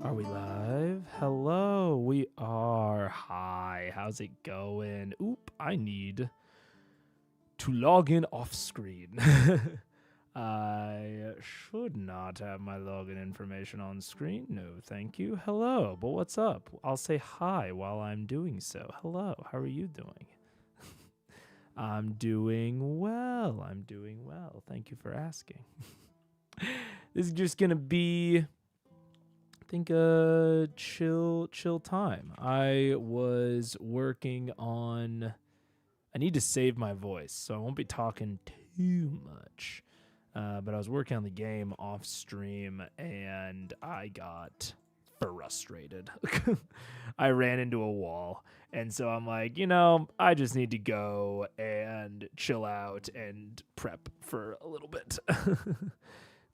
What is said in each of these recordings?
Are we live? Hello, we are. Hi, how's it going? Oop, I need to log in off screen. I should not have my login information on screen. No, thank you. Hello, but what's up? I'll say hi while I'm doing so. Hello, how are you doing? I'm doing well. I'm doing well. Thank you for asking. This is just going to be I think a chill time. I was working on I need to save my voice, so I won't be talking too much. But I was working on the game off stream and I got frustrated. I ran into a wall. And so I'm like, I just need to go and chill out and prep for a little bit.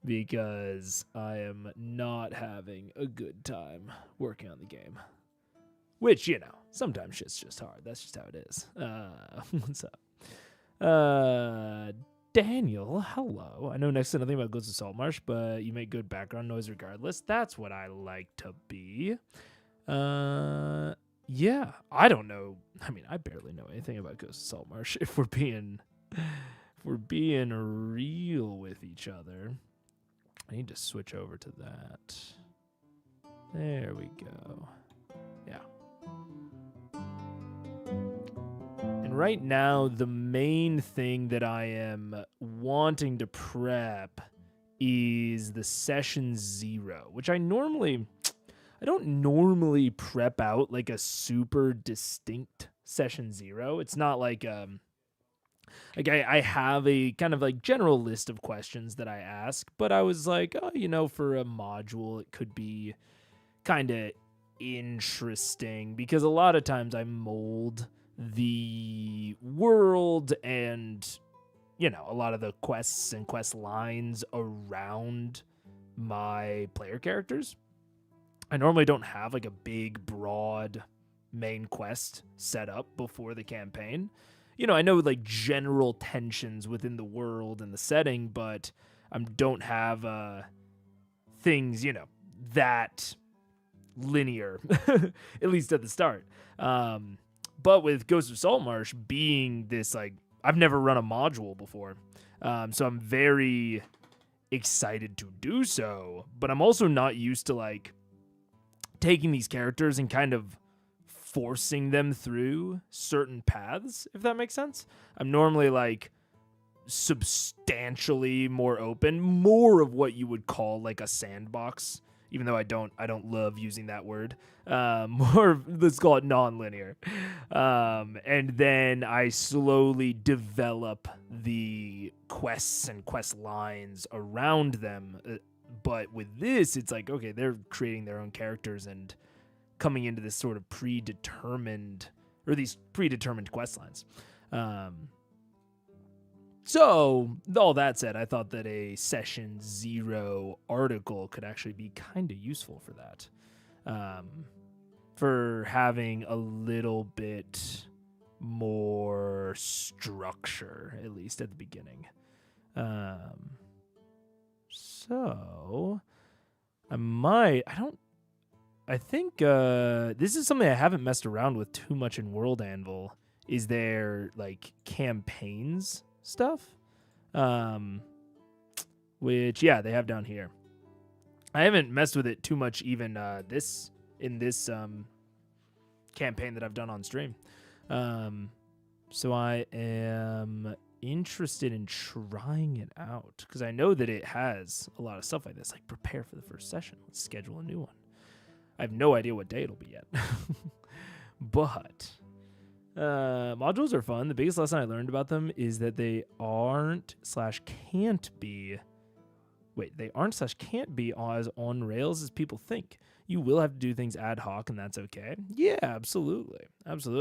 Because I am not having a good time working on the game. Which, sometimes shit's just hard. That's just how it is. What's up? Daniel, hello. I know next to nothing about Ghosts of Saltmarsh, but you make good background noise regardless. That's what I like to be. Yeah, I don't know. I mean, I barely know anything about Ghosts of Saltmarsh. If we're being real with each other. I need to switch over to that. There we go. Yeah. And right now, the main thing that I am wanting to prep is the session 0, which I don't normally prep out like a super distinct session 0. It's not like I have a kind of like general list of questions that I ask, but I was like, for a module, it could be kind of interesting because a lot of times I mold the world and, a lot of the quests and quest lines around my player characters. I normally don't have like a big, broad main quest set up before the campaign. I know like general tensions within the world and the setting, but I don't have things, that linear, at least at the start. But with Ghosts of Saltmarsh being this, like, I've never run a module before. So I'm very excited to do so, but I'm also not used to like taking these characters and kind of forcing them through certain paths, if that makes sense. I'm normally like substantially more open, more of what you would call like a sandbox, even though I don't love using that word. More, let's call it non-linear. And then I slowly develop the quests and quest lines around them. But with this, it's like, okay, they're creating their own characters and coming into this sort of predetermined quest lines. So, all that said, I thought that a session 0 article could actually be kind of useful for that. For having a little bit more structure, at least at the beginning. So, I think this is something I haven't messed around with too much in World Anvil, is their like campaigns stuff, which they have down here. I haven't messed with it too much even this campaign that I've done on stream. So I am interested in trying it out because I know that it has a lot of stuff like this, like prepare for the first session, let's schedule a new one. I have no idea what day it'll be yet. But modules are fun. The biggest lesson I learned about them is that they aren't / can't be as on rails as people think. You will have to do things ad hoc, and that's okay. Yeah, absolutely.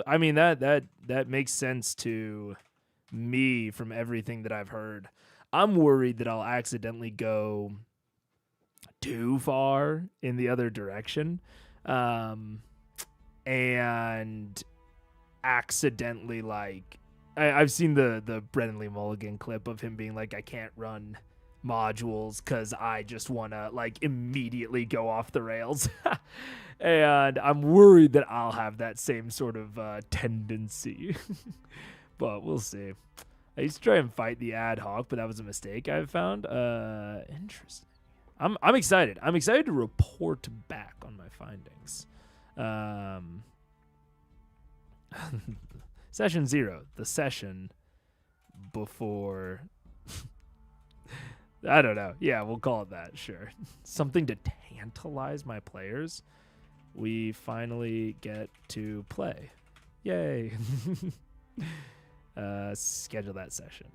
I mean, that makes sense to me from everything that I've heard. I'm worried that I'll accidentally go too far in the other direction, and accidentally, like, I've seen the Brennan Lee Mulligan clip of him being like, I can't run modules because I just want to like immediately go off the rails. And I'm worried that I'll have that same sort of tendency. But we'll see. I used to try and fight the ad hoc, but that was a mistake I've found. Interesting. I'm excited. I'm excited to report back on my findings. Session 0, the session before. I don't know. Yeah, we'll call it that. Sure. Something to tantalize my players. We finally get to play. Yay. Schedule that session.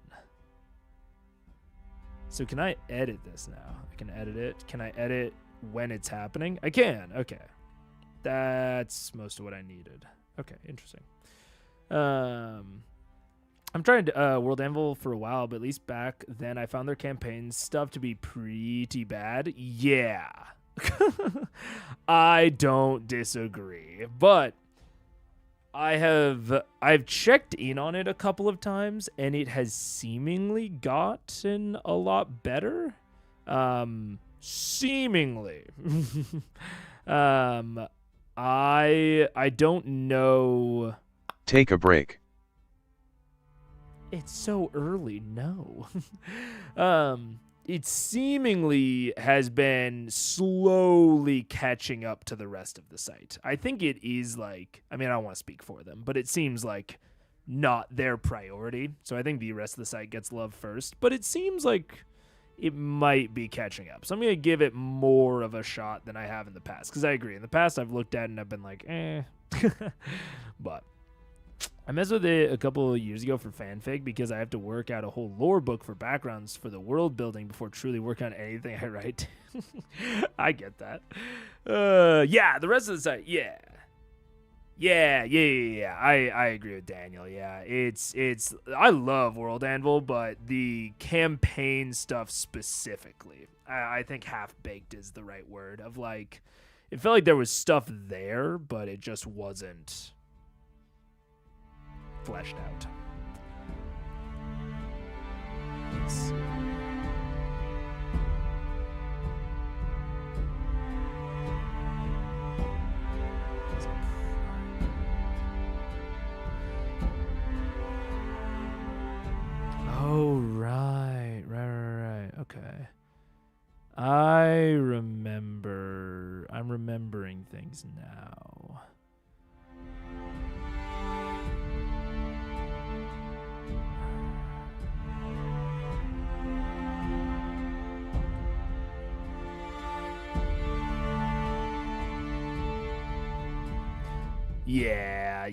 So can I edit this now? I can edit it. Can I edit when it's happening? I can. Okay. That's most of what I needed. Okay, interesting. I'm trying to World Anvil for a while, but at least back then I found their campaign stuff to be pretty bad. Yeah. I don't disagree. But I've checked in on it a couple of times and it has seemingly gotten a lot better. Seemingly. I don't know. Take a break. It's so early. No. It seemingly has been slowly catching up to the rest of the site. I think it is like, I mean, I don't want to speak for them, but it seems like not their priority. So I think the rest of the site gets love first, but it seems like it might be catching up. So I'm going to give it more of a shot than I have in the past. Because I agree. In the past, I've looked at it and I've been like, eh. But I messed with it a couple of years ago for fanfic because I have to work out a whole lore book for backgrounds for the world building before truly working on anything I write. I get that. Yeah, the rest of the site, yeah. Yeah. I agree with Daniel. Yeah, it's. I love World Anvil, but the campaign stuff specifically, I think half baked is the right word. Of like, it felt like there was stuff there, but it just wasn't fleshed out. Let's see. Oh, right. Okay. I'm remembering things now.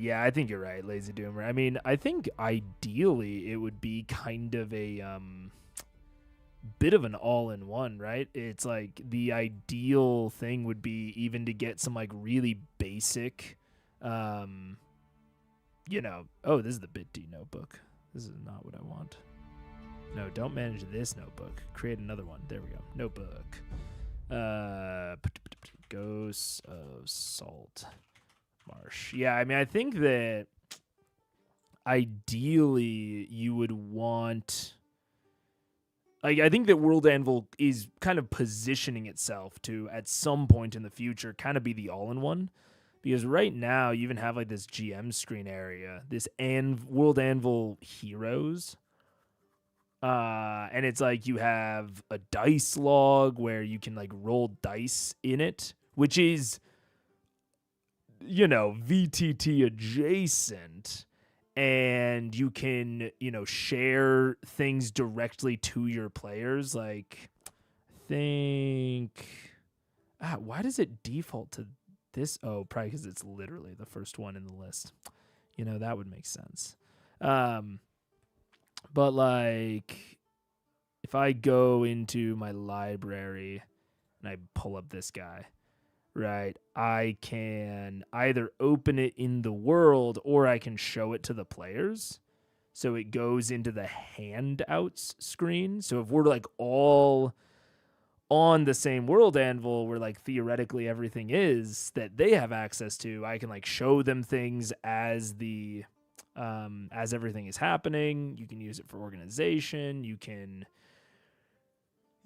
Yeah, I think you're right, Lazy Doomer. I mean, I think ideally it would be kind of a bit of an all-in-one, right? It's like the ideal thing would be even to get some like really basic, oh, this is the BitD notebook. This is not what I want. No, don't manage this notebook. Create another one. There we go. Notebook. Ghosts of Saltmarsh. Yeah, I mean, I think that ideally you would want, like, I think that World Anvil is kind of positioning itself to, at some point in the future, kind of be the all-in-one. Because right now, you even have, like, this GM screen area, this World Anvil Heroes. And it's like you have a dice log where you can, like, roll dice in it, which is, VTT adjacent. And you can, share things directly to your players. Like, I think, why does it default to this? Oh, probably because it's literally the first one in the list. That would make sense. But like, if I go into my library and I pull up this guy, right, I can either open it in the world or I can show it to the players. So it goes into the handouts screen. So if we're like all on the same World Anvil where like theoretically everything is that they have access to, I can like show them things as everything is happening. You can use it for organization. You can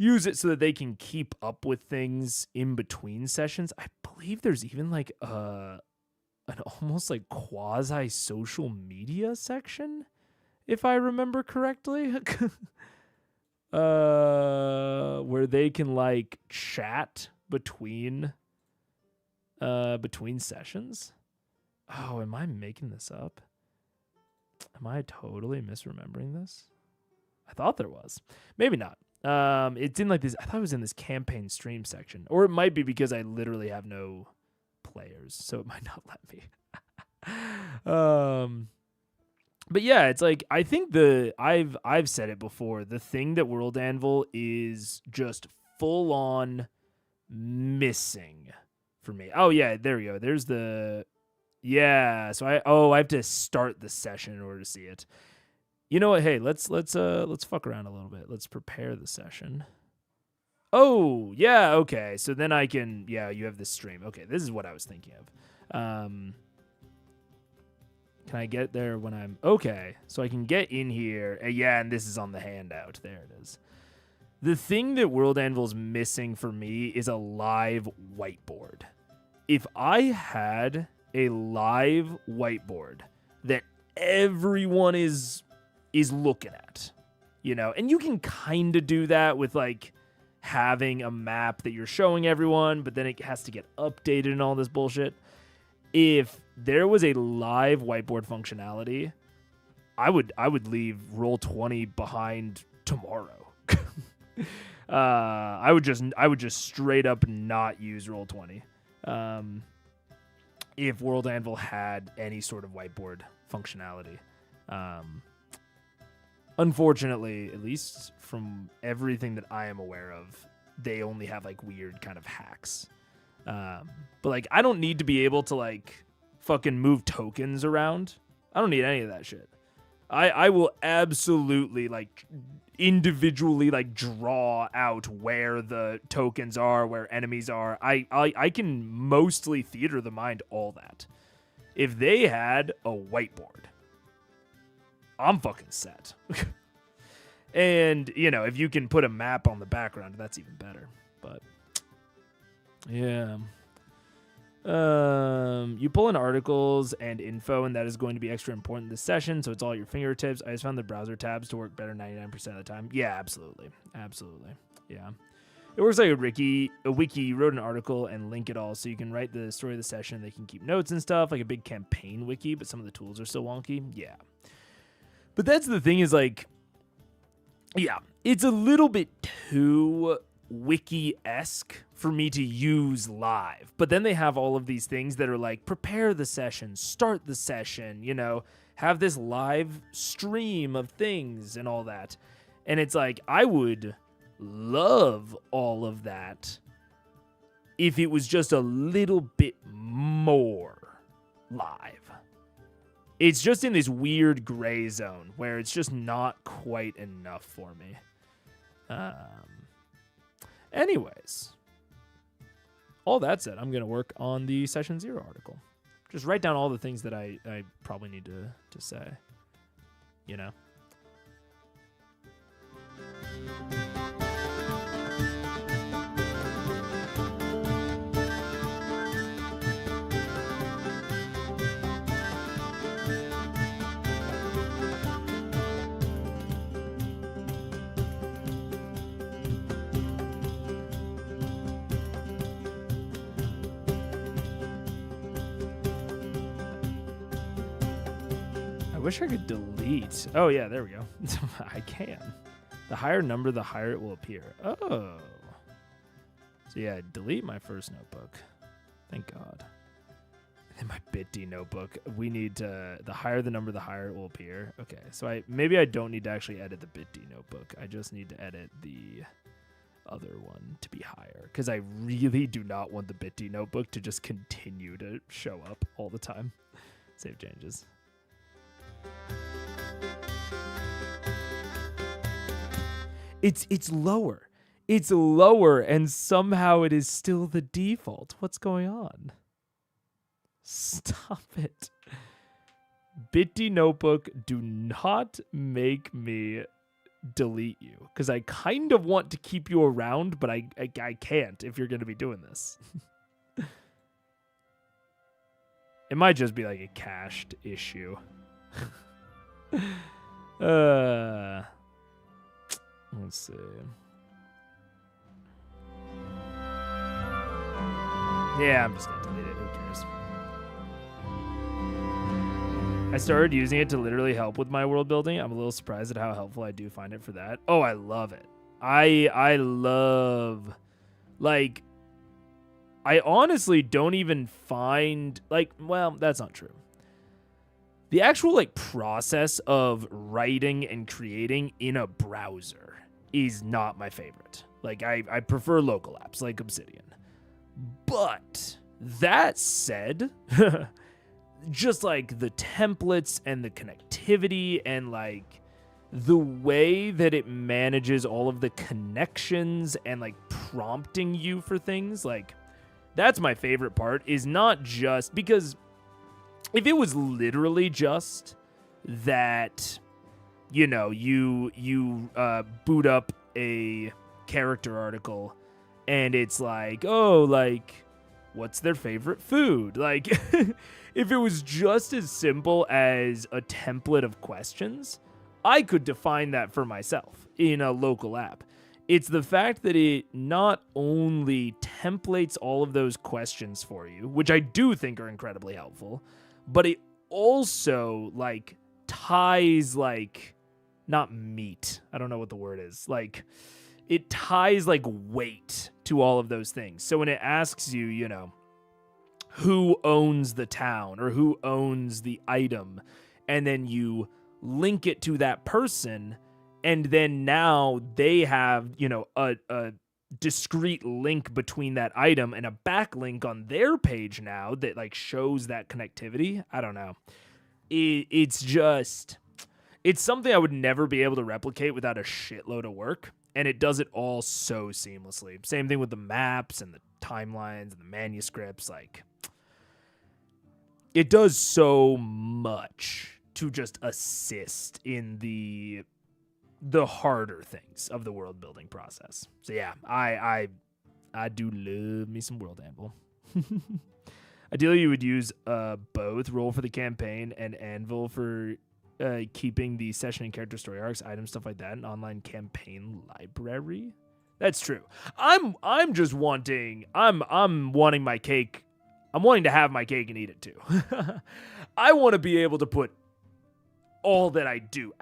use it so that they can keep up with things in between sessions. I believe there's even like an almost like quasi social media section, if I remember correctly. Where they can like chat between sessions. Oh, am I making this up? Am I totally misremembering this? I thought there was. Maybe not. It's in like this. I thought it was in this campaign stream section, or it might be because I literally have no players, so it might not let me. But yeah, it's like I think I've said it before. The thing that World Anvil is just full on missing for me. Oh yeah, there we go. There's the So I have to start the session in order to see it. You know what? Hey, let's fuck around a little bit. Let's prepare the session. Oh, yeah, okay. So then I can you have this stream. Okay, this is what I was thinking of. Can I get there when I'm okay? So I can get in here. And this is on the handout. There it is. The thing that World Anvil's missing for me is a live whiteboard. If I had a live whiteboard that everyone is looking at, and you can kind of do that with like having a map that you're showing everyone, but then it has to get updated and all this bullshit. If there was a live whiteboard functionality, I would leave Roll20 behind tomorrow. I would just straight up not use Roll20. If World Anvil had any sort of whiteboard functionality. Unfortunately, at least from everything that I am aware of, they only have like weird kind of hacks. But like I don't need to be able to like fucking move tokens around. I don't need any of that shit. I will absolutely like individually like draw out where the tokens are, where enemies are. I can mostly theater the mind all that. If they had a whiteboard, I'm fucking set. And, if you can put a map on the background, that's even better. But yeah. You pull in articles and info, and that is going to be extra important this session, so it's all at your fingertips. I just found the browser tabs to work better 99% of the time. Yeah, absolutely. Absolutely. Yeah. It works like a wiki. You wrote an article and link it all, so you can write the story of the session. They can keep notes and stuff, like a big campaign wiki, but some of the tools are still wonky. Yeah. But that's the thing is, like, yeah, it's a little bit too wiki-esque for me to use live. But then they have all of these things that are like, prepare the session, start the session, have this live stream of things and all that. And it's like, I would love all of that if it was just a little bit more live. It's just in this weird gray zone where it's just not quite enough for me. Anyways, all that said, I'm going to work on the Session 0 article. Just write down all the things that I probably need to say, I wish I could delete. Oh, yeah, there we go. I can. The higher number, the higher it will appear. Oh. So, yeah, delete my first notebook. Thank God. And then my bitd notebook. We need to... The higher the number, the higher it will appear. Okay, so maybe I don't need to actually edit the bitd notebook. I just need to edit the other one to be higher. Because I really do not want the bitd notebook to just continue to show up all the time. Save changes. It's lower. It's lower, and somehow it is still the default. What's going on? Stop it. bitd notebook, do not make me delete you because I kind of want to keep you around, but I can't if you're going to be doing this. It might just be like a cached issue. Let's see. Yeah, I'm just gonna delete it. Who cares? I started using it to literally help with my world building. I'm a little surprised at how helpful I do find it for that. Oh, I love it. I love, like, I honestly don't even find, like, well, that's not true. The actual, like, process of writing and creating in a browser is not my favorite. Like, I prefer local apps like Obsidian. But that said, just like the templates and the connectivity and like the way that it manages all of the connections and like prompting you for things, like that's my favorite part. Is not just because if it was literally just that, you know, you boot up a character article and it's like, oh, like, what's their favorite food? Like, if it was just as simple as a template of questions, I could define that for myself in a local app. It's the fact that it not only templates all of those questions for you, which I do think are incredibly helpful, but it also, like, ties, like, not meat. I don't know what the word is. Like, it ties, like, weight to all of those things. So when it asks you, you know, who owns the town or who owns the item, and then you link it to that person, and then now they have, you know, a discrete link between that item and a backlink on their page now that, like, shows that connectivity. I don't know. It's just, it's something I would never be able to replicate without a shitload of work. And it does it all so seamlessly. Same thing with the maps and the timelines and the manuscripts. Like, it does so much to just assist in the harder things of the world building process. So yeah, I do love me some World Anvil. Ideally, you would use both Roll for the campaign and Anvil for keeping the session and character story arcs, items, stuff like that, an online campaign library. That's true. I'm just wanting, I'm wanting my cake. I'm wanting to have my cake and eat it too. I want to be able to put all that I do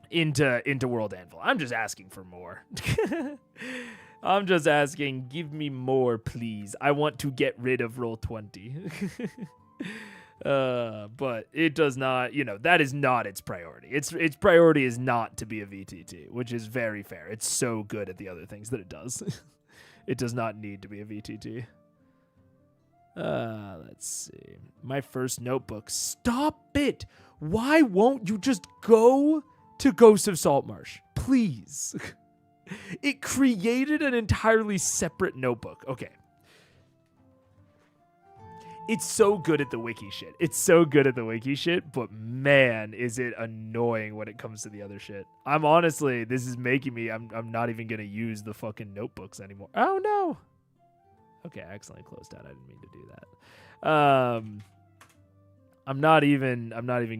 into World Anvil. I'm just asking for more. I'm just asking, give me more, please. I want to get rid of Roll20. But it does not, you know, that is not its priority. Its priority is not to be a VTT, which is very fair. It's so good at the other things that it does. It does not need to be a VTT. Let's see. My first notebook. Stop it! Why won't you just go to Ghosts of Saltmarsh? Please. It created an entirely separate notebook. Okay. It's so good at the wiki shit. It's so good at the wiki shit, but man, is it annoying when it comes to the other shit. I'm honestly, this is making me, I'm not even going to use the fucking notebooks anymore. Oh no. Okay, I accidentally closed out. I didn't mean to do that. I'm not even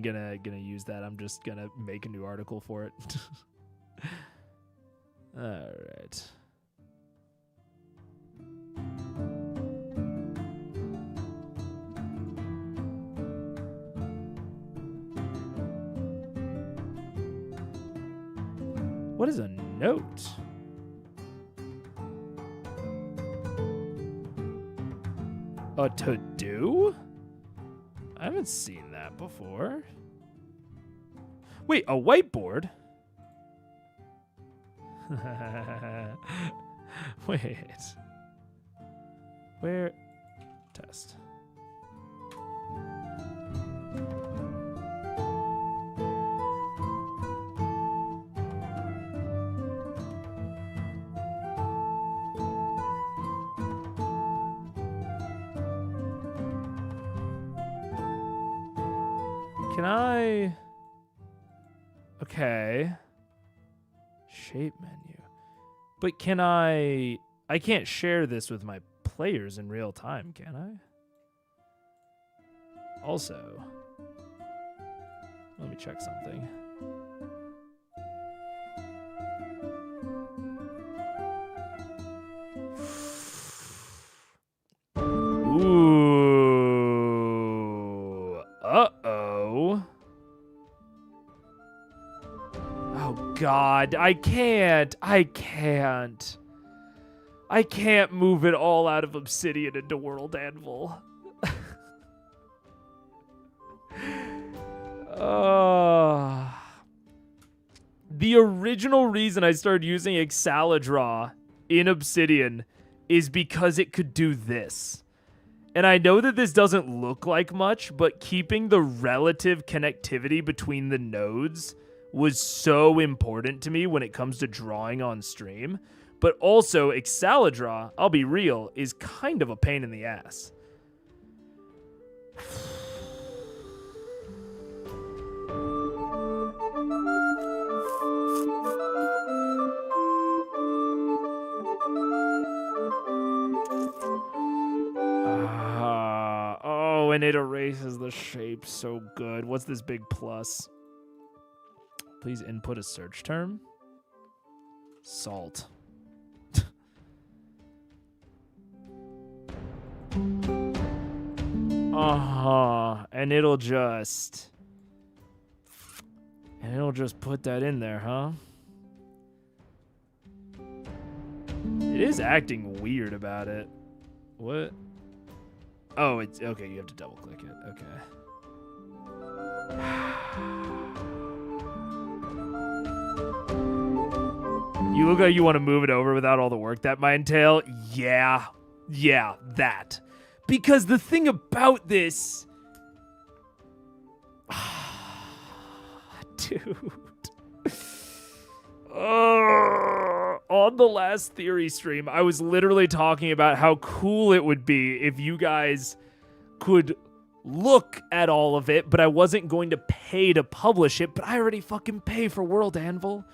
gonna use that. I'm just gonna make a new article for it. All right. What is a note? A to-do? I haven't seen that before. Wait, a whiteboard? Wait. Where? Test. Can I? Okay. shape menu. But can I can't share this with my players in real time, can I? Also, let me check something. Ooh. Uh-oh. Oh, God. I can't move it all out of Obsidian into World Anvil. The original reason I started using Exalidraw in Obsidian is because it could do this. And I know that this doesn't look like much, but keeping the relative connectivity between the nodes was so important to me when it comes to drawing on stream. But also, Exalidraw, I'll be real, is kind of a pain in the ass. Oh, and it erases the shape so good. What's this big plus? Please input a search term. Salt. And it'll just put that in there, huh? It is acting weird about it. What? Oh, it's okay. You have to double click it. Okay. You look like you want to move it over without all the work that might entail. Yeah, that. Because the thing about this... Dude. On the last theory stream, I was literally talking about how cool it would be if you guys could look at all of it, but I wasn't going to pay to publish it, but I already fucking pay for World Anvil.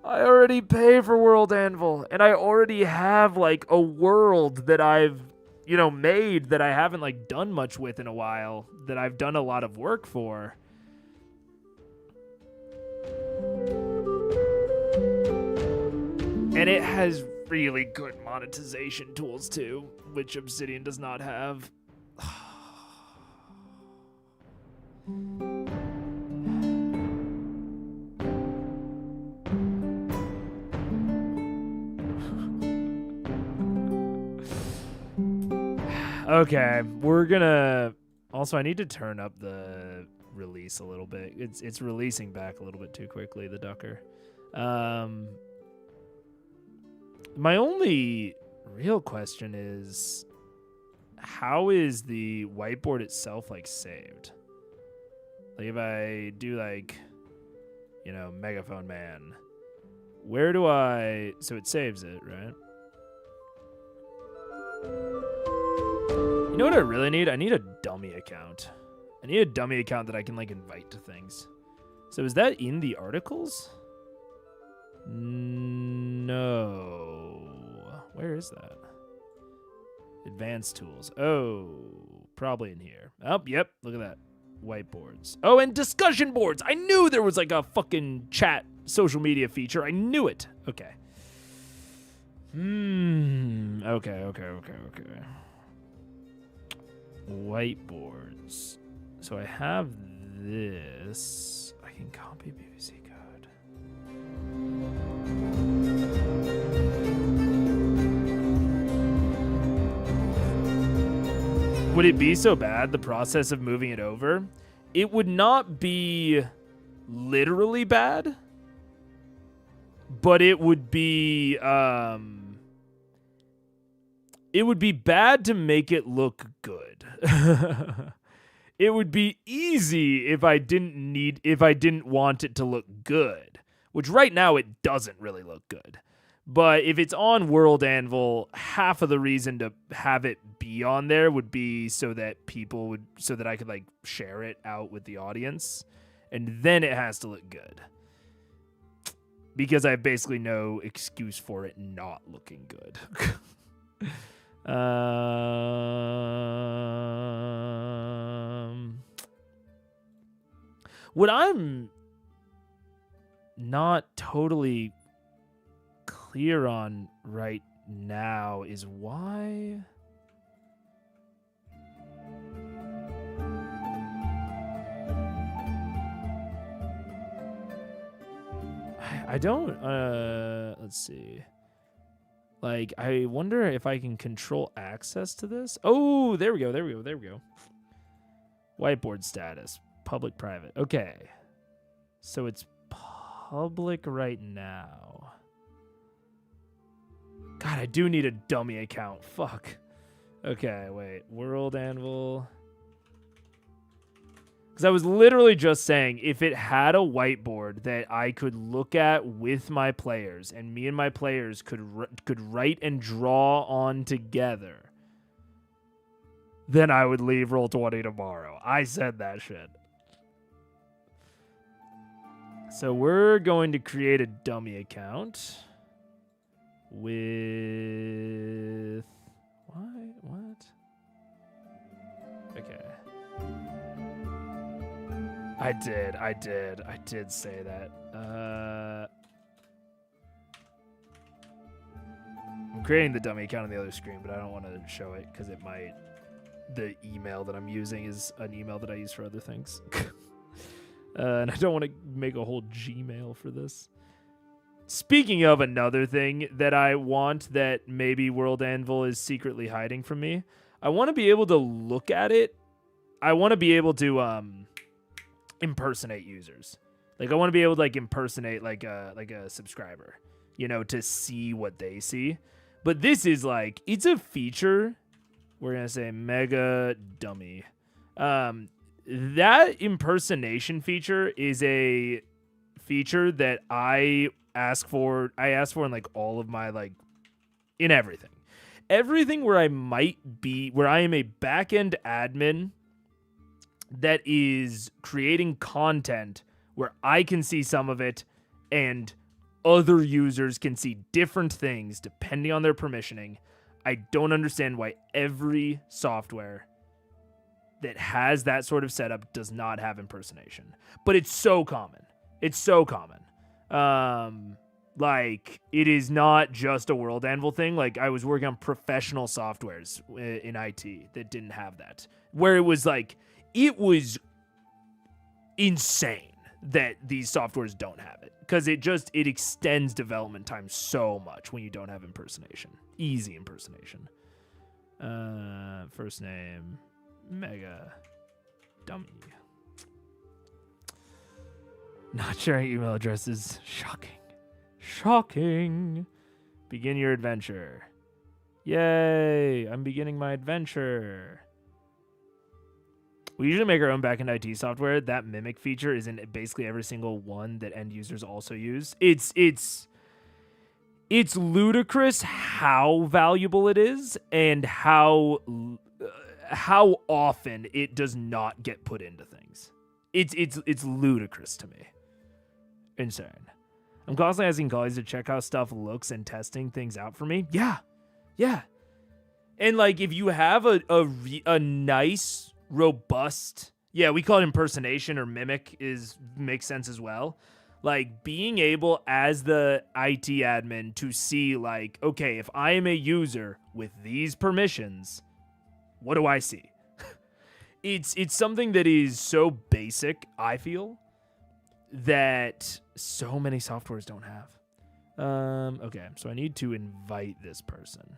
I already pay for World Anvil, and I already have, like, a world that I've, made that I haven't, like, done much with in a while, that I've done a lot of work for. And it has really good monetization tools, too, which Obsidian does not have. Okay, we're gonna... Also, I need to turn up the release a little bit. It's releasing back a little bit too quickly, the Ducker. My only real question is, how is the whiteboard itself, like, saved? Like, if I do, like, Megaphone Man, where do I... So it saves it, right? You know what I really need? I need a dummy account. I need a dummy account that I can, like, invite to things. So is that in the articles? No. Where is that? Advanced tools. Oh, probably in here. Oh, yep. Look at that. Whiteboards. Oh, and discussion boards. I knew there was, like, a fucking chat social media feature. I knew it. Okay. Okay. Whiteboards. So I have this. I can copy BBC code. Would it be so bad, the process of moving it over? It would not be literally bad, but it would be bad to make it look good. It would be easy if I didn't want it to look good, which right now it doesn't really look good. But if it's on World Anvil, half of the reason to have it be on there would be so that I could, like, share it out with the audience, and then it has to look good. because I have basically no excuse for it not looking good. What I'm not totally clear on right now is why... I don't, let's see. Like, I wonder if I can control access to this. Oh, there we go. Whiteboard status, public, private. Okay. So it's public right now. God, I do need a dummy account. Fuck. Okay, wait. World Anvil. Because I was literally just saying, if it had a whiteboard that I could look at with my players, and me and my players could write and draw on together, then I would leave Roll20 tomorrow. I said that shit. So we're going to create a dummy account with... Why? What? Okay. I did say that. I'm creating the dummy account on the other screen, but I don't want to show it because it might... The email that I'm using is an email that I use for other things. And I don't want to make a whole Gmail for this. Speaking of another thing that I want that maybe World Anvil is secretly hiding from me, I want to be able to look at it. I want to be able to... impersonate users. Like, I want to be able to like impersonate like a subscriber, you know, to see what they see. But this is like, it's a feature. We're gonna say mega dummy. That impersonation feature is a feature that I ask for in like all of my, like, in everything where I am a back-end admin that is creating content where I can see some of it and other users can see different things depending on their permissioning. I don't understand why every software that has that sort of setup does not have impersonation. But it's so common. Like, it is not just a World Anvil thing. Like, I was working on professional softwares in IT that didn't have that. Where it was like, it was insane that these softwares don't have it, because it extends development time so much when you don't have impersonation. Easy impersonation. First name, mega dummy. Not sharing email addresses. Shocking. Begin your adventure. Yay, I'm beginning my adventure. We usually make our own backend IT software. That mimic feature is in basically every single one that end users also use. It's ludicrous how valuable it is and how often it does not get put into things. It's ludicrous to me. Insane. I'm constantly asking colleagues to check how stuff looks and testing things out for me. Yeah. And like, if you have a nice, robust, we call it impersonation or mimic, makes sense as well. Like, being able as the IT admin to see, like, okay, if I am a user with these permissions, what do I see? It's something that is so basic, I feel, that so many softwares don't have. Okay, so I need to invite this person.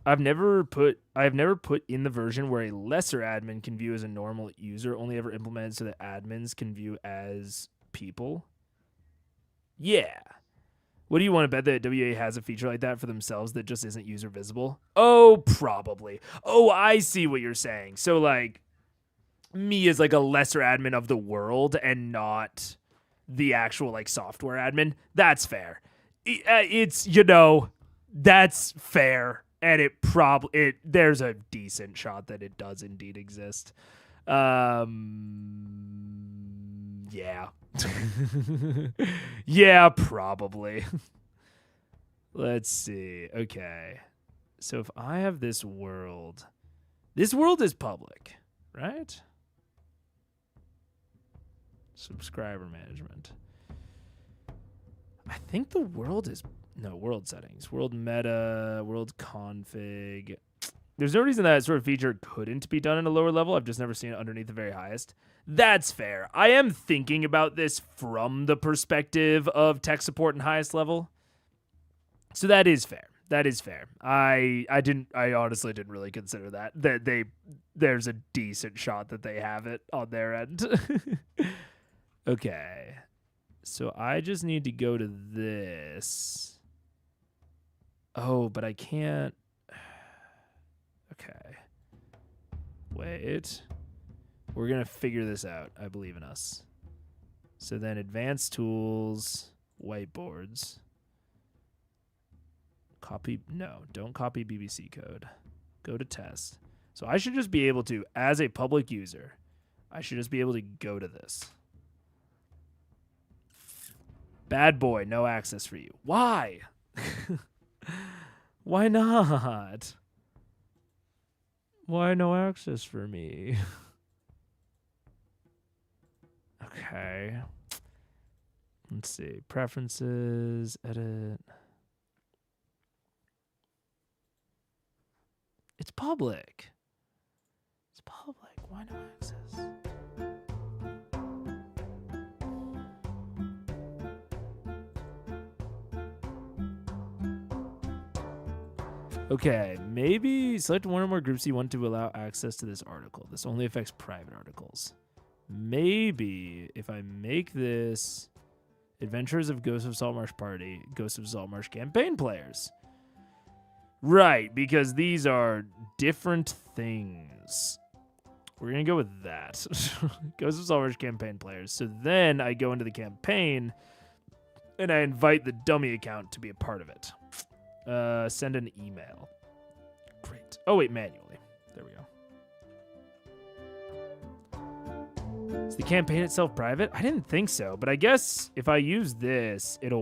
I've never put in the version where a lesser admin can view as a normal user, only ever implemented so that admins can view as people. Yeah. What do you want to bet that WA has a feature like that for themselves that just isn't user visible? Oh, probably. Oh, I see what you're saying. So, like, me as like a lesser admin of the world and not the actual like software admin. That's fair. It's, you know, that's fair. And there's a decent shot that it does indeed exist. Yeah. Yeah, probably. Let's see. Okay. So if I have this world is public, right? Subscriber management. I think the world is world settings, world meta, world config. There's no reason that sort of feature couldn't be done in a lower level. I've just never seen it underneath the very highest. That's fair. I am thinking about this from the perspective of tech support and highest level. So that is fair. That is fair. I honestly didn't really consider that there's a decent shot that they have it on their end. Okay. So I just need to go to this. Oh, but I can't. Okay. Wait. We're going to figure this out. I believe in us. So then advanced tools, whiteboards. Copy. No, don't copy BBC code. Go to test. So I should just be able to, as a public user, I should just be able to go to this. Bad boy, no access for you. Why? Why not? Why no access for me? Okay. Let's see. Preferences, edit. It's public. It's public. Why no access? Okay, maybe select one or more groups you want to allow access to this article. This only affects private articles. Maybe if I make this Adventures of Ghosts of Saltmarsh Party, Ghosts of Saltmarsh campaign players. Right, because these are different things. We're going to go with that. Ghosts of Saltmarsh campaign players. So then I go into the campaign and I invite the dummy account to be a part of it. Send an email. Great. Oh, wait, manually. There we go. Is the campaign itself private? I didn't think so, but I guess if I use this, it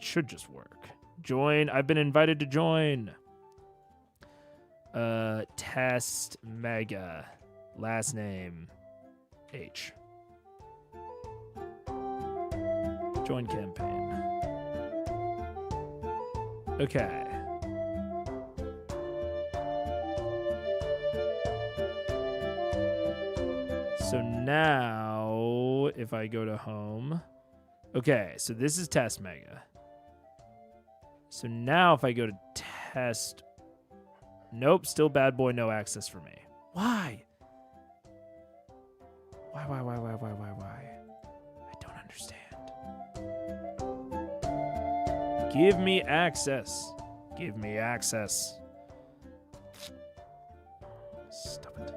should just work. Join. I've been invited to join. Test Mega. Last name H. Join campaign. Okay. So now, if I go to home, okay, so this is Test Mega. So now if I go to test, nope, still bad boy, no access for me. Why? Why? I don't understand. Give me access. Give me access. Stop it.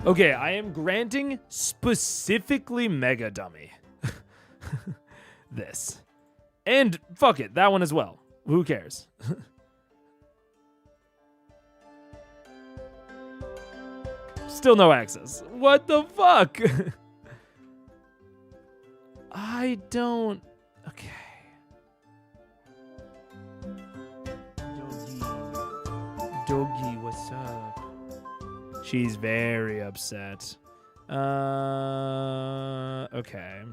Okay, I am granting specifically Mega Dummy this. And fuck it, that one as well. Who cares? Still no access. What the fuck? I don't... Okay. Doggy, what's up? She's very upset. Okay.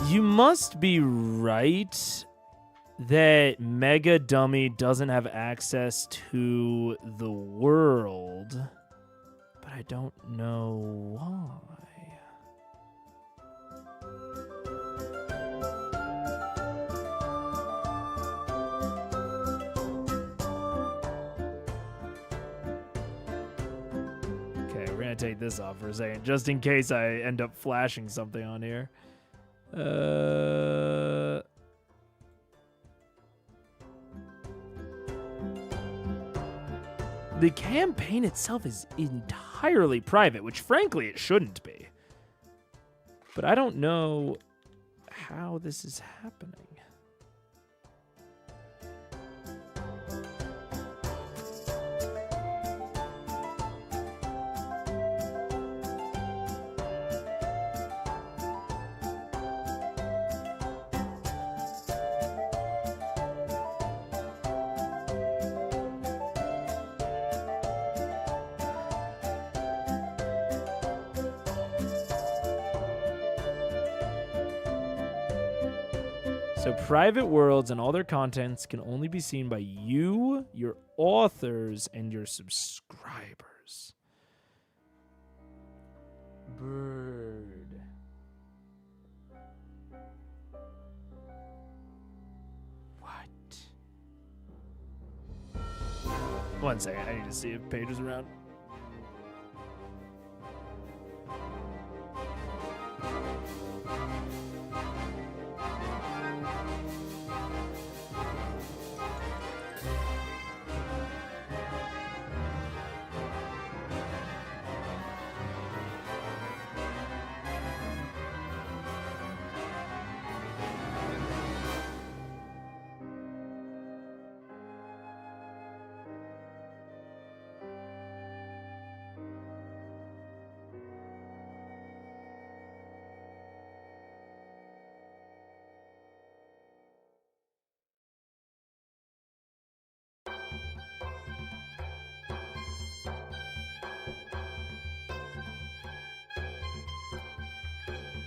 You must be right that Mega Dummy doesn't have access to the world, but I don't know why. Okay, we're gonna take this off for a second, just in case I end up flashing something on here. the campaign itself is entirely private, which frankly it shouldn't be. But I don't know how this is happening. So private worlds and all their contents can only be seen by you, your authors, and your subscribers. Bird. What? One second, I need to see if Paige is around.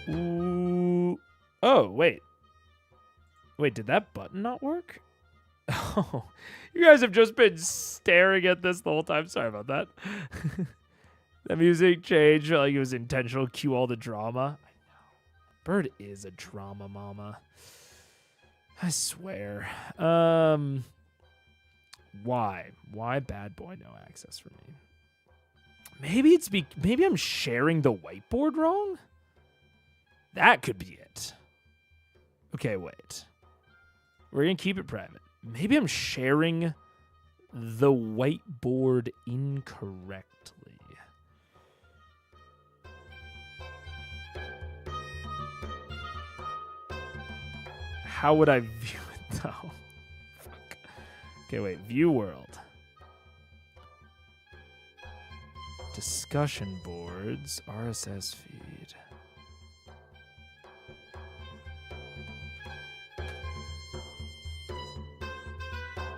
Ooh. Oh, wait. Wait, did that button not work? Oh, you guys have just been staring at this the whole time. Sorry about that. The music changed like it was intentional. Cue all the drama. I know. Bird is a drama mama. I swear. Why? Why bad boy no access for me? Maybe maybe I'm sharing the whiteboard wrong? That could be it. Okay, wait. We're going to keep it private. Maybe I'm sharing the whiteboard incorrectly. How would I view it, though? Fuck. Okay, wait. View world. Discussion boards. RSS feed.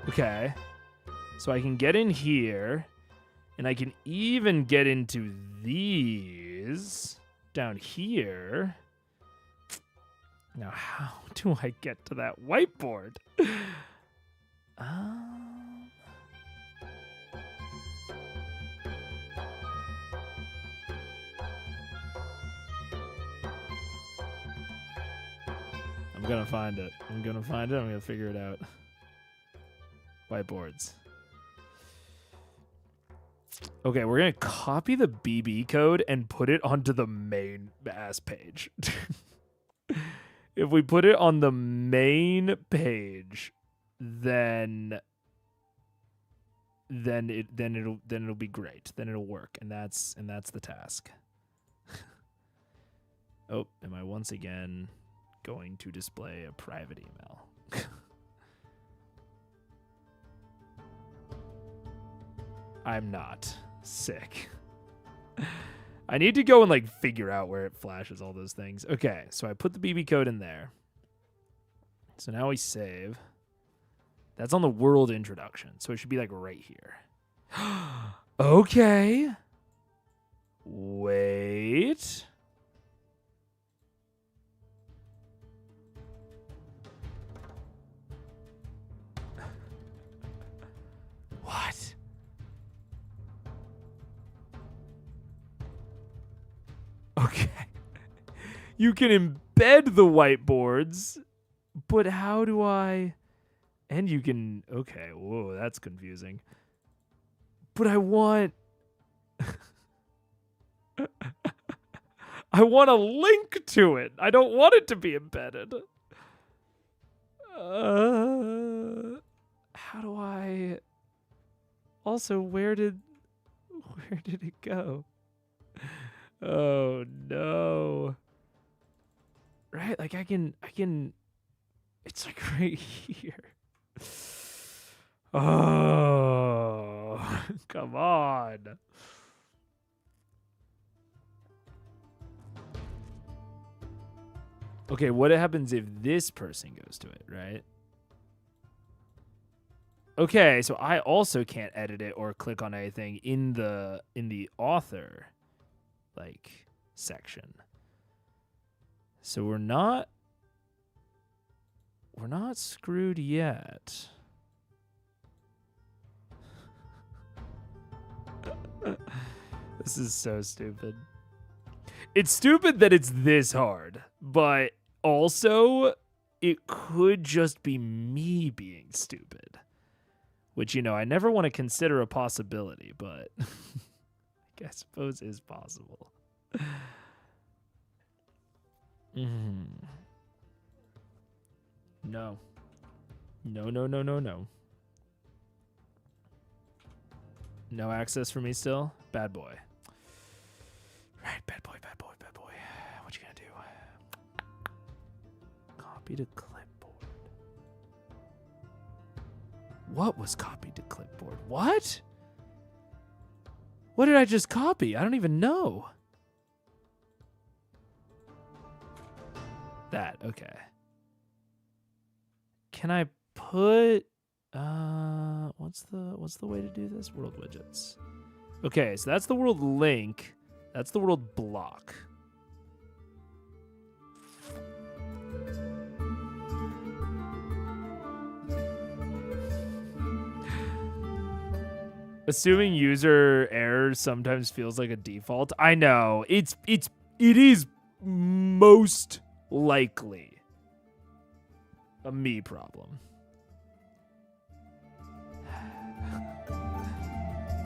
Okay, so I can get in here, and I can even get into these down here. Now, how do I get to that whiteboard? I'm gonna find it. I'm gonna figure it out. Whiteboards. Okay, we're going to copy the BB code and put it onto the main ass page. If we put it on the main page, then it'll be great. Then it'll work, and that's the task. Oh, am I once again going to display a private email? I'm not. Sick. I need to go and like figure out where it flashes all those things. Okay, so I put the BB code in there. So now we save. That's on the world introduction. So it should be like right here. Okay. Wait. What? Okay. You can embed the whiteboards, but how do I... And you can... Okay, whoa, that's confusing. But I want... I want a link to it. I don't want it to be embedded. How do I... Also, where did it go? Oh no. Right? Like I can it's like right here. Oh, come on. Okay, what happens if this person goes to it, right? Okay, so I also can't edit it or click on anything in the author like section. So we're not screwed yet. This is so stupid. It's stupid that it's this hard, but also it could just be me being stupid. Which, you know, I never want to consider a possibility, but I suppose is possible. No. No. No access for me still? Bad boy. Right, bad boy. What you gonna do? Copy to clipboard. What was copied to clipboard? What? What did I just copy? I don't even know. That, okay. Can I put what's the way to do this? World widgets. Okay, so that's the world link. That's the world block. Assuming user error sometimes feels like a default. I know. It is most likely a me problem.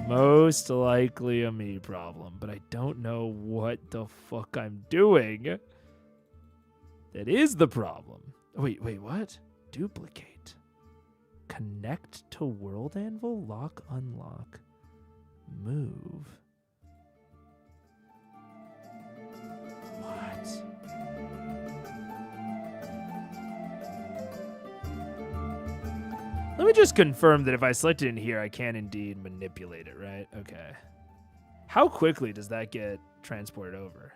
Most likely a me problem, but I don't know what the fuck I'm doing. That is the problem. Wait, what? Duplicate. Connect to World Anvil, lock, unlock, move. What? Let me just confirm that if I select it in here, I can indeed manipulate it, right? Okay. How quickly does that get transported over?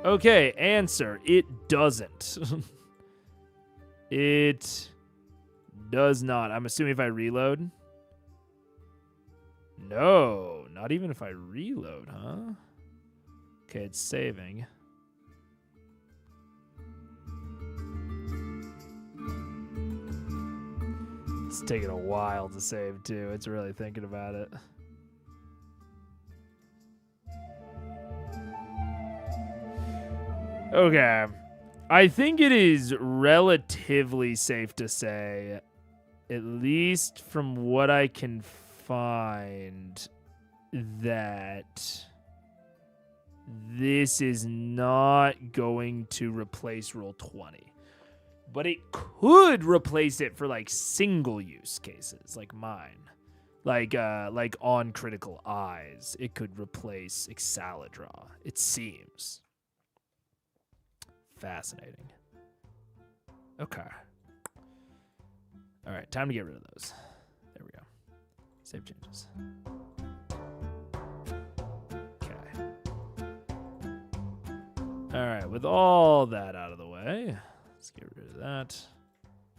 Okay, answer. It doesn't. It does not. I'm assuming if I reload. No, not even if I reload, huh? Okay, it's saving. It's taking a while to save, too. It's really thinking about it. Okay. I think it is relatively safe to say, at least from what I can find, that this is not going to replace Roll 20. But it could replace it for like single use cases like mine. Like on Critical Eyes, it could replace Exalidraw. It seems. Fascinating. Okay. All right, time to get rid of those. There we go. Save changes. Okay. All right, with all that out of the way, let's get rid of that.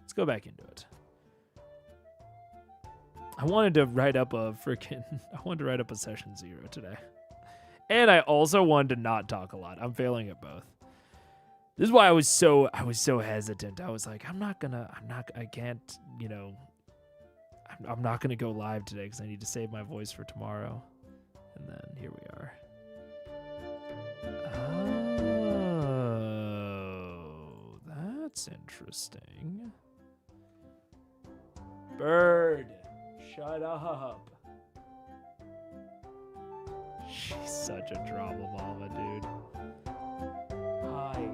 Let's go back into it. I wanted to write up a session 0 today. And I also wanted to not talk a lot. I'm failing at both. This is why I was so hesitant. I was like, I'm not gonna go live today because I need to save my voice for tomorrow. And then here we are. Oh, that's interesting. Bird, shut up. She's such a drama mama, dude. Hi.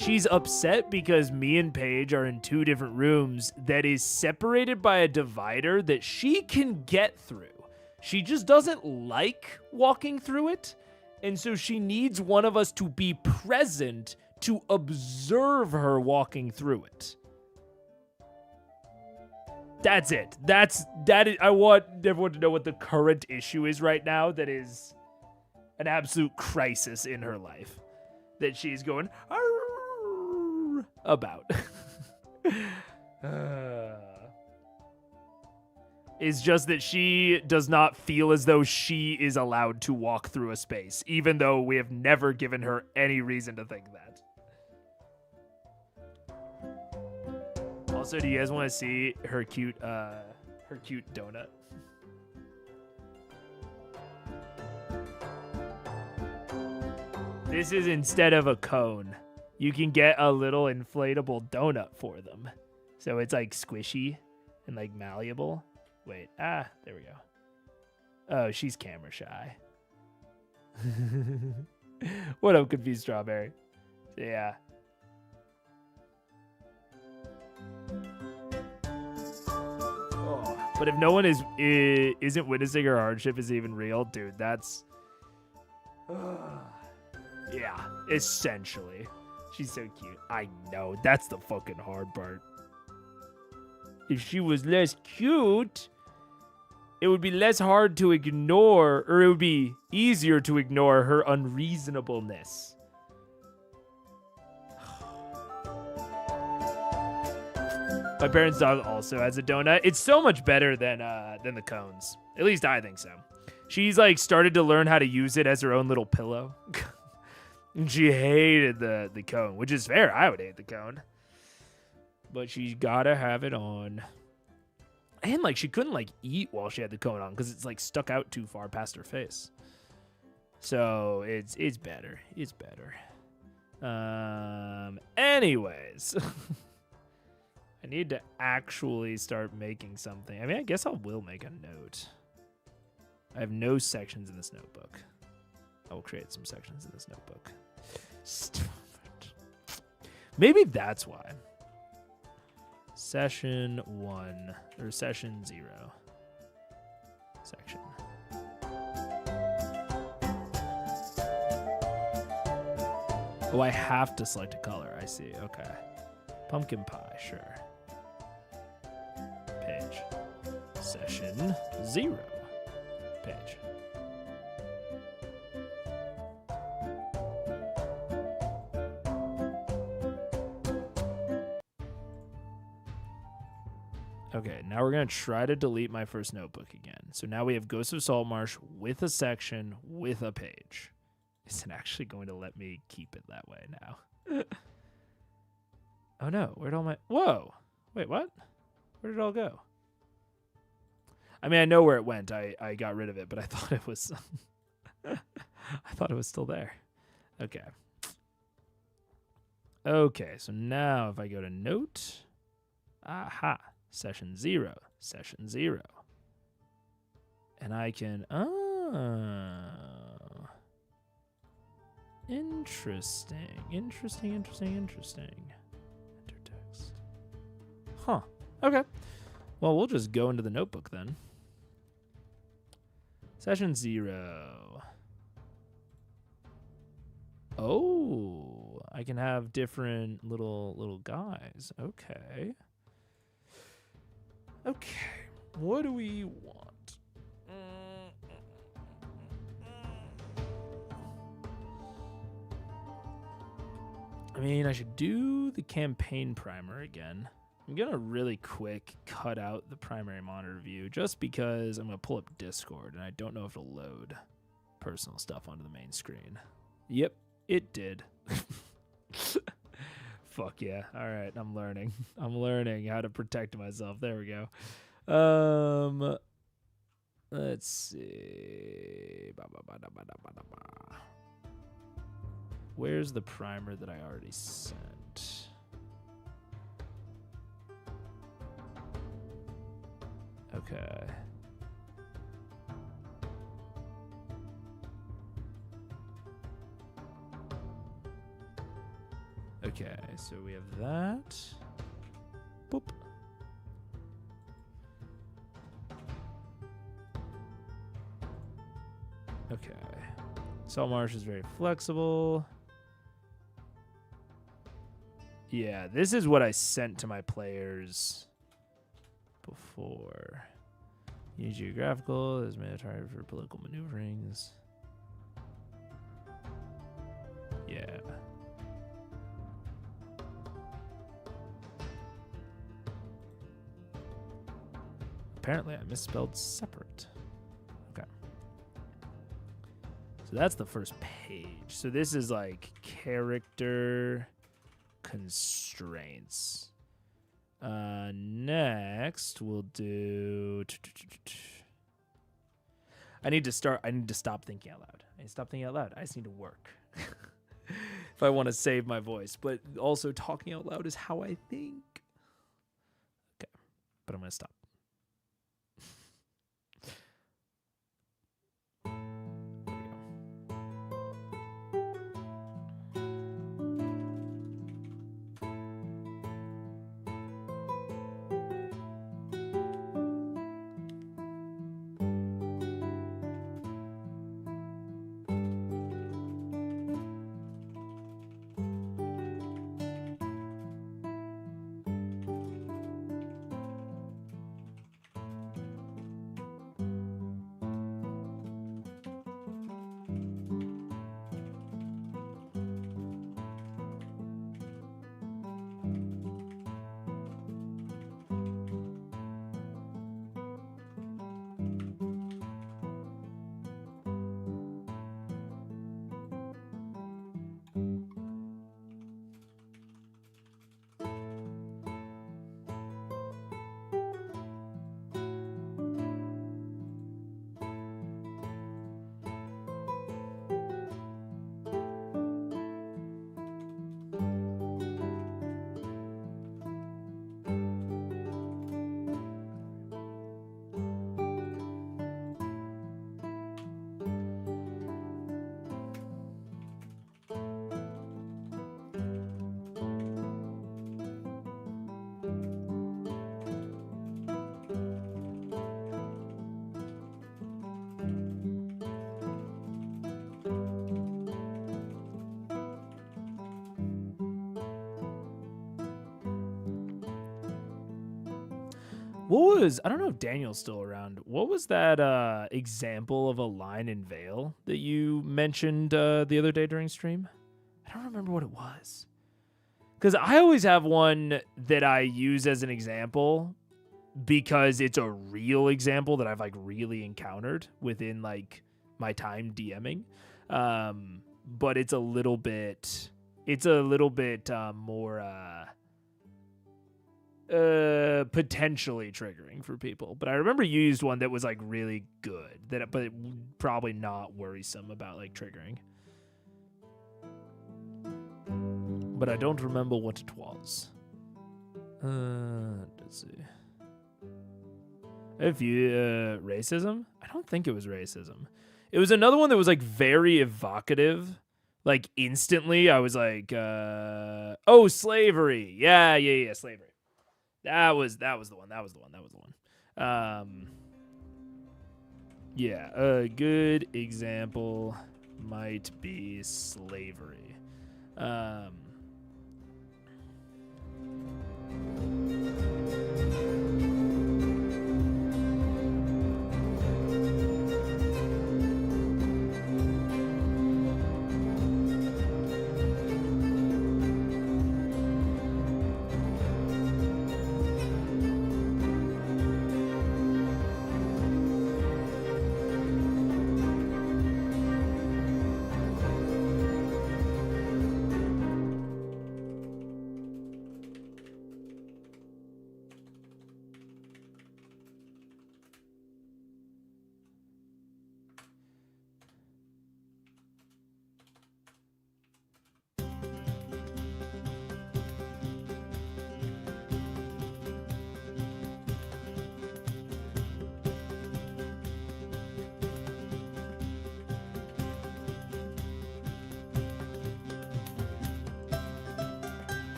She's upset because me and Paige are in 2 different rooms that is separated by a divider that she can get through. She just doesn't like walking through it, and so she needs one of us to be present to observe her walking through it. That's it. That is. I want everyone to know what the current issue is right now. That is an absolute crisis in her life that she's going about. It's just that she does not feel as though she is allowed to walk through a space, even though we have never given her any reason to think that. Also, do you guys want to see her cute donut? This is instead of a cone. You can get a little inflatable donut for them. So it's like squishy and like malleable. Wait, there we go. Oh, she's camera shy. What up, Confused Strawberry? Yeah. Oh, but if no one isn't witnessing her hardship is even real, dude, that's... yeah, essentially. She's so cute. I know, that's the fucking hard part. If she was less cute, it would be less hard to ignore, or it would be easier to ignore her unreasonableness. My parents' dog also has a donut. It's so much better than the cones. At least I think so. She's like started to learn how to use it as her own little pillow. And she hated the cone, which is fair. I would hate the cone. But she's gotta have it on. And like she couldn't like eat while she had the cone on because it's like stuck out too far past her face. So it's better. It's better. Anyways. I need to actually start making something. I mean, I guess I will make a note. I have no sections in this notebook. I will create some sections in this notebook. Stop it. Maybe that's why. Session 1 or session 0 section. Oh, I have to select a color. I see. Okay. Pumpkin pie, sure. Page. Session 0 page. Okay, now we're going to try to delete my first notebook again. So now we have Ghosts of Saltmarsh with a section with a page. Is it actually going to let me keep it that way now? Oh no, where'd all my... Whoa! Wait, what? Where did it all go? I mean, I know where it went. I got rid of it, but I thought it was... I thought it was still there. Okay. Okay, so now if I go to note... Aha! Session 0. Session 0. And I can... Oh... Interesting. Interesting. Intertext. Huh. Okay. Well, we'll just go into the notebook then. Session 0. Oh, I can have different little guys. Okay. Okay. What do we want? I mean, I should do the campaign primer again. I'm going to really quick cut out the primary monitor view just because I'm going to pull up Discord and I don't know if it'll load personal stuff onto the main screen. Yep, it did. Fuck yeah. All right, I'm learning. I'm learning how to protect myself. There we go. Let's see. Where's the primer that I already sent? Okay. Okay, so we have that. Boop. Okay. Saltmarsh is very flexible. Yeah, this is what I sent to my players before. Use geographical is mandatory for political maneuverings. Yeah. Apparently I misspelled separate. Okay. So that's the first page. So this is like character constraints. Next we'll do. I need to stop thinking out loud. I need to stop thinking out loud. I just need to work. If I want to save my voice, but also talking out loud is how I think. Okay, but I'm gonna stop. I don't know if Daniel's still around. What was that example of a line in Veil that you mentioned the other day during stream? I don't remember what it was. Because I always have one that I use as an example because it's a real example that I've like really encountered within like my time DMing. But it's a little bit more potentially triggering for people. But I remember you used one that was like really good, but probably not worrisome about like triggering. But I don't remember what it was. Let's see. If you racism? I don't think it was racism. It was another one that was like very evocative. Like instantly I was like, oh, slavery. Yeah, slavery. That was the one. Yeah, a good example might be slavery.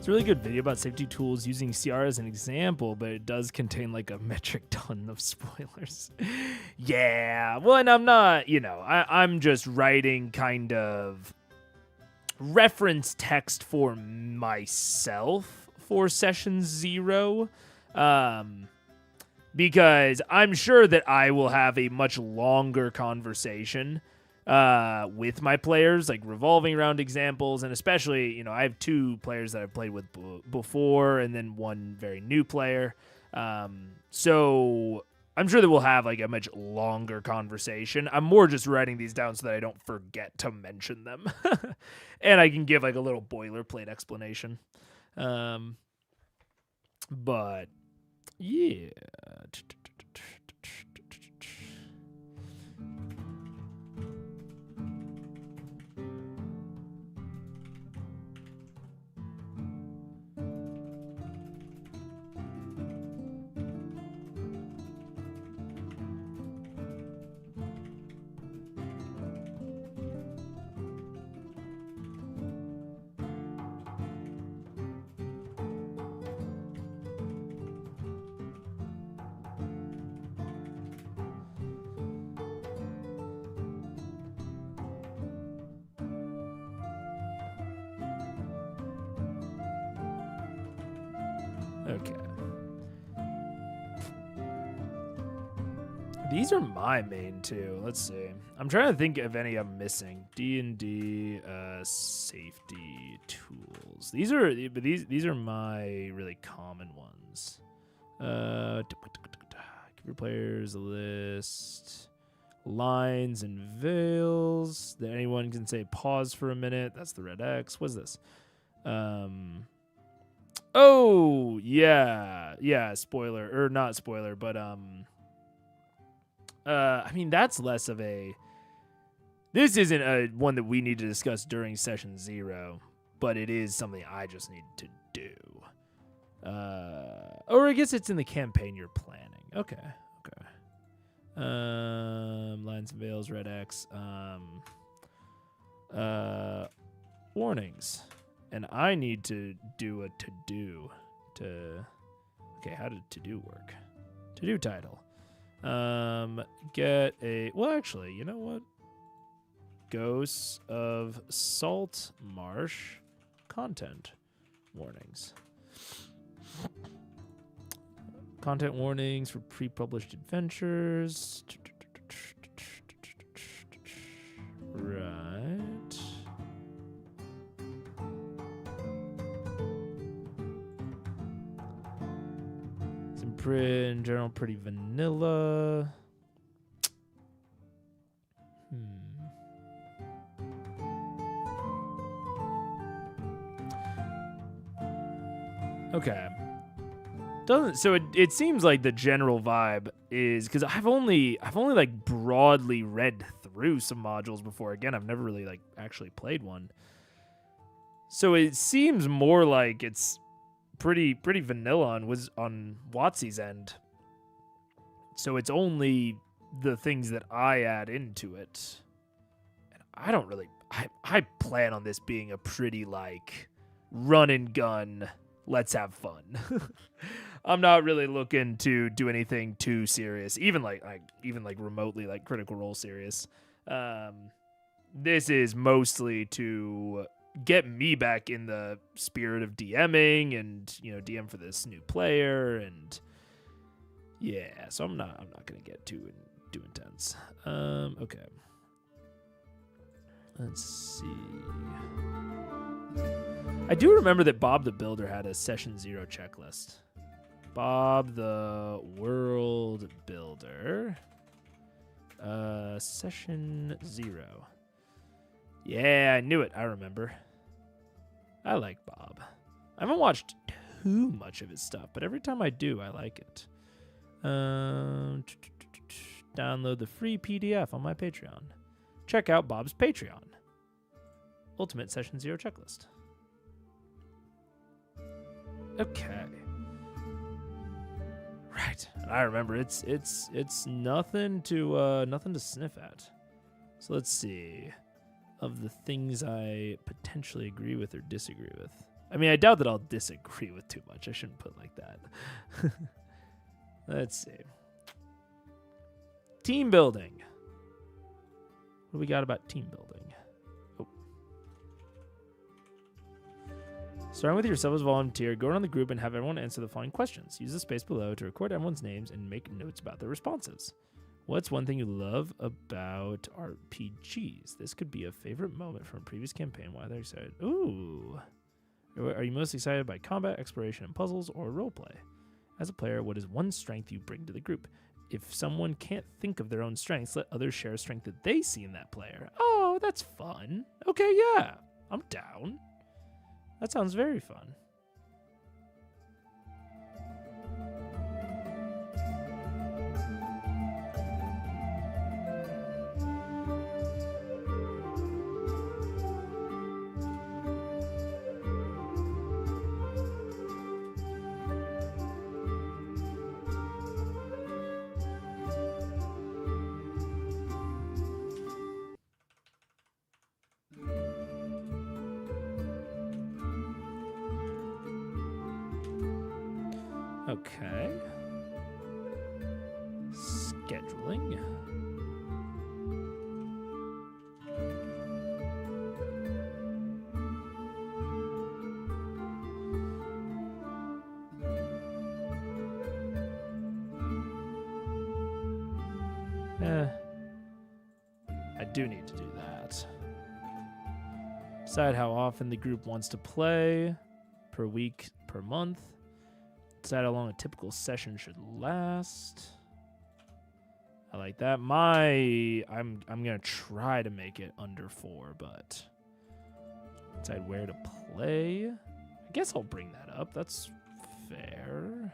It's a really good video about safety tools using CR as an example, but it does contain like a metric ton of spoilers. Yeah, well, and I'm not, I'm just writing kind of reference text for myself for session 0. Because I'm sure that I will have a much longer conversation with my players, like revolving around examples, and especially, I have 2 players that I've played with before, and then 1 very new player. So I'm sure that we'll have like a much longer conversation. I'm more just writing these down so that I don't forget to mention them, and I can give like a little boilerplate explanation. But yeah. Okay. These are my main 2. Let's see. I'm trying to think of any I'm missing. D&D safety tools. These are my really common ones. Give your players a list. Lines and veils. That anyone can say pause for a minute. That's the red X. What's this? Oh, yeah, spoiler, or not spoiler, but, I mean, that's less of a, this isn't a one that we need to discuss during session 0, but it is something I just need to do. Or I guess it's in the campaign you're planning. Okay. Lines and veils, red X, warnings. And I need to do a to-do okay, how did to-do work? To-do title. Get a, well, actually, you know what? Ghosts of Saltmarsh content warnings. Content warnings for pre-published adventures. Right. In general, pretty vanilla. Okay. So it seems like the general vibe is, because I've only like broadly read through some modules before. Again, I've never really like actually played one. So it seems more like it's pretty vanilla on Watsy's end. So it's only the things that I add into it. And I don't really, I plan on this being a pretty like run and gun, let's have fun. I'm not really looking to do anything too serious, even like remotely like Critical Role serious. This is mostly to get me back in the spirit of DMing and, DM for this new player, and yeah, so I'm not going to get too intense. Okay. Let's see. I do remember that Bob the Builder had a session 0 checklist. Bob the World Builder. Session 0. Yeah, I knew it. I remember. I like Bob. I haven't watched too much of his stuff, but every time I do, I like it. Download the free PDF on my Patreon. Check out Bob's Patreon. Ultimate Session 0 checklist. Okay. Right. And I remember it's nothing to sniff at. So let's see. Of the things I potentially agree with or disagree with. I mean, I doubt that I'll disagree with too much. I shouldn't put it like that. Let's see. Team building. What do we got about team building? Oh. Starting with yourself as a volunteer, go around the group and have everyone answer the following questions. Use the space below to record everyone's names and make notes about their responses. What's one thing you love about RPGs? This could be a favorite moment from a previous campaign. Why they're excited? Ooh. Are you most excited by combat, exploration, and puzzles, or roleplay? As a player, what is one strength you bring to the group? If someone can't think of their own strengths, let others share a strength that they see in that player. Oh, that's fun. Okay, yeah. I'm down. That sounds very fun. Okay. Scheduling. I do need to do that. Decide how often the group wants to play, per week, per month. Decide how long a typical session should last. I like that. I'm gonna try to make it under 4, but decide where to play. I guess I'll bring that up. That's fair.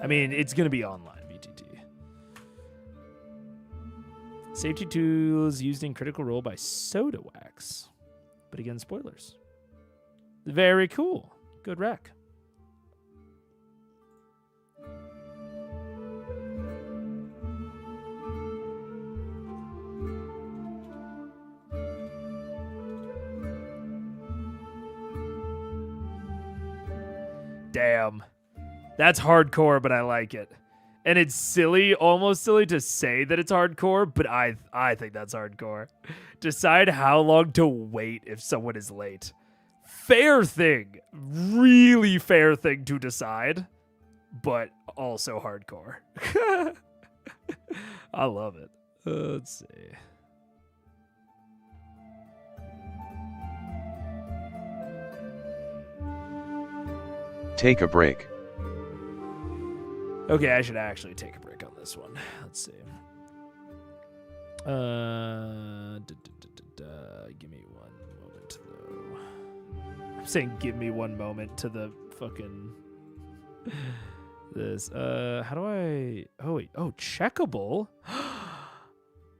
I mean, it's gonna be online, VTT. Safety tools used in Critical Role by Soda Wax. But again, spoilers. Very cool. Good rec. Damn. That's hardcore, but I like it. And it's silly, almost silly to say that it's hardcore, but I think that's hardcore. Decide how long to wait if someone is late. Fair thing. Really fair thing to decide, but also hardcore. I love it. Let's see. Take a break. Okay, I should actually take a break on this one. Let's see. Give me one moment, though. I'm saying give me one moment to the fucking... this. How do I... Oh, wait. Oh, checkable?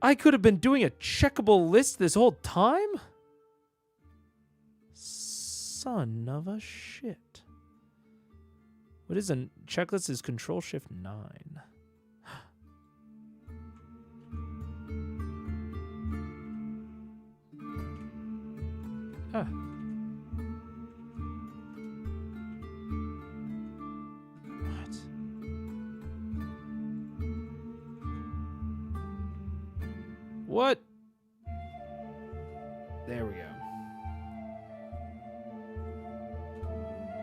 I could have been doing a checkable list this whole time? Son of a shit. What is a checklist? Is Control-Shift-9. Huh. What? There we go.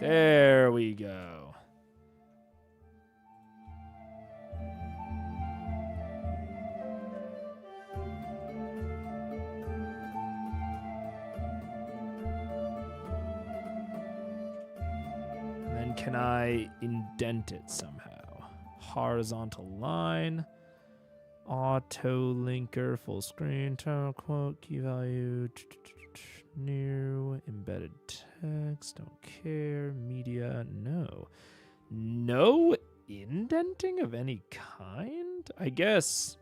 There we go. Then can I indent it somehow? Horizontal line. Auto linker, full screen, title quote, key value, new, embedded text, don't care, media, no. No indenting of any kind? I guess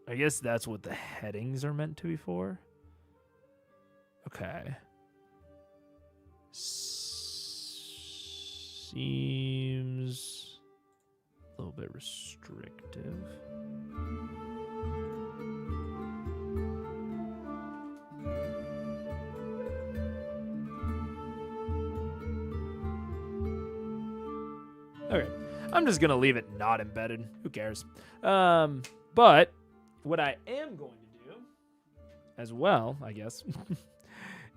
that's what the headings are meant to be for. Okay. Seems a little bit restrictive. Okay. I'm just going to leave it not embedded. Who cares? But what I am going to do as well, I guess,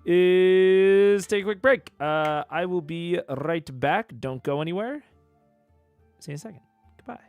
is take a quick break. I will be right back. Don't go anywhere. See you in a second. Goodbye.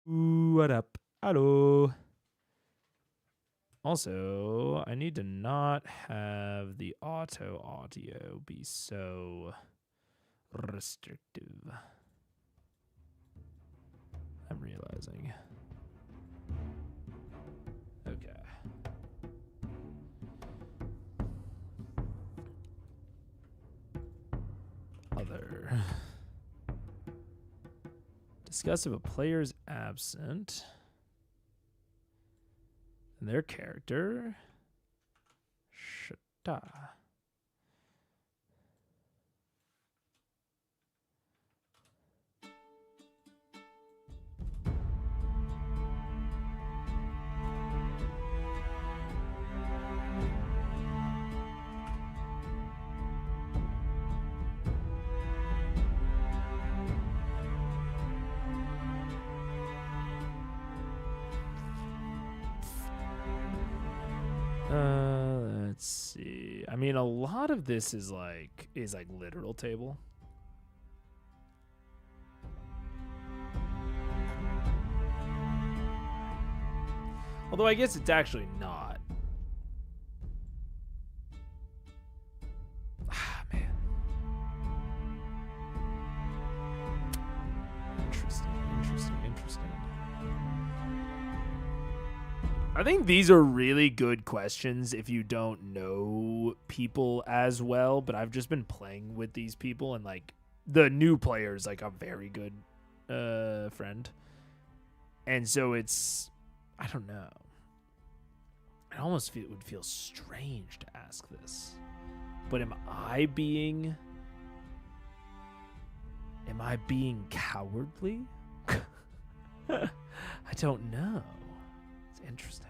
What up? Hello. Also, I need to not have the auto audio be so restrictive. I'm realizing. Okay. Other. Discuss if a player's absent and their character. Shata. Let's see. I mean, a lot of this is like literal table. Although I guess it's actually not. Ah, man. Interesting. I think these are really good questions if you don't know people as well, but I've just been playing with these people, and like the new player is like a very good friend. And so it's, I don't know. I almost would feel strange to ask this. But am I being cowardly? I don't know. It's interesting.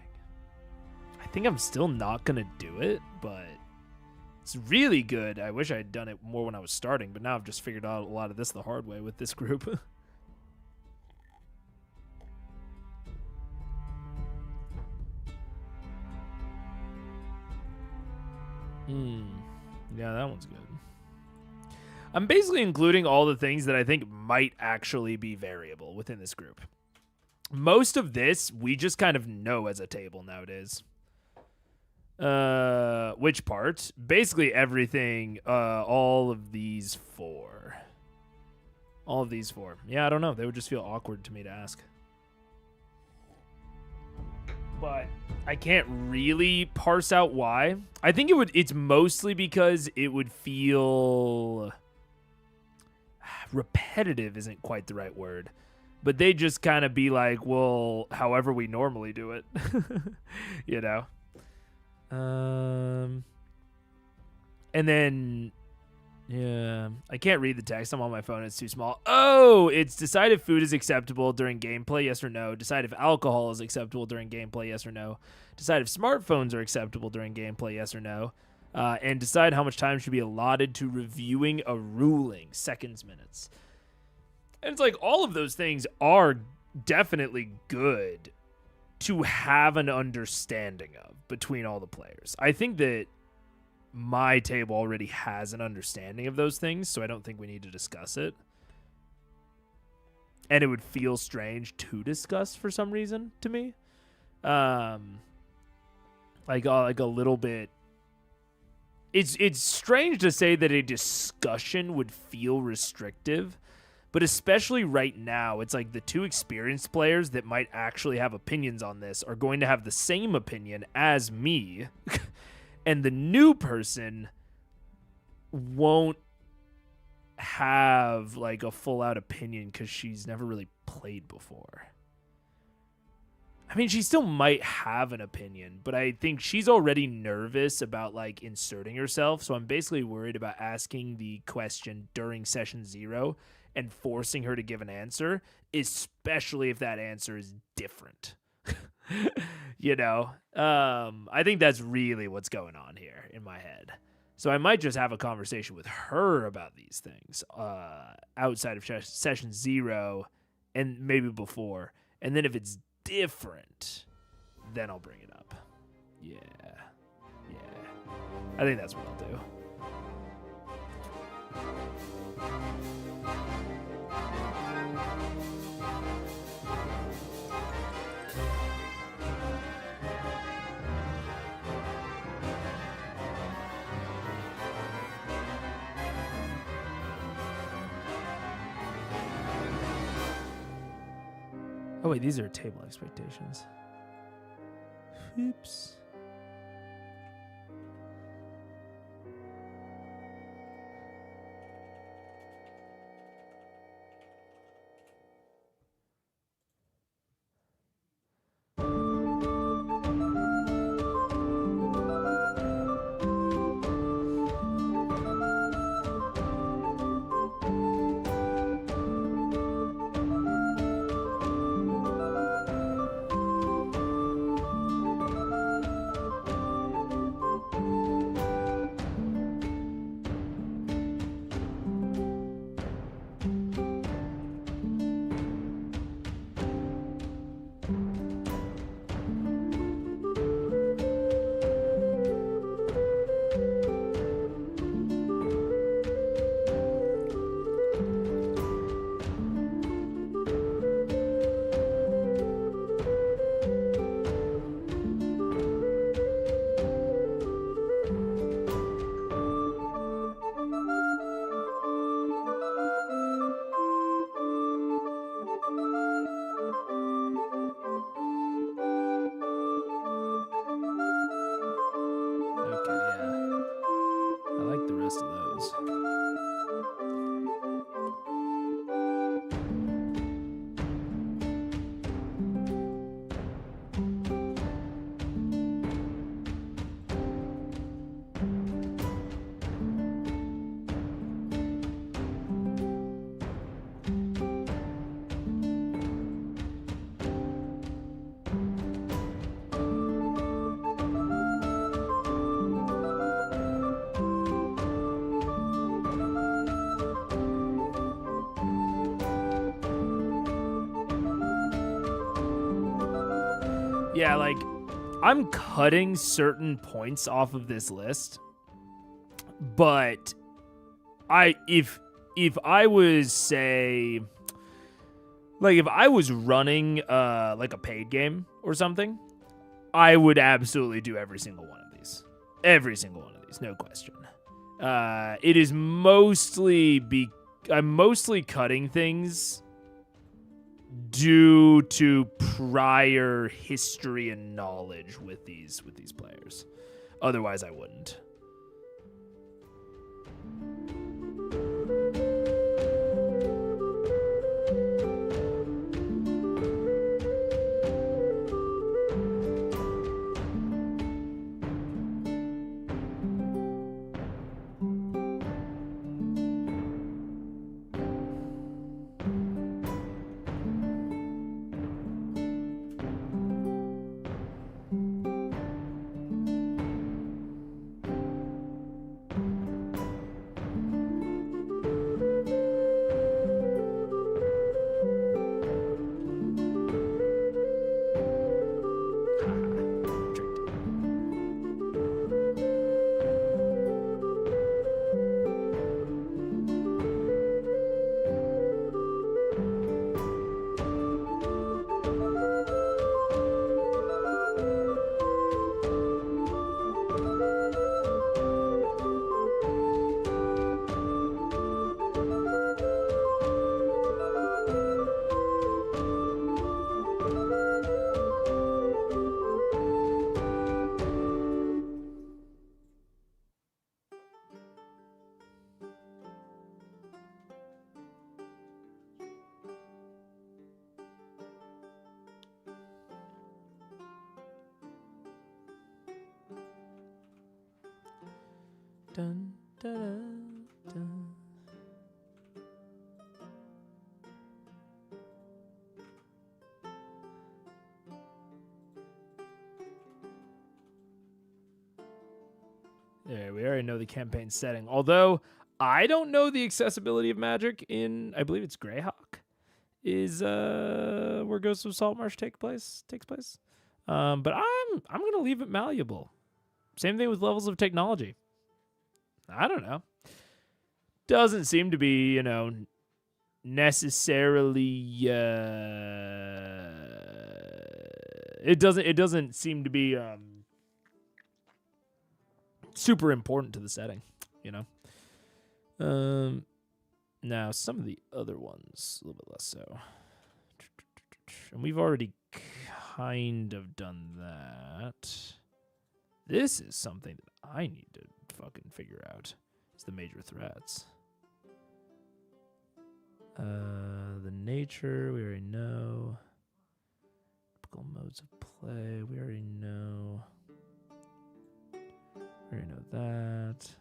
I think I'm still not going to do it, but it's really good. I wish I had done it more when I was starting, but now I've just figured out a lot of this the hard way with this group. Yeah, that one's good. I'm basically including all the things that I think might actually be variable within this group. Most of this, we just kind of know as a table nowadays. Which part? Basically everything, all of these four. All of these four. Yeah, I don't know. They would just feel awkward to me to ask. But I can't really parse out why. I think it's mostly because it would feel repetitive isn't quite the right word. But they just kind of be like, well, however we normally do it. You know? And then, yeah, I can't read the text. I'm on my phone. It's too small. Oh, it's decide if food is acceptable during gameplay, yes or no. Decide if alcohol is acceptable during gameplay, yes or no. Decide if smartphones are acceptable during gameplay, yes or no. And decide how much time should be allotted to reviewing a ruling, seconds, minutes. And it's like all of those things are definitely good to have an understanding of between all the players. I think that my table already has an understanding of those things, so I don't think we need to discuss it. And it would feel strange to discuss for some reason to me. Like a little bit. It's strange to say that a discussion would feel restrictive, but especially right now, it's like the two experienced players that might actually have opinions on this are going to have the same opinion as me, and the new person won't have like a full-out opinion because she's never really played before. I mean, she still might have an opinion, but I think she's already nervous about like inserting herself. So I'm basically worried about asking the question during session 0 and forcing her to give an answer, especially if that answer is different. You know, I think that's really what's going on here in my head. So I might just have a conversation with her about these things outside of session 0 and maybe before. And then if it's different, then I'll bring it up. Yeah. I think that's what I'll do. Oh, wait, these are table expectations. Oops. Yeah, like, I'm cutting certain points off of this list, but if I was, say, like, if I was running like a paid game or something, I would absolutely do every single one of these. Every single one of these, no question. It is mostly I'm mostly cutting things due to prior history and knowledge with these players. Otherwise, I wouldn't. Dun, da, da, dun. There, we already know the campaign setting. Although I don't know the accessibility of magic in, I believe it's Greyhawk, is where Ghosts of Saltmarsh takes place. But I'm gonna leave it malleable. Same thing with levels of technology. I don't know. Doesn't seem to be, necessarily. It doesn't seem to be super important to the setting, Now some of the other ones a little bit less so, and we've already kind of done that. This is something that I need to fucking figure out. It's the major threats. The nature, we already know. Typical modes of play, we already know. We already know that.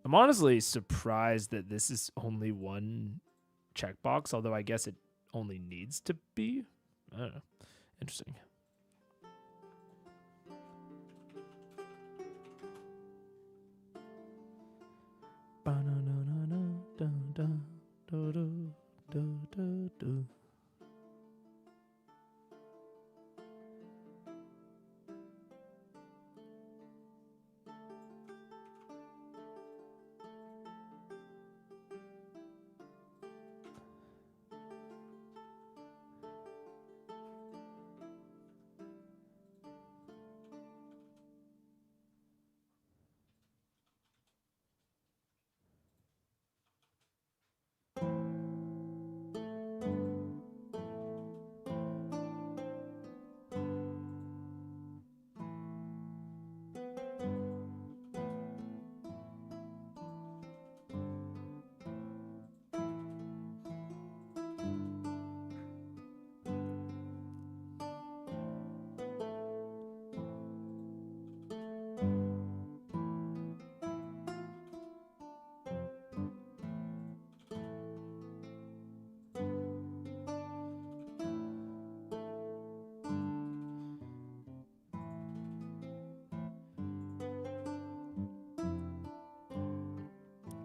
I'm honestly surprised that this is only one checkbox, although I guess it only needs to be. I don't know. Interesting.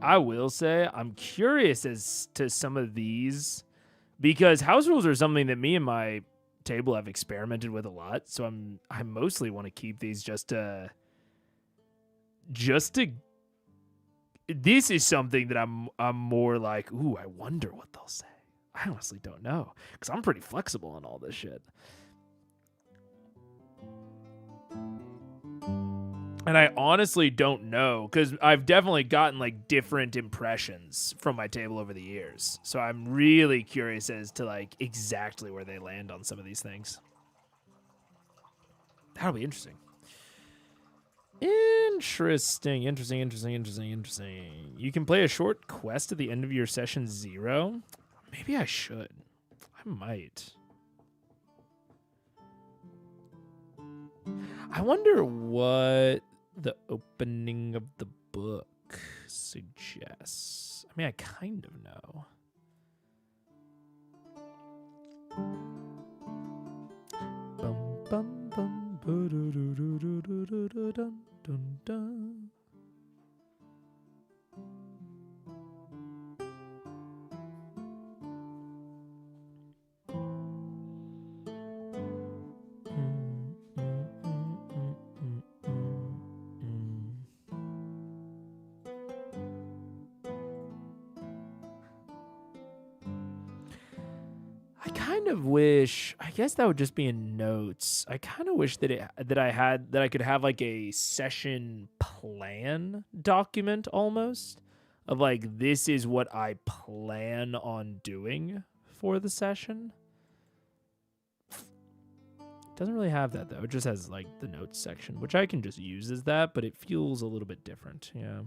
I will say I'm curious as to some of these because house rules are something that me and my table have experimented with a lot. So I mostly want to keep these just to this is something that I'm more like, ooh, I wonder what they'll say. I honestly don't know because I'm pretty flexible on all this shit. And I honestly don't know because I've definitely gotten like different impressions from my table over the years. So I'm really curious as to like exactly where they land on some of these things. That'll be interesting. Interesting. You can play a short quest at the end of your session 0. Maybe I should. I might. I wonder what the opening of the book suggests. I mean, I kind of know. Bum, bum, bum, dun, dun, dun. I kind of wish, I guess that would just be in notes. I kind of wish that I could have like a session plan document almost of like, this is what I plan on doing for the session. It doesn't really have that though. It just has like the notes section, which I can just use as that, but it feels a little bit different. Yeah.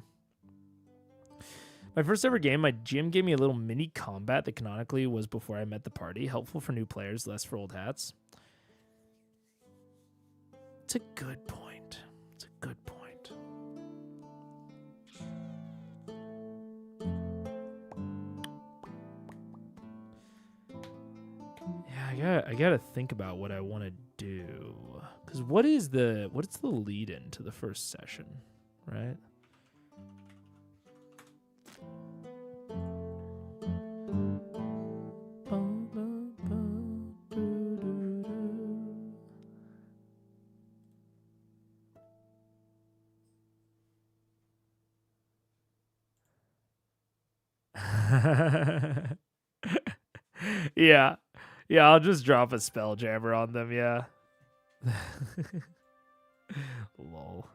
My first ever game, my GM gave me a little mini combat that canonically was before I met the party. Helpful for new players, less for old hats. It's a good point. It's a good point. Yeah, I gotta think about what I want to do. Because what's the lead in to the first session, right? Yeah. Yeah, I'll just drop a Spelljammer on them, yeah. Lol.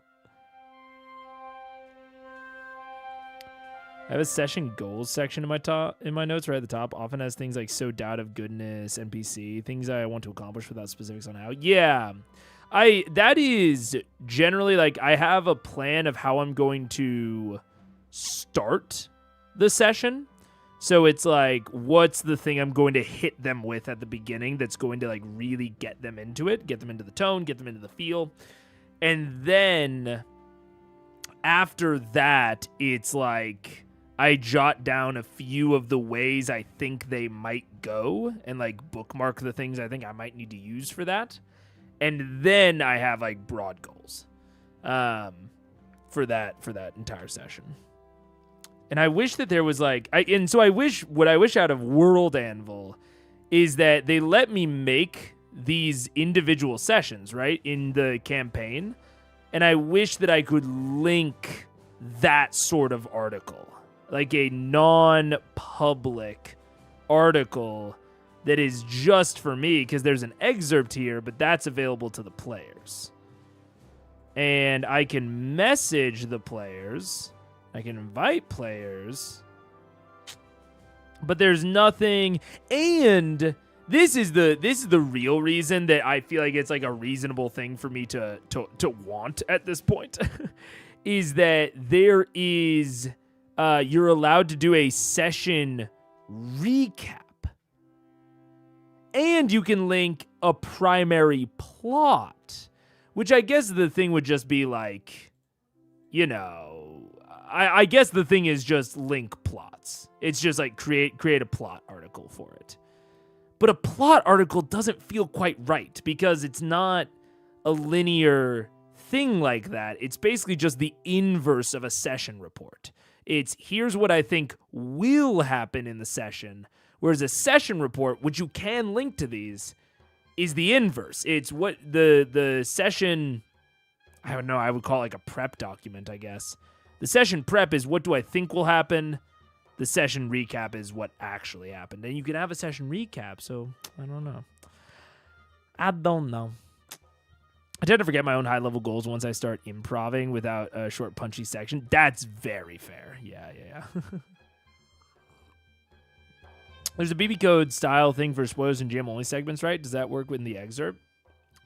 I have a session goals section in my notes right at the top. Often has things like so doubt of goodness, NPC, things I want to accomplish without specifics on how. Yeah. That is generally like I have a plan of how I'm going to start the session. So it's like, what's the thing I'm going to hit them with at the beginning that's going to like really get them into it, get them into the tone, get them into the feel. And then after that, it's like I jot down a few of the ways I think they might go and like bookmark the things I think I might need to use for that. And then I have like broad goals for that entire session. And I wish that there was like, what I wish out of World Anvil is that they let me make these individual sessions, right, in the campaign. And I wish that I could link that sort of article, like a non-public article that is just for me, because there's an excerpt here, but that's available to the players. And I can message the players. I can invite players, but there's nothing. And this is the real reason that I feel like it's like a reasonable thing for me to want at this point, is that there is you're allowed to do a session recap, and you can link a primary plot, which I guess the thing would just be like, you know. I guess the thing is just link plots. It's just like create a plot article for it. But a plot article doesn't feel quite right because it's not a linear thing like that. It's basically just the inverse of a session report. It's here's what I think will happen in the session. Whereas a session report, which you can link to these, is the inverse. It's what the session, I don't know, I would call it like a prep document, I guess. The session prep is what do I think will happen. The session recap is what actually happened. And you can have a session recap, so I don't know. I tend to forget my own high-level goals once I start improving without a short, punchy section. That's very fair. Yeah. There's a BB code style thing for spoilers and GM-only segments, right? Does that work in the excerpt?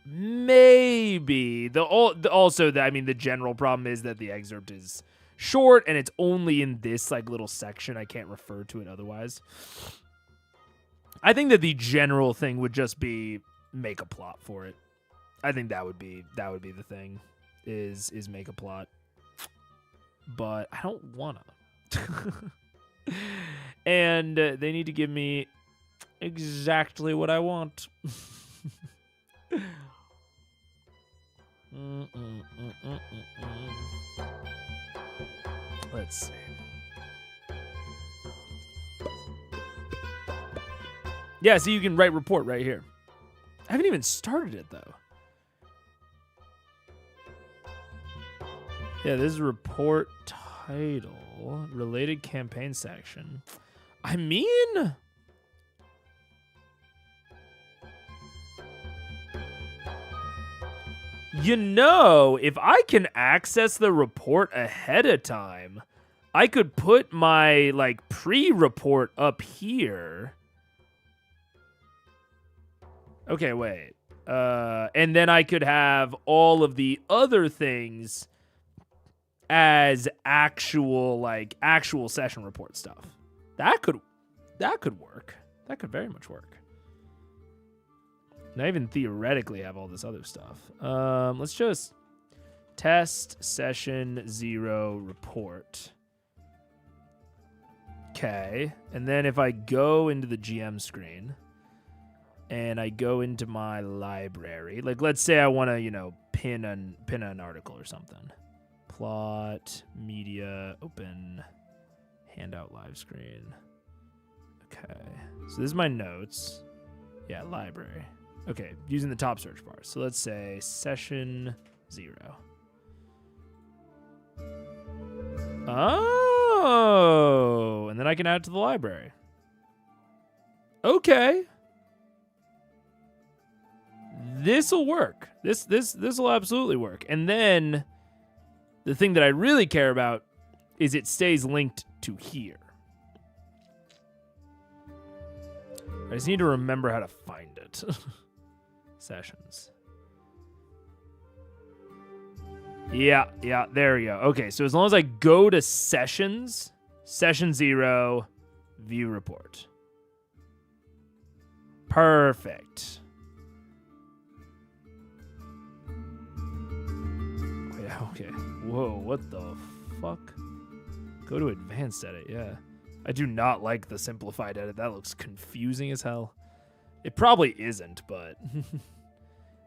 Maybe. The general problem is that the excerpt is short and it's only in this like little section. I can't refer to it otherwise. I think that the general thing would just be make a plot for it. I think that would be the thing is make a plot. But I don't wanna. And they need to give me exactly what I want. Let's see. Yeah, so you can write report right here. I haven't even started it, though. Yeah, this is report title. Related campaign section. I mean... You know, if I can access the report ahead of time, I could put my, like, pre-report up here. Okay, wait. And then I could have all of the other things as actual session report stuff. That could work. That could very much work. And I even theoretically have all this other stuff. Let's just test session 0 report. Okay. And then if I go into the GM screen and I go into my library, like let's say I want to, pin an article or something. Plot, media, open, handout live screen. Okay. So this is my notes. Yeah, library. Okay, using the top search bar. So let's say session 0. Oh, and then I can add it to the library. Okay. This'll work. This'll absolutely work. And then the thing that I really care about is it stays linked to here. I just need to remember how to find it. Sessions. Yeah, there we go. Okay, so as long as I go to sessions, session 0, view report. Perfect. Wait, okay. Whoa, what the fuck? Go to advanced edit, yeah. I do not like the simplified edit. That looks confusing as hell. It probably isn't, but...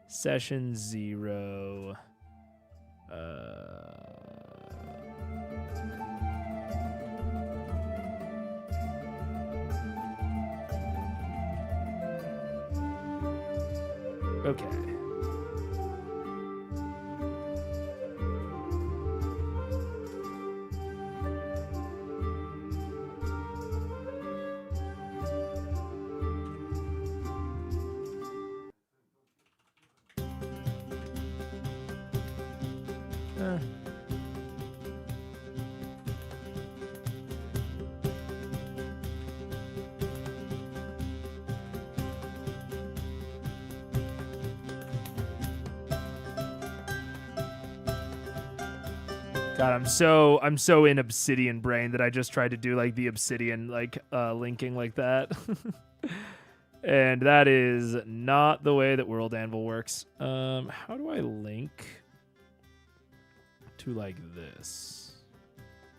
Session 0... Okay. God, I'm so in Obsidian brain that I just tried to do like the Obsidian linking like that. And that is not the way that World Anvil works. How do I link to like this?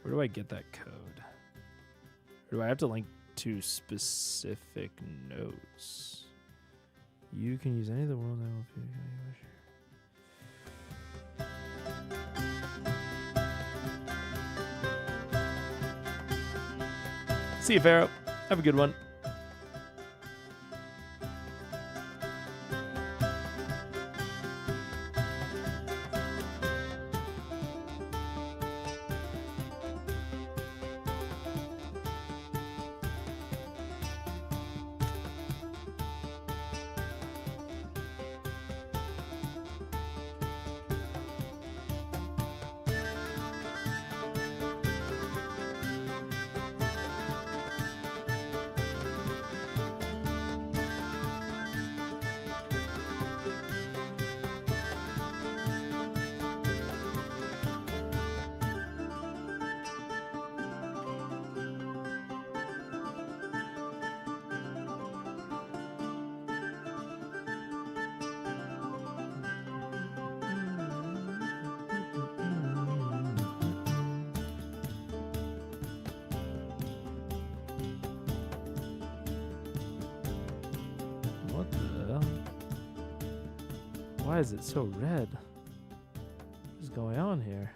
Where do I get that code? Or do I have to link to specific nodes? You can use any of the World Anvil. See you, Pharaoh. Have a good one. What the? Why is it so red? What is going on here?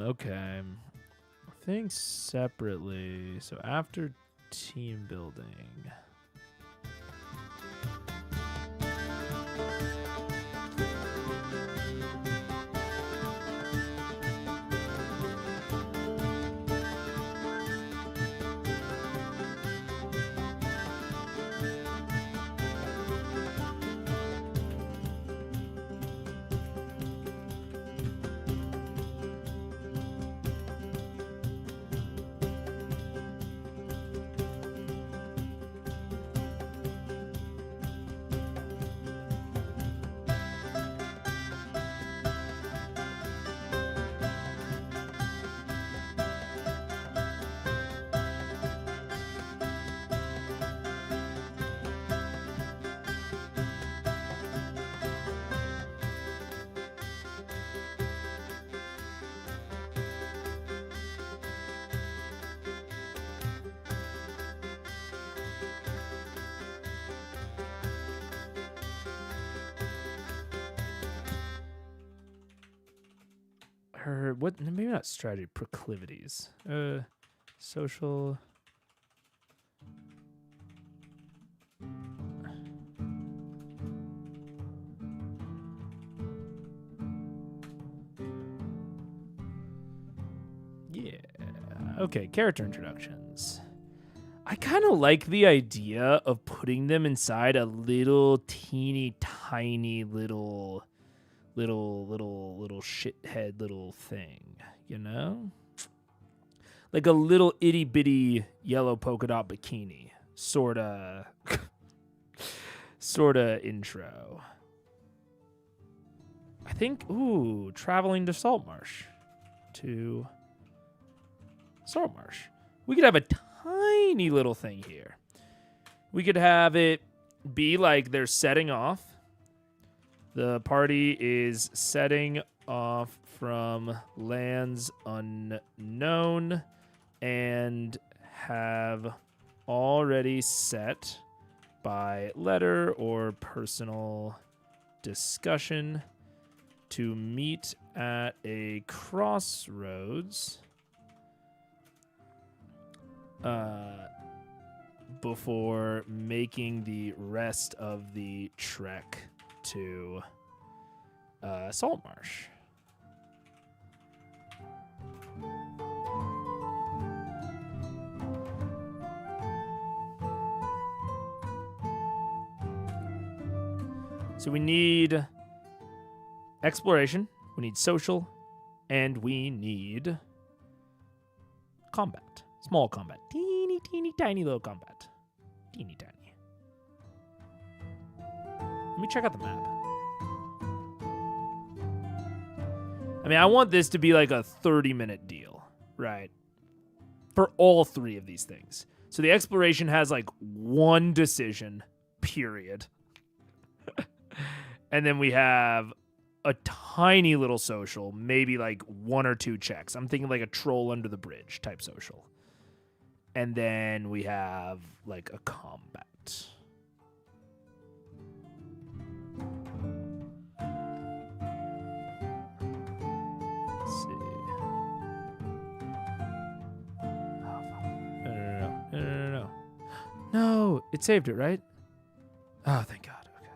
Okay. I think separately. So after team building. What? Maybe not strategy. Proclivities. Social. Yeah. Okay. Character introductions. I kind of like the idea of putting them inside a little teeny tiny little shithead little thing, you know? Like a little itty bitty yellow polka dot bikini, sorta intro. I think, traveling to Saltmarsh. We could have a tiny little thing here. We could have it be like they're setting off. The party is setting off from lands unknown and have already set by letter or personal discussion to meet at a crossroads before making the rest of the trek to Saltmarsh. So we need exploration, we need social, and we need combat. Small combat. Teeny, teeny, tiny little combat. Teeny, tiny. Let me check out the map. I mean, I want this to be like a 30-minute deal, right? For all three of these things. So the exploration has like one decision, period. And then we have a tiny little social, maybe like 1 or 2 checks. I'm thinking like a troll under the bridge type social. And then we have like a combat. Let's see. Oh, fuck. No. No, it saved it, right? Oh, thank God. Okay.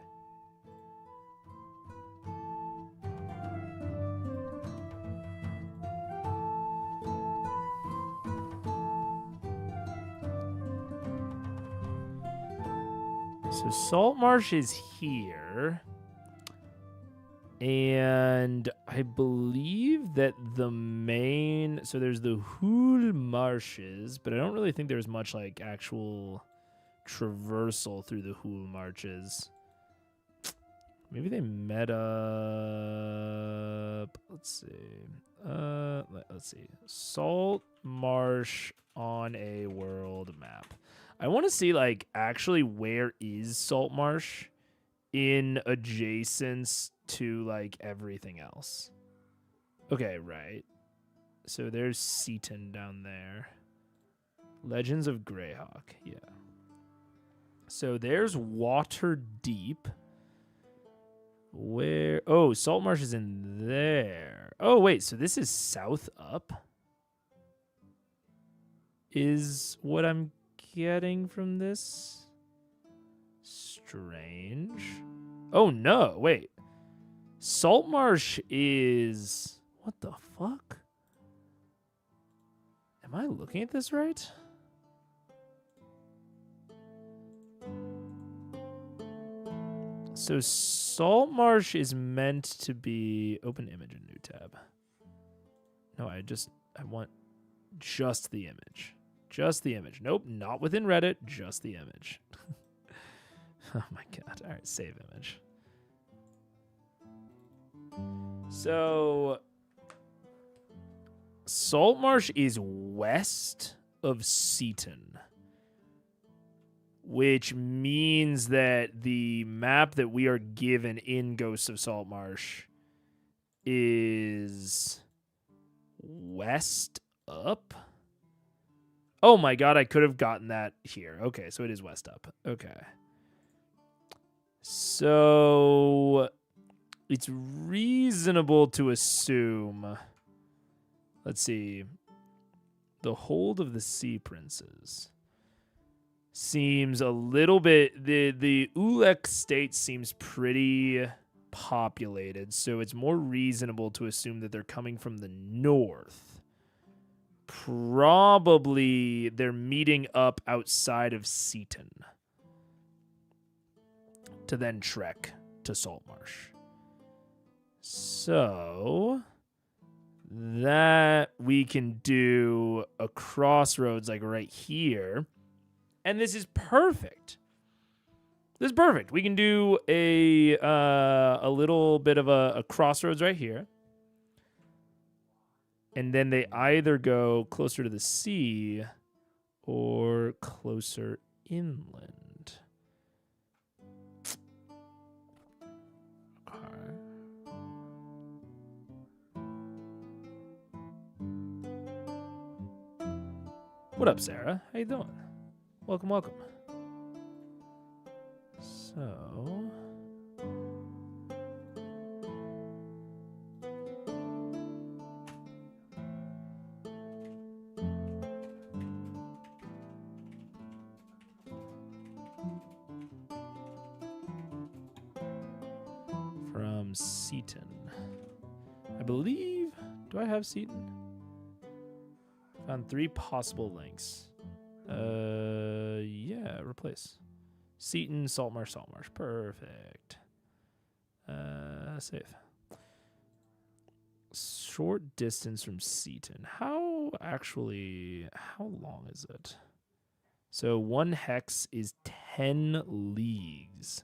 So Saltmarsh is here. And I believe that the main... So there's the Hool Marshes, but I don't really think there's much like actual traversal through the Hool Marshes. Maybe they met up... Let's see. Let's see. Saltmarsh on a world map. I want to see, like, actually where is Saltmarsh in adjacence to, like, everything else. Okay, right. So there's Seaton down there. Legends of Greyhawk, yeah. So there's Waterdeep. Where? Oh, Saltmarsh is in there. Oh, wait, so this is south up? Is what I'm getting from this? Strange. Oh, no, wait. Saltmarsh is... What the fuck? Am I looking at this right? So Saltmarsh is meant to be... Open image in new tab. No, I want just the image. Just the image. Nope, not within Reddit, just the image. Oh my God. All right, save image. So Saltmarsh is west of Seaton, which means that the map that we are given in Ghosts of Saltmarsh is west up. Oh my God, I could have gotten that here. Okay, so it is west up. Okay. So it's reasonable to assume, let's see, the Hold of the Sea Princes seems a little bit, the Ulek state seems pretty populated, so it's more reasonable to assume that they're coming from the north. Probably they're meeting up outside of Seaton to then trek to Saltmarsh. So that we can do a crossroads like right here. And this is perfect. This is perfect. We can do a little bit of a crossroads right here. And then they either go closer to the sea or closer inland. Okay. What up, Sarah? How you doing? Welcome, welcome. So... from Seaton. I believe... Do I have Seaton? Found 3 possible links. Yeah, replace. Seaton, Saltmarsh, Saltmarsh. Perfect. Save. Short distance from Seaton. How long is it? So 1 hex is 10 leagues.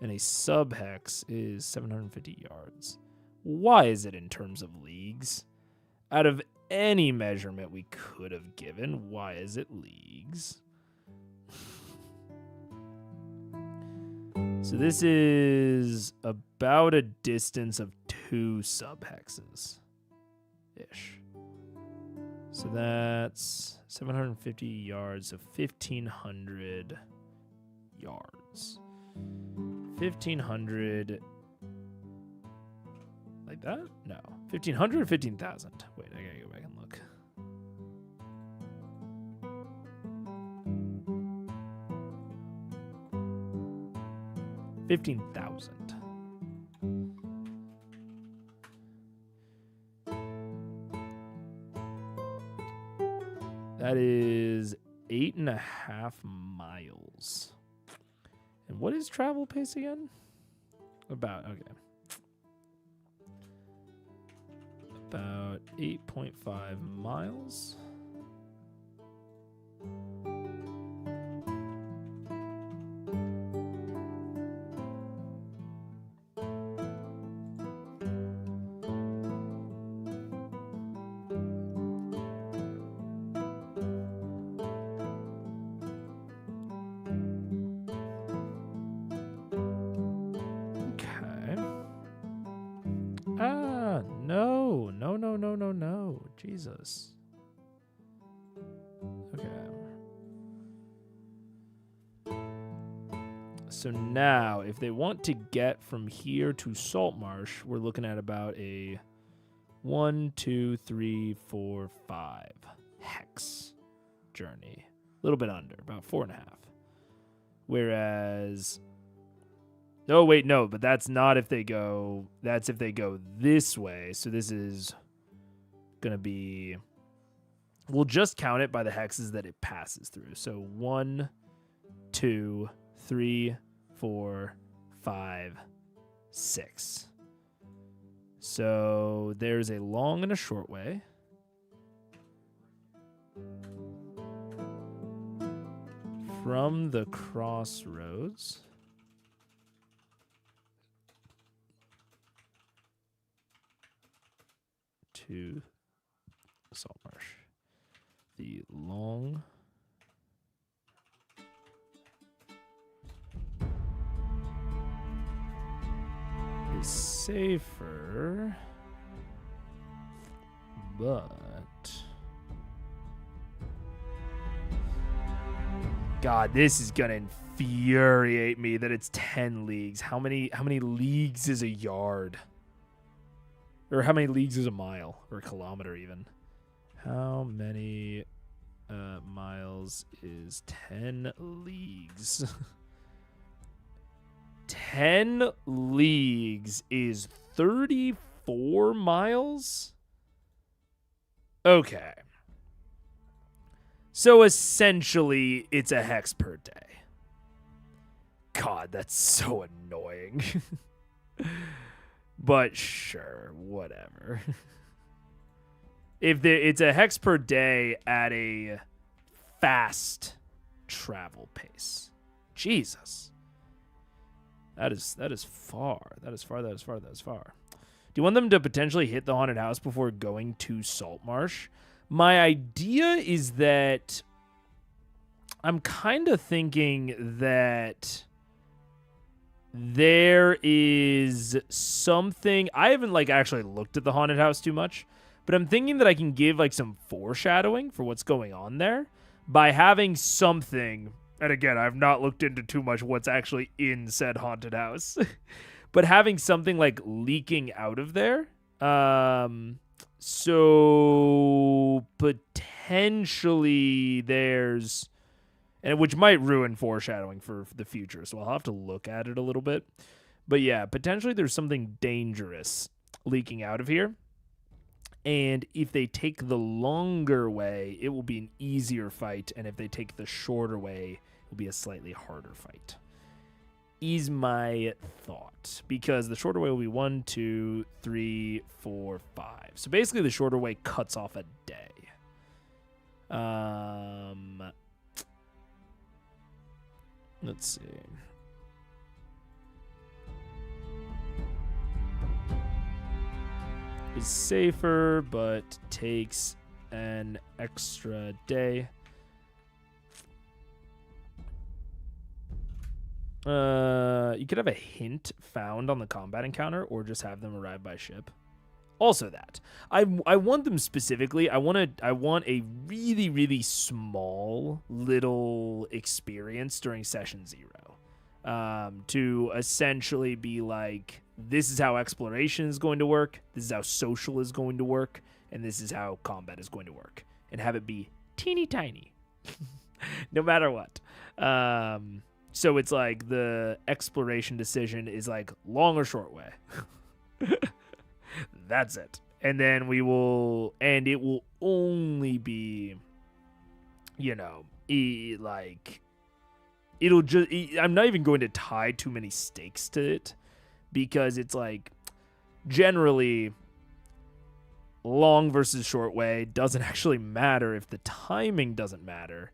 And a sub-hex is 750 yards. Why is it in terms of leagues? Out of any measurement we could have given, why is it leagues? So this is about a distance of 2 subhexes ish. So that's 750 yards, so 1,500 yards. 1,500 like that? No. 1,500 or 15,000? Wait, I gotta go back and look. $15,000. That is 8.5 miles. And what is travel pace again? About 8.5 miles. No. Jesus. Okay. So now, if they want to get from here to Saltmarsh, we're looking at about a 1, 2, 3, 4, 5 hex journey. A little bit under, about 4.5. Whereas... Oh, wait, no, but that's not if they go... That's if they go this way. So this is going to be... We'll just count it by the hexes that it passes through. So 1, 2, 3, 4, 5, 6. So there's a long and a short way. From the crossroads... to Saltmarsh. The long is safer, but God, this is gonna infuriate me that it's 10 leagues. How many leagues is a yard? Or how many leagues is a mile? Or a kilometer, even. How many miles is 10 leagues? 10 leagues is 34 miles? Okay. So essentially, it's a hex per day. God, that's so annoying. But sure, whatever. It's a hex per day at a fast travel pace. Jesus. That is far. That is far. Do you want them to potentially hit the haunted house before going to Saltmarsh? My idea is that I'm kind of thinking that there is something. I haven't actually looked at the haunted house too much, but I'm thinking that I can give some foreshadowing for what's going on there by having something. And again, I've not looked into too much what's actually in said haunted house, but having something leaking out of there. So potentially there's, and which might ruin foreshadowing for the future. So I'll have to look at it a little bit. But yeah, potentially there's something dangerous leaking out of here. And if they take the longer way, it will be an easier fight. And if they take the shorter way, it will be a slightly harder fight. Is my thought. Because the shorter way will be 1, 2, 3, 4, 5. So basically the shorter way cuts off a day. Let's see. Is safer, but takes an extra day. You could have a hint found on the combat encounter, or just have them arrive by ship. Also, that I want them specifically. I want a really, really small little experience during session 0, to essentially be like, this is how exploration is going to work, this is how social is going to work, and this is how combat is going to work, and have it be teeny tiny, no matter what. So it's like the exploration decision is like long or short way. That's it. And then it will only be, it'll just, I'm not even going to tie too many stakes to it, because it's like, generally, long versus short way doesn't actually matter if the timing doesn't matter.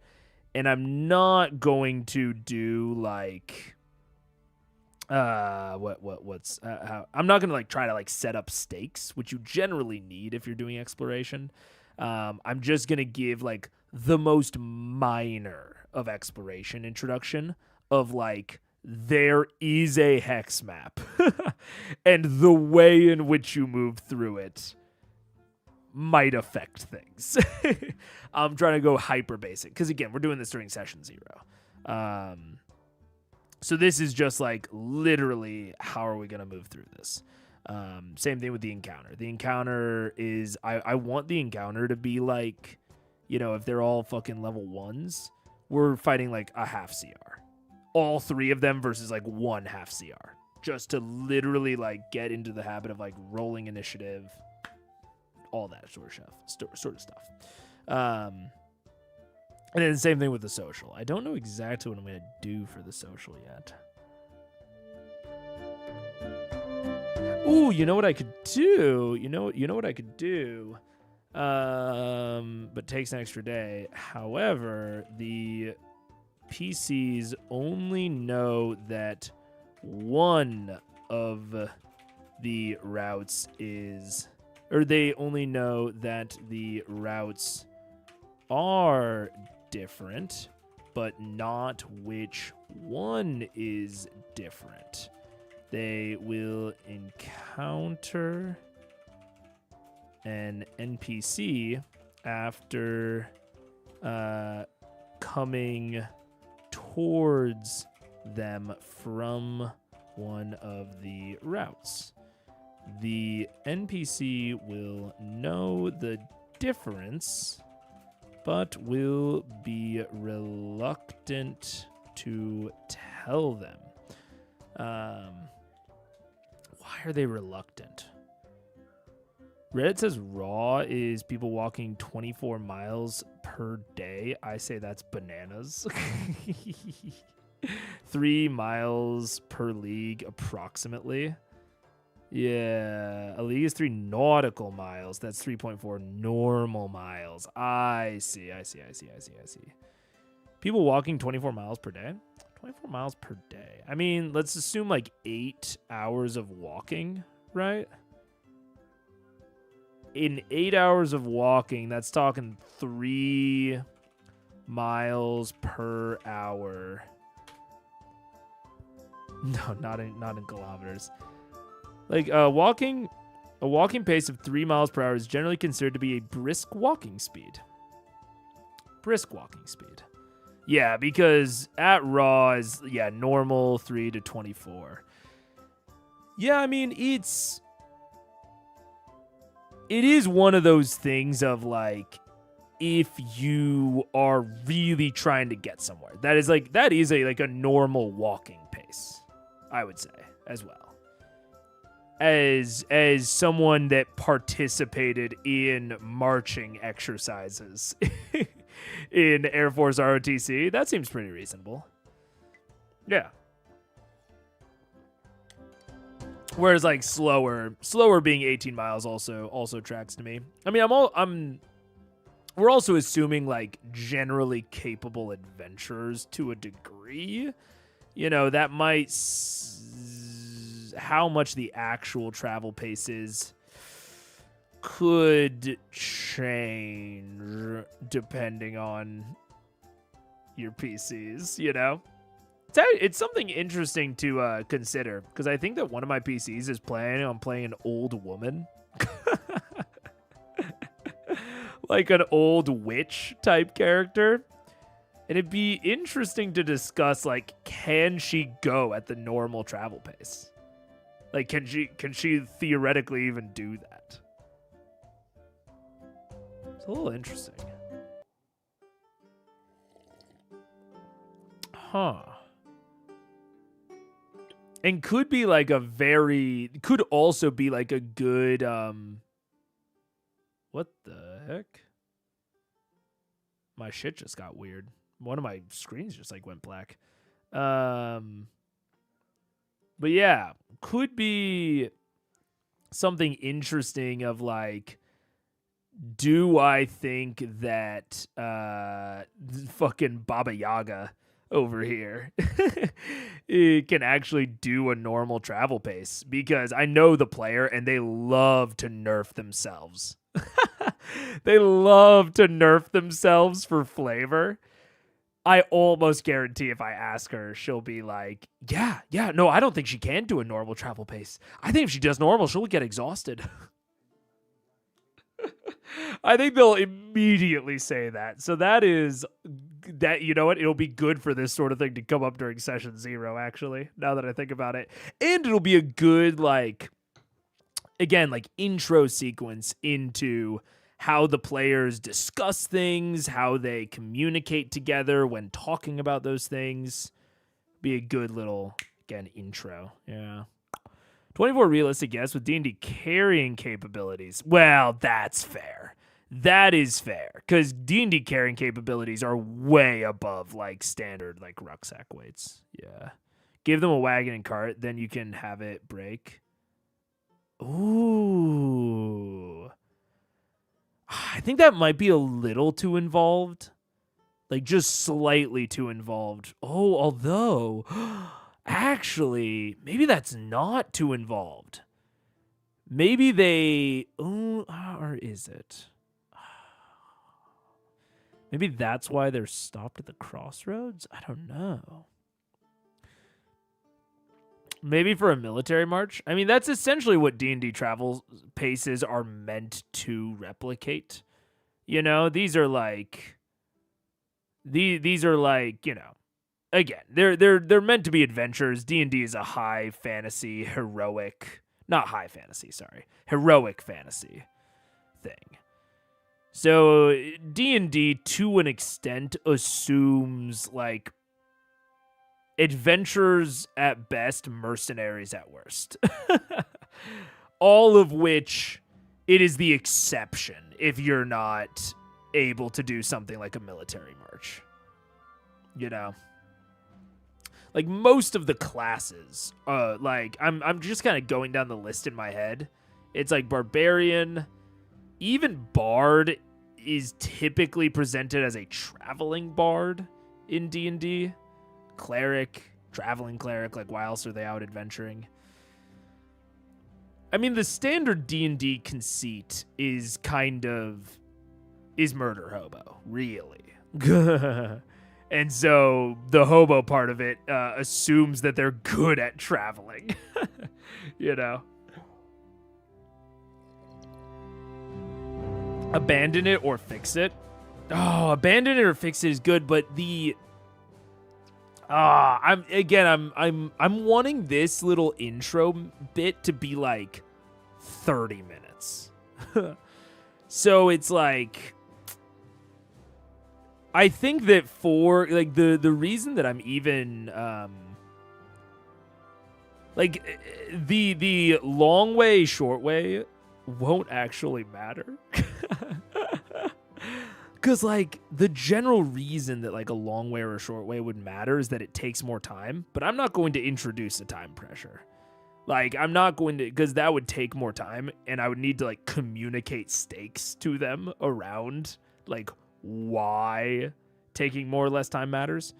And I'm not going to do like, I'm not gonna like try to like set up stakes, which you generally need if you're doing exploration. I'm just gonna give like the most minor of exploration introduction of like, there is a hex map and the way in which you move through it might affect things. I'm trying to go hyper basic because, again, we're doing this during session 0. So this is just like literally, how are we going to move through this? Same thing with the encounter. The encounter is, I want the encounter to be like, if they're all fucking level 1s, we're fighting like a half CR. All 3 of them versus like 1 half CR. Just to literally like get into the habit of like rolling initiative, all that sort of stuff. And then the same thing with the social. I don't know exactly what I'm going to do for the social yet. Ooh, you know what I could do? You know what I could do? But takes an extra day. However, the PCs only know that one of the routes is... Or they only know that the routes are different, but not which one is different. They will encounter an NPC after coming towards them from one of the routes. The NPC will know the difference, but will be reluctant to tell them. Why are they reluctant? Reddit says raw is people walking 24 miles per day. I say that's bananas. 3 miles per league approximately. Yeah, a league is 3 nautical miles. That's 3.4 normal miles. I see. People walking 24 miles per day? 24 miles per day. I mean, let's assume like 8 hours of walking, right? In 8 hours of walking, that's talking 3 miles per hour. No, not in kilometers. Like a walking pace of 3 miles per hour is generally considered to be a brisk walking speed. Yeah, because at raw is normal 3 to 24. Yeah, I mean it is one of those things of like, if you are really trying to get somewhere, that is a normal walking pace, I would say, as well. As someone that participated in marching exercises in Air Force ROTC, that seems pretty reasonable. Yeah. Whereas like slower being 18 miles also tracks to me. I mean, we're also assuming like generally capable adventurers to a degree. That might how much the actual travel pace is could change depending on your PCs, It's something interesting to consider, because I think that one of my PCs is planning on playing an old woman. Like an old witch type character. And it'd be interesting to discuss, like, can she go at the normal travel pace? Like, can she theoretically even do that? It's a little interesting. Huh. And could be like could also be like a good, what the heck? My shit just got weird. One of my screens just like went black. But yeah, could be something interesting of like, do I think that fucking Baba Yaga over here it can actually do a normal travel pace? Because I know the player and they love to nerf themselves. They love to nerf themselves for flavor. I almost guarantee if I ask her, she'll be like, yeah, no, I don't think she can do a normal travel pace. I think if she does normal, she'll get exhausted. I think they'll immediately say that. So that, you know what? It'll be good for this sort of thing to come up during session 0, actually, now that I think about it. And it'll be a good, like, again, like intro sequence into how the players discuss things, how they communicate together when talking about those things. Be a good little, again, intro. Yeah. 24 realistic guests with D&D carrying capabilities. Well, that's fair. That is fair. Because D&D carrying capabilities are way above, like, standard, like, rucksack weights. Yeah. Give them a wagon and cart, then you can have it break. Ooh. I think that might be a little too involved. Like, just slightly too involved. Oh, although, actually, maybe that's not too involved. Maybe they... or is it? Maybe that's why they're stopped at the crossroads? I don't know. Maybe for a military march? I mean, that's essentially what D&D travel paces are meant to replicate. You know, these are like, you know, again, they're meant to be adventures. D&D is a high fantasy, heroic fantasy thing. So D&D, to an extent, assumes, like, adventurers at best, mercenaries at worst. All of which, it is the exception if you're not able to do something like a military march. You know? Like, most of the classes, like, I'm just kind of going down the list in my head. It's like Barbarian, even Bard is typically presented as a traveling bard in D&D. Cleric, traveling cleric, like, why else are they out adventuring? I mean, the standard D&D conceit is murder hobo, really. And so the hobo part of it assumes that they're good at traveling, you know? Abandon it or fix it. Oh, abandon it or fix it is good, but I'm wanting this little intro bit to be like 30 minutes. So it's like, I think that for like the reason that I'm even like the long way, short way won't actually matter. Because, like, the general reason that, like, a long way or a short way would matter is that it takes more time, but I'm not going to introduce a time pressure. Like, I'm not going to, because that would take more time, and I would need to, like, communicate stakes to them around, like, why taking more or less time matters.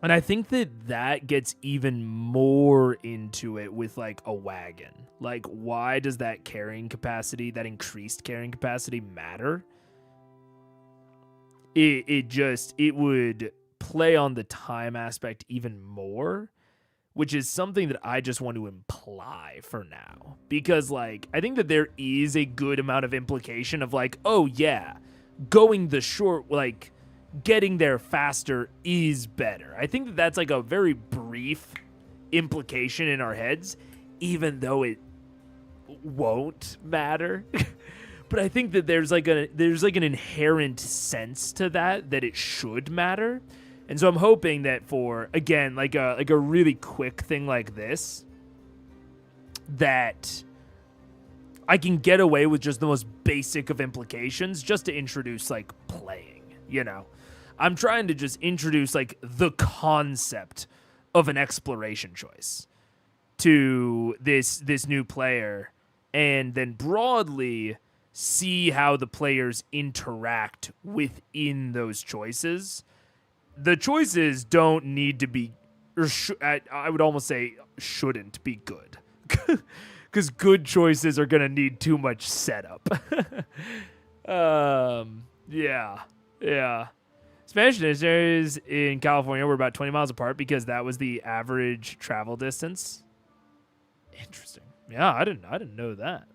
And I think that gets even more into it with, like, a wagon. Like, why does that increased carrying capacity matter? It would play on the time aspect even more, which is something that I just want to imply for now. Because, like, I think that there is a good amount of implication of, like, oh, yeah, going the short, like, getting there faster is better. I think that that's, like, a very brief implication in our heads, even though it won't matter. But I think that there's like an inherent sense to that it should matter. And so I'm hoping that for, again, like a really quick thing like this, that I can get away with just the most basic of implications just to introduce, like, playing, you know? I'm trying to just introduce, like, the concept of an exploration choice to this new player, and then broadly see how the players interact within those choices. The choices don't need to be, or I would almost say shouldn't be good. Because good choices are going to need too much setup. Yeah. Spanish dictionaries in California were about 20 miles apart because that was the average travel distance. Interesting. Yeah, I didn't know that.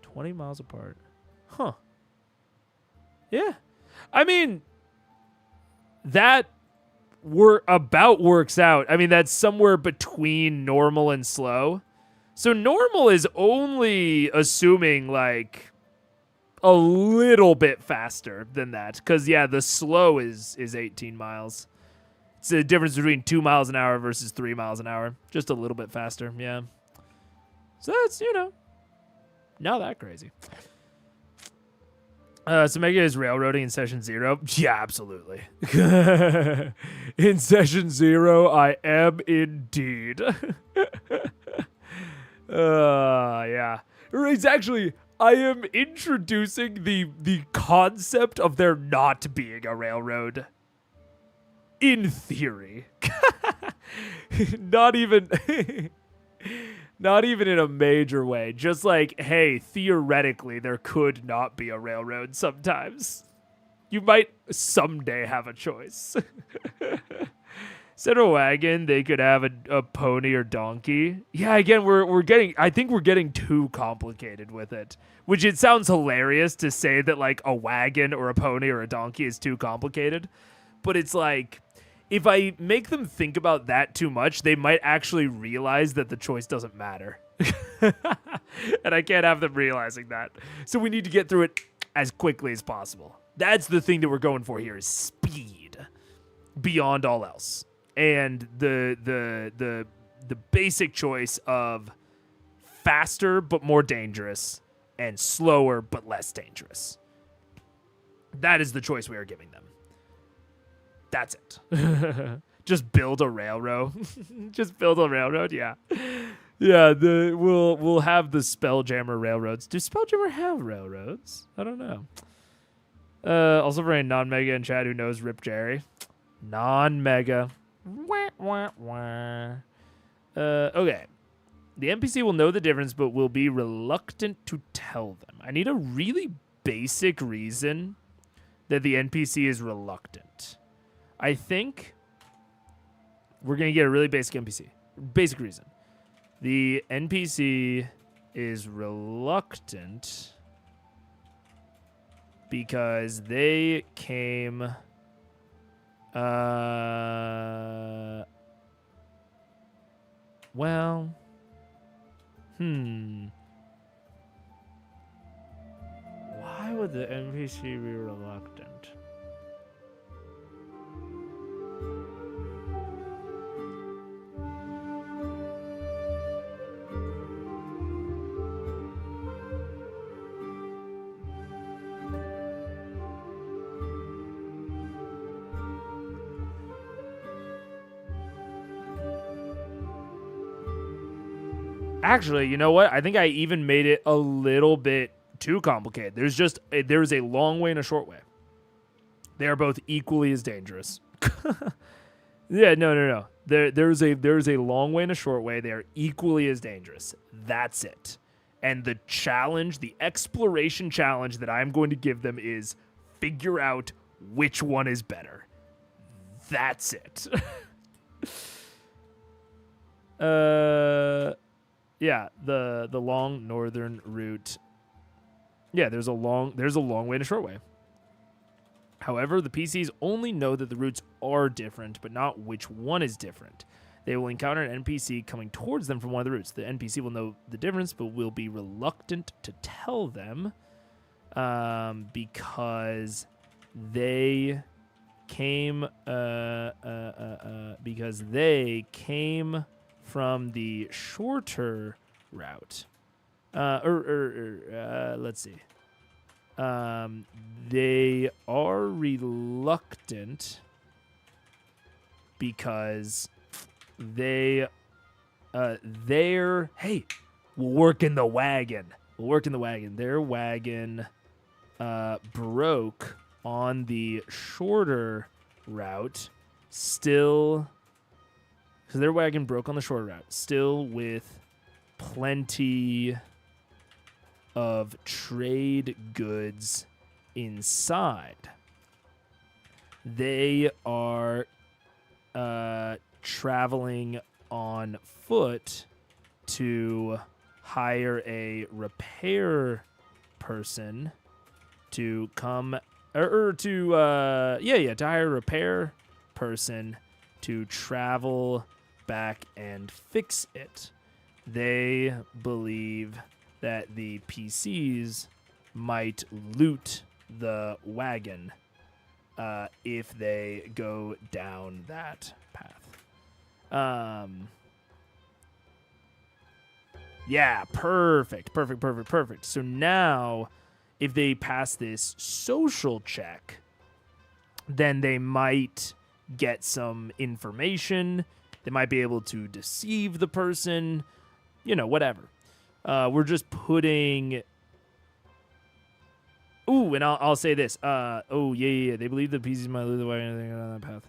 20 miles apart. Huh. Yeah. I mean, that works out. I mean, that's somewhere between normal and slow. So normal is only assuming, like, a little bit faster than that. Because, yeah, the slow is 18 miles. It's the difference between 2 miles an hour versus 3 miles an hour. Just a little bit faster, yeah. So that's, not that crazy. So Mega is railroading in session 0. Yeah, absolutely. In session 0, I am indeed. Yeah. It's actually, I am introducing the concept of there not being a railroad. In theory. Not even in a major way. Just like, hey, theoretically, there could not be a railroad sometimes. You might someday have a choice. Instead of a wagon, they could have a pony or donkey. Yeah, again, I think we're getting too complicated with it. Which it sounds hilarious to say that, like, a wagon or a pony or a donkey is too complicated. But it's like, if I make them think about that too much, they might actually realize that the choice doesn't matter. And I can't have them realizing that. So we need to get through it as quickly as possible. That's the thing that we're going for here, is speed beyond all else. And the basic choice of faster but more dangerous and slower but less dangerous. That is the choice we are giving them. That's it. Just build a railroad. Just build a railroad, yeah. Yeah, we'll have the Spelljammer railroads. Do Spelljammer have railroads? I don't know. Also for a non-mega in chat who knows Rip Jerry. Non-mega. Okay. The NPC will know the difference, but will be reluctant to tell them. I need a really basic reason that the NPC is reluctant. I think we're going to get a really basic NPC. Basic reason. The NPC is reluctant because they came... Well... Why would the NPC be reluctant? Actually, you know what? I think I even made it a little bit too complicated. There's a long way and a short way. They are both equally as dangerous. Yeah, no. There's a long way and a short way. They are equally as dangerous. That's it. And the challenge, the exploration challenge that I'm going to give them is figure out which one is better. That's it. Yeah, the long northern route. Yeah, there's a long way and a short way. However, the PCs only know that the routes are different, but not which one is different. They will encounter an NPC coming towards them from one of the routes. The NPC will know the difference, but will be reluctant to tell them because they came from the shorter route. Let's see. They are reluctant because they're hey, we'll work in the wagon. Their wagon broke on the shorter route, still. So their wagon broke on the shorter route, still with plenty of trade goods inside. They are traveling on foot to hire a repair person to come to hire a repair person to travel back and fix it. They believe that the PCs might loot the wagon if they go down that path. Yeah, perfect. So now, if they pass this social check, then they might get some information. They might be able to deceive the person, whatever. We're just putting. Ooh, and I'll say this. They believe the PCs might lose the wagon on that path.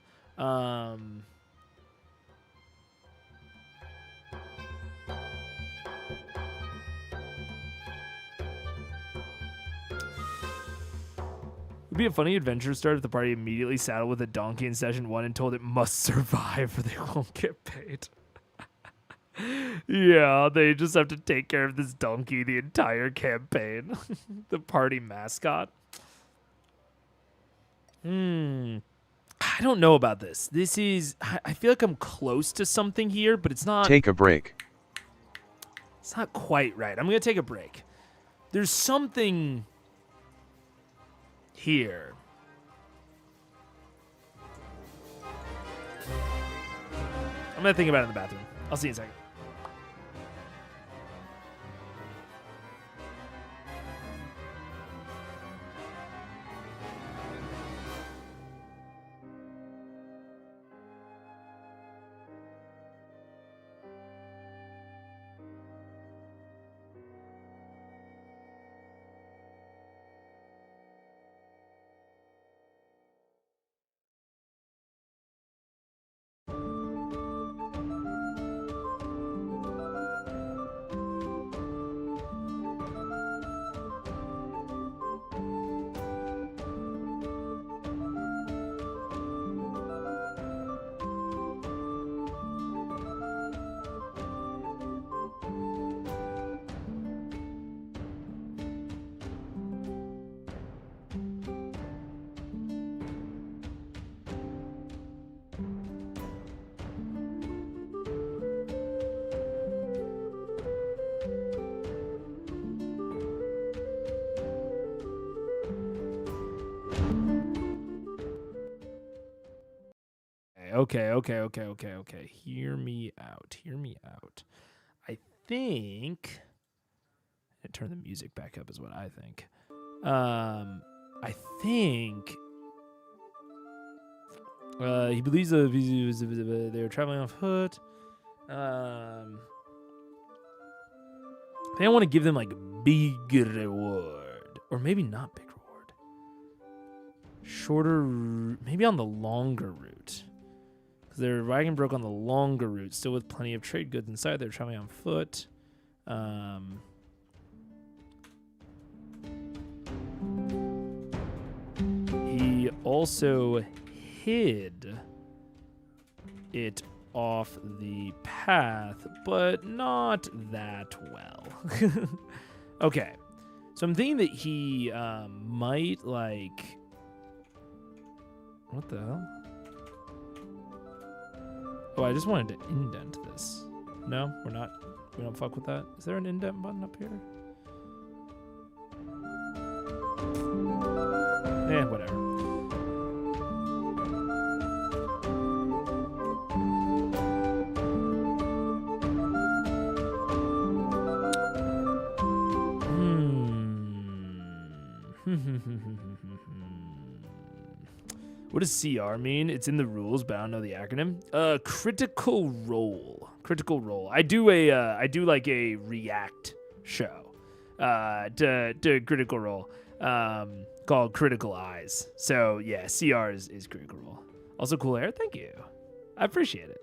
It'd be a funny adventure start if the party immediately saddled with a donkey in session 1 and told it must survive or they won't get paid. Yeah, they just have to take care of this donkey the entire campaign. The party mascot. I don't know about this. I feel like I'm close to something here, but it's not. Take a break. It's not quite right. I'm going to take a break. There's something here. I'm going to think about it in the bathroom. I'll see you in a second. Okay. Hear me out. I think. Turn the music back up is what I think. I think. He believes they were traveling on foot. They don't want to give them like big reward, or maybe not big reward. Shorter, maybe on the longer route. Their wagon broke on the longer route, still with plenty of trade goods inside. They're traveling on foot. He also hid it off the path, but not that well. Okay, so I'm thinking that he might like... What the hell? Oh, I just wanted to indent this. No, we're not. We don't fuck with that. Is there an indent button up here? Whatever. What does CR mean? It's in the rules, but I don't know the acronym. Critical Role. Critical Role. I do like a React show to Critical Role called Critical Eyes. So yeah, CR is Critical Role. Also cool hair. Thank you. I appreciate it.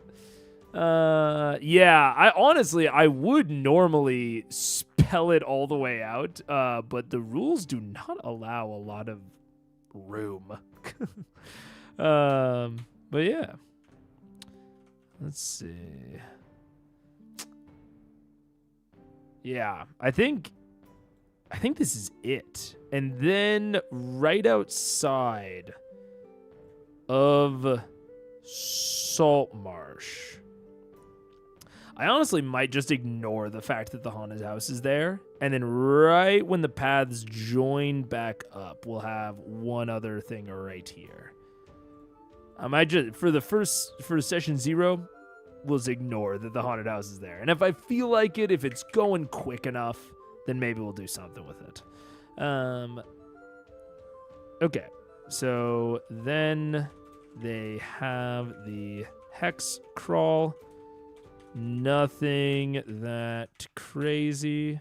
Yeah, I would normally spell it all the way out, but the rules do not allow a lot of room. But yeah. Let's see. Yeah, I think this is it. And then right outside of Saltmarsh, I honestly might just ignore the fact that the haunted house is there. And then right when the paths join back up, we'll have one other thing right here. I might just, for session 0, we'll just ignore that the haunted house is there. And if I feel like it, if it's going quick enough, then maybe we'll do something with it. Okay, so then they have the hex crawl. Nothing that crazy.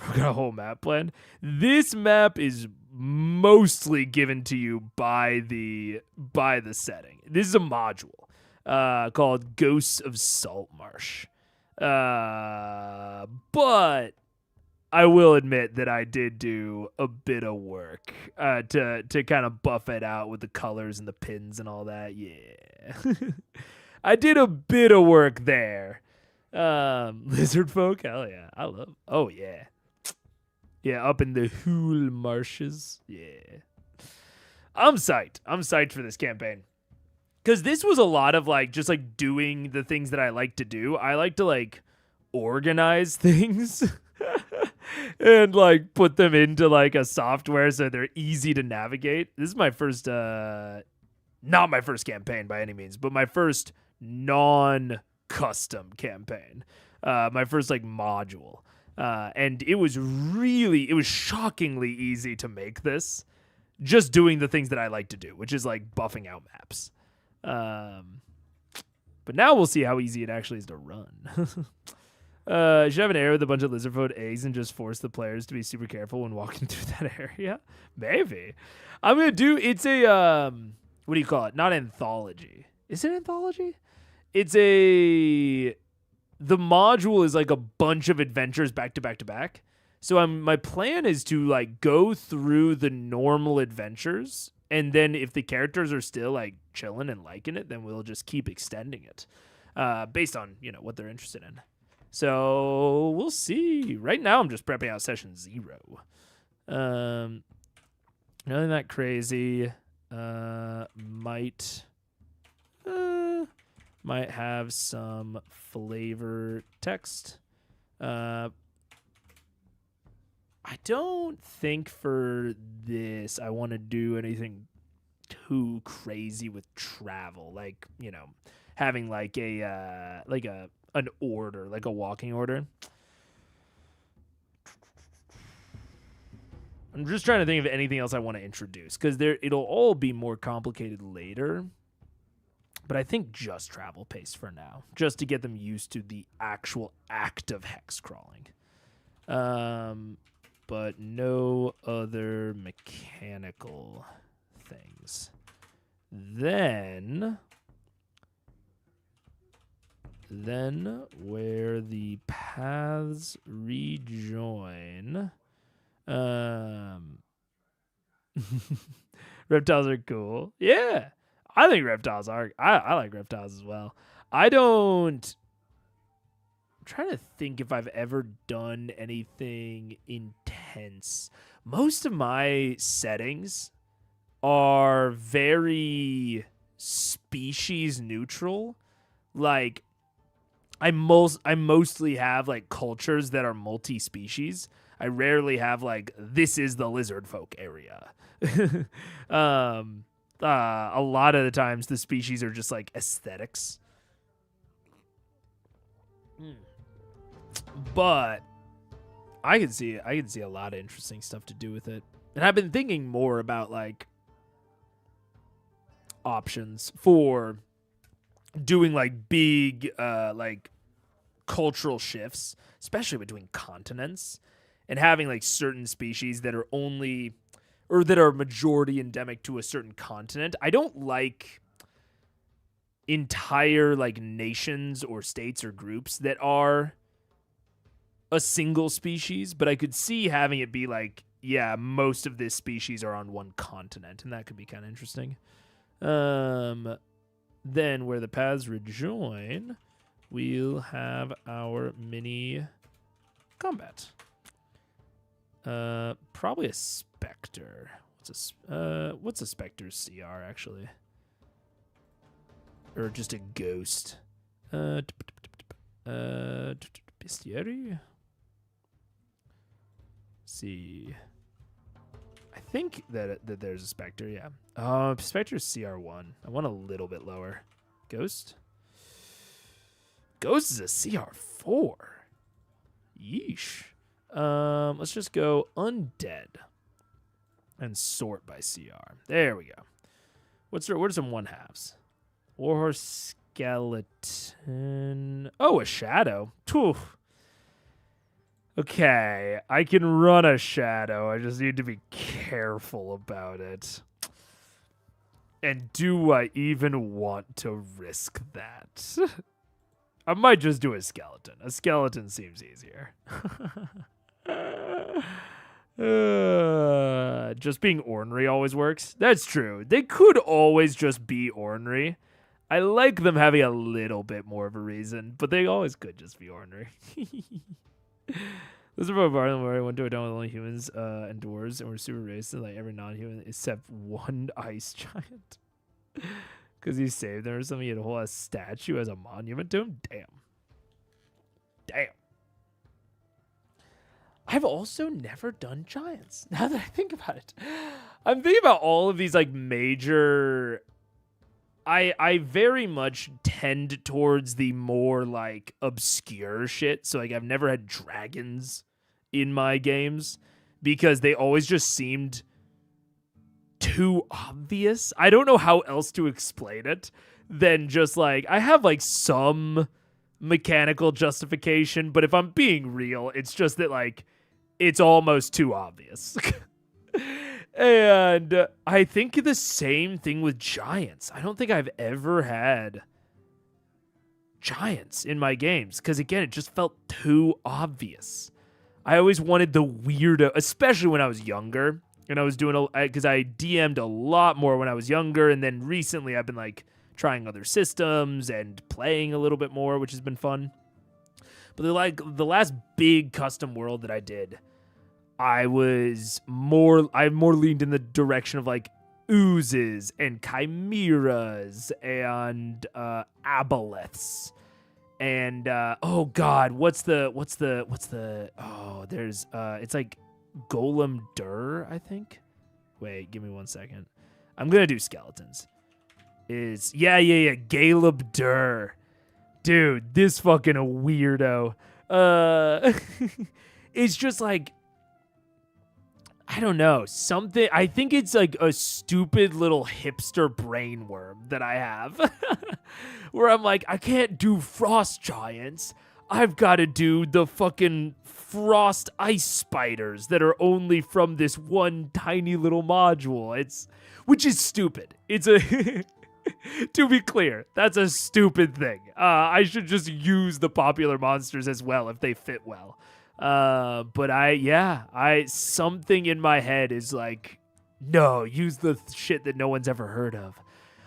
We got a whole map plan. This map is mostly given to you by the setting. This is a module called Ghosts of Saltmarsh. But I will admit that I did do a bit of work to kind of buff it out with the colors and the pins and all that. Yeah. I did a bit of work there. Lizard folk, hell yeah. Oh yeah. Yeah, up in the Hool Marshes. Yeah. I'm psyched. I'm psyched for this campaign. Because this was a lot of just doing the things that I like to do. I like to organize things and put them into a software so they're easy to navigate. This is my first, not my first campaign by any means, but my first non-custom campaign. My first module. And it was shockingly easy to make this, just doing the things that I like to do, which is buffing out maps. But now we'll see how easy it actually is to run. You should have an area with a bunch of lizardfoot eggs and just force the players to be super careful when walking through that area. Maybe. I'm gonna do. It's a what do you call it? Not anthology. Is it anthology? It's a. The module is a bunch of adventures back to back to back. So my plan is to go through the normal adventures, and then if the characters are still chilling and liking it, then we'll just keep extending it, based on what they're interested in. So we'll see. Right now I'm just prepping out session 0. Nothing that crazy. Might have some flavor text. I don't think for this I want to do anything too crazy with travel, having an order, a walking order. I'm just trying to think of anything else I want to introduce, because it'll all be more complicated later. But I think just travel pace for now, just to get them used to the actual act of hex crawling. But no other mechanical things. Then where the paths rejoin, reptiles are cool. Yeah. I think reptiles are. I like reptiles as well. I'm trying to think if I've ever done anything intense. Most of my settings are very species neutral. Like I mostly have like cultures that are multi-species. I rarely have like this is the lizard folk area. A lot of the times the species are just like aesthetics. But I can see a lot of interesting stuff to do with it. And I've been thinking more about like options for doing like big like cultural shifts, especially between continents, and having like certain species that are only or that are majority endemic to a certain continent. I don't like entire like nations or states or groups that are a single species, but I could see having it be like, yeah, most of this species are on one continent, and that could be kind of interesting. Then where the paths rejoin, we'll have our mini combat. Probably a Spectre. What's a Spectre's CR actually? Or just a ghost? Bestiary? See. I think that there's a Spectre, yeah. Spectre's CR1. I want a little bit lower. Ghost? Ghost is a CR4. Yeesh. Let's just go undead and sort by CR. There we go. What are some 1/2s? Warhorse skeleton. Oh, a shadow. Phew. Okay, I can run a shadow. I just need to be careful about it. And do I even want to risk that? I might just do a skeleton. A skeleton seems easier. Just being ornery always works. That's true. They could always just be ornery. I like them having a little bit more of a reason, but they always could just be ornery. This is about Barton where I went to a town with only humans and dwarves, and we're super racist, like every non-human except one ice giant. Because he saved them or something. He had a whole ass statue as a monument to him. Damn. I've also never done giants. Now that I think about it, I'm thinking about all of these like major. I very much tend towards the more like obscure shit. So like I've never had dragons in my games because they always just seemed too obvious. I don't know how else to explain it than just like I have like some mechanical justification, but if I'm being real, it's just that like it's almost too obvious. And I think the same thing with giants. I don't think I've ever had giants in my games because, again, it just felt too obvious. I always wanted the weirdo, especially when I was younger. And I was doing because I DM'd a lot more when I was younger. And then recently I've been like trying other systems and playing a little bit more, which has been fun. But the last big custom world that I did, I more leaned in the direction of like oozes and chimeras and aboleths and oh god, what's the it's like Golem Dur, I think. Wait, give me 1 second. I'm gonna do skeletons. Galeb Dur. Dude, this fucking weirdo. It's just like I don't know, something. I think it's like a stupid little hipster brain worm that I have where I'm like, I can't do frost giants. I've got to do the fucking frost ice spiders that are only from this one tiny little module. Which is stupid. It's a, to be clear, that's a stupid thing. I should just use the popular monsters as well if they fit well. But something in my head is like, no, use the shit that no one's ever heard of.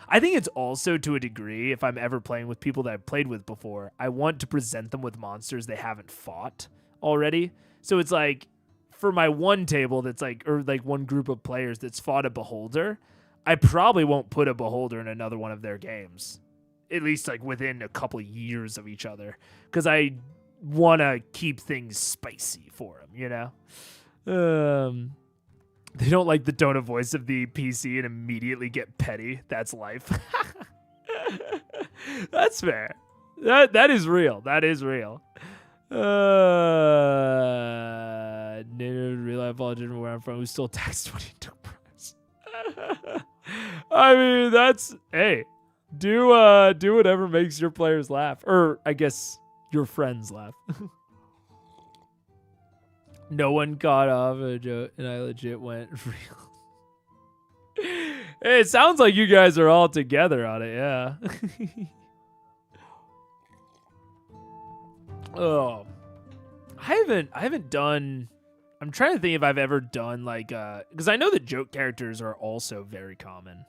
I think it's also to a degree, if I'm ever playing with people that I've played with before, I want to present them with monsters they haven't fought already. So it's like, for my one table that's like, or like one group of players that's fought a beholder, I probably won't put a beholder in another one of their games, at least like within a couple years of each other, because I want to keep things spicy for them, you know? They don't like the tone of voice of the PC and immediately get petty. That's life. That's fair. That is real. That is real. Real life apology where I'm from. Who still text when he took prize? I mean, that's hey. Do whatever makes your players laugh, or I guess your friends laugh. No one caught off a joke, and I legit went real. It sounds like you guys are all together on it, yeah. Oh, I haven't done. I'm trying to think if I've ever done like because I know that joke characters are also very common.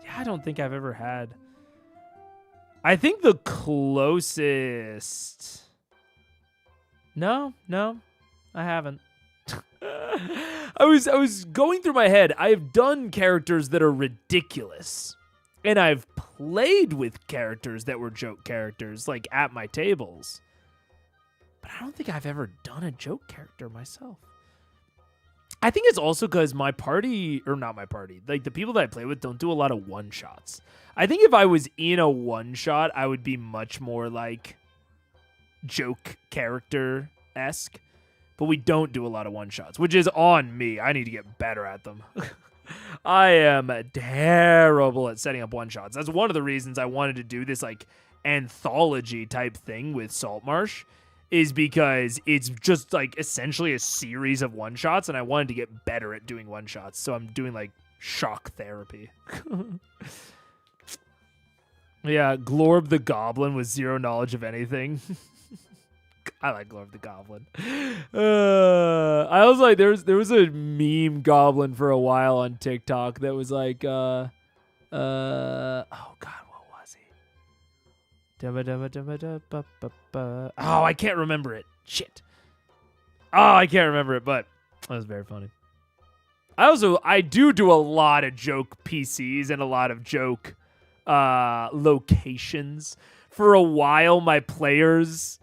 Yeah, I don't think I've ever had. I think the closest. No, I haven't. I was going through my head. I've done characters that are ridiculous, and I've played with characters that were joke characters, like at my tables. But I don't think I've ever done a joke character myself. I think it's also because my party, or not my party, like the people that I play with don't do a lot of one-shots. I think if I was in a one-shot, I would be much more like joke character-esque. But we don't do a lot of one-shots, which is on me. I need to get better at them. I am terrible at setting up one-shots. That's one of the reasons I wanted to do this like anthology type thing with Saltmarsh, is because it's just like essentially a series of one-shots, and I wanted to get better at doing one-shots. So I'm doing like shock therapy. Yeah, Glorb the Goblin with zero knowledge of anything. I like Glorb the Goblin. I was like, there was a meme goblin for a while on TikTok that was like, oh God, what was he? Oh, I can't remember it. Shit. Oh, I can't remember it, but that was very funny. I do a lot of joke PCs and a lot of joke locations. For a while, my players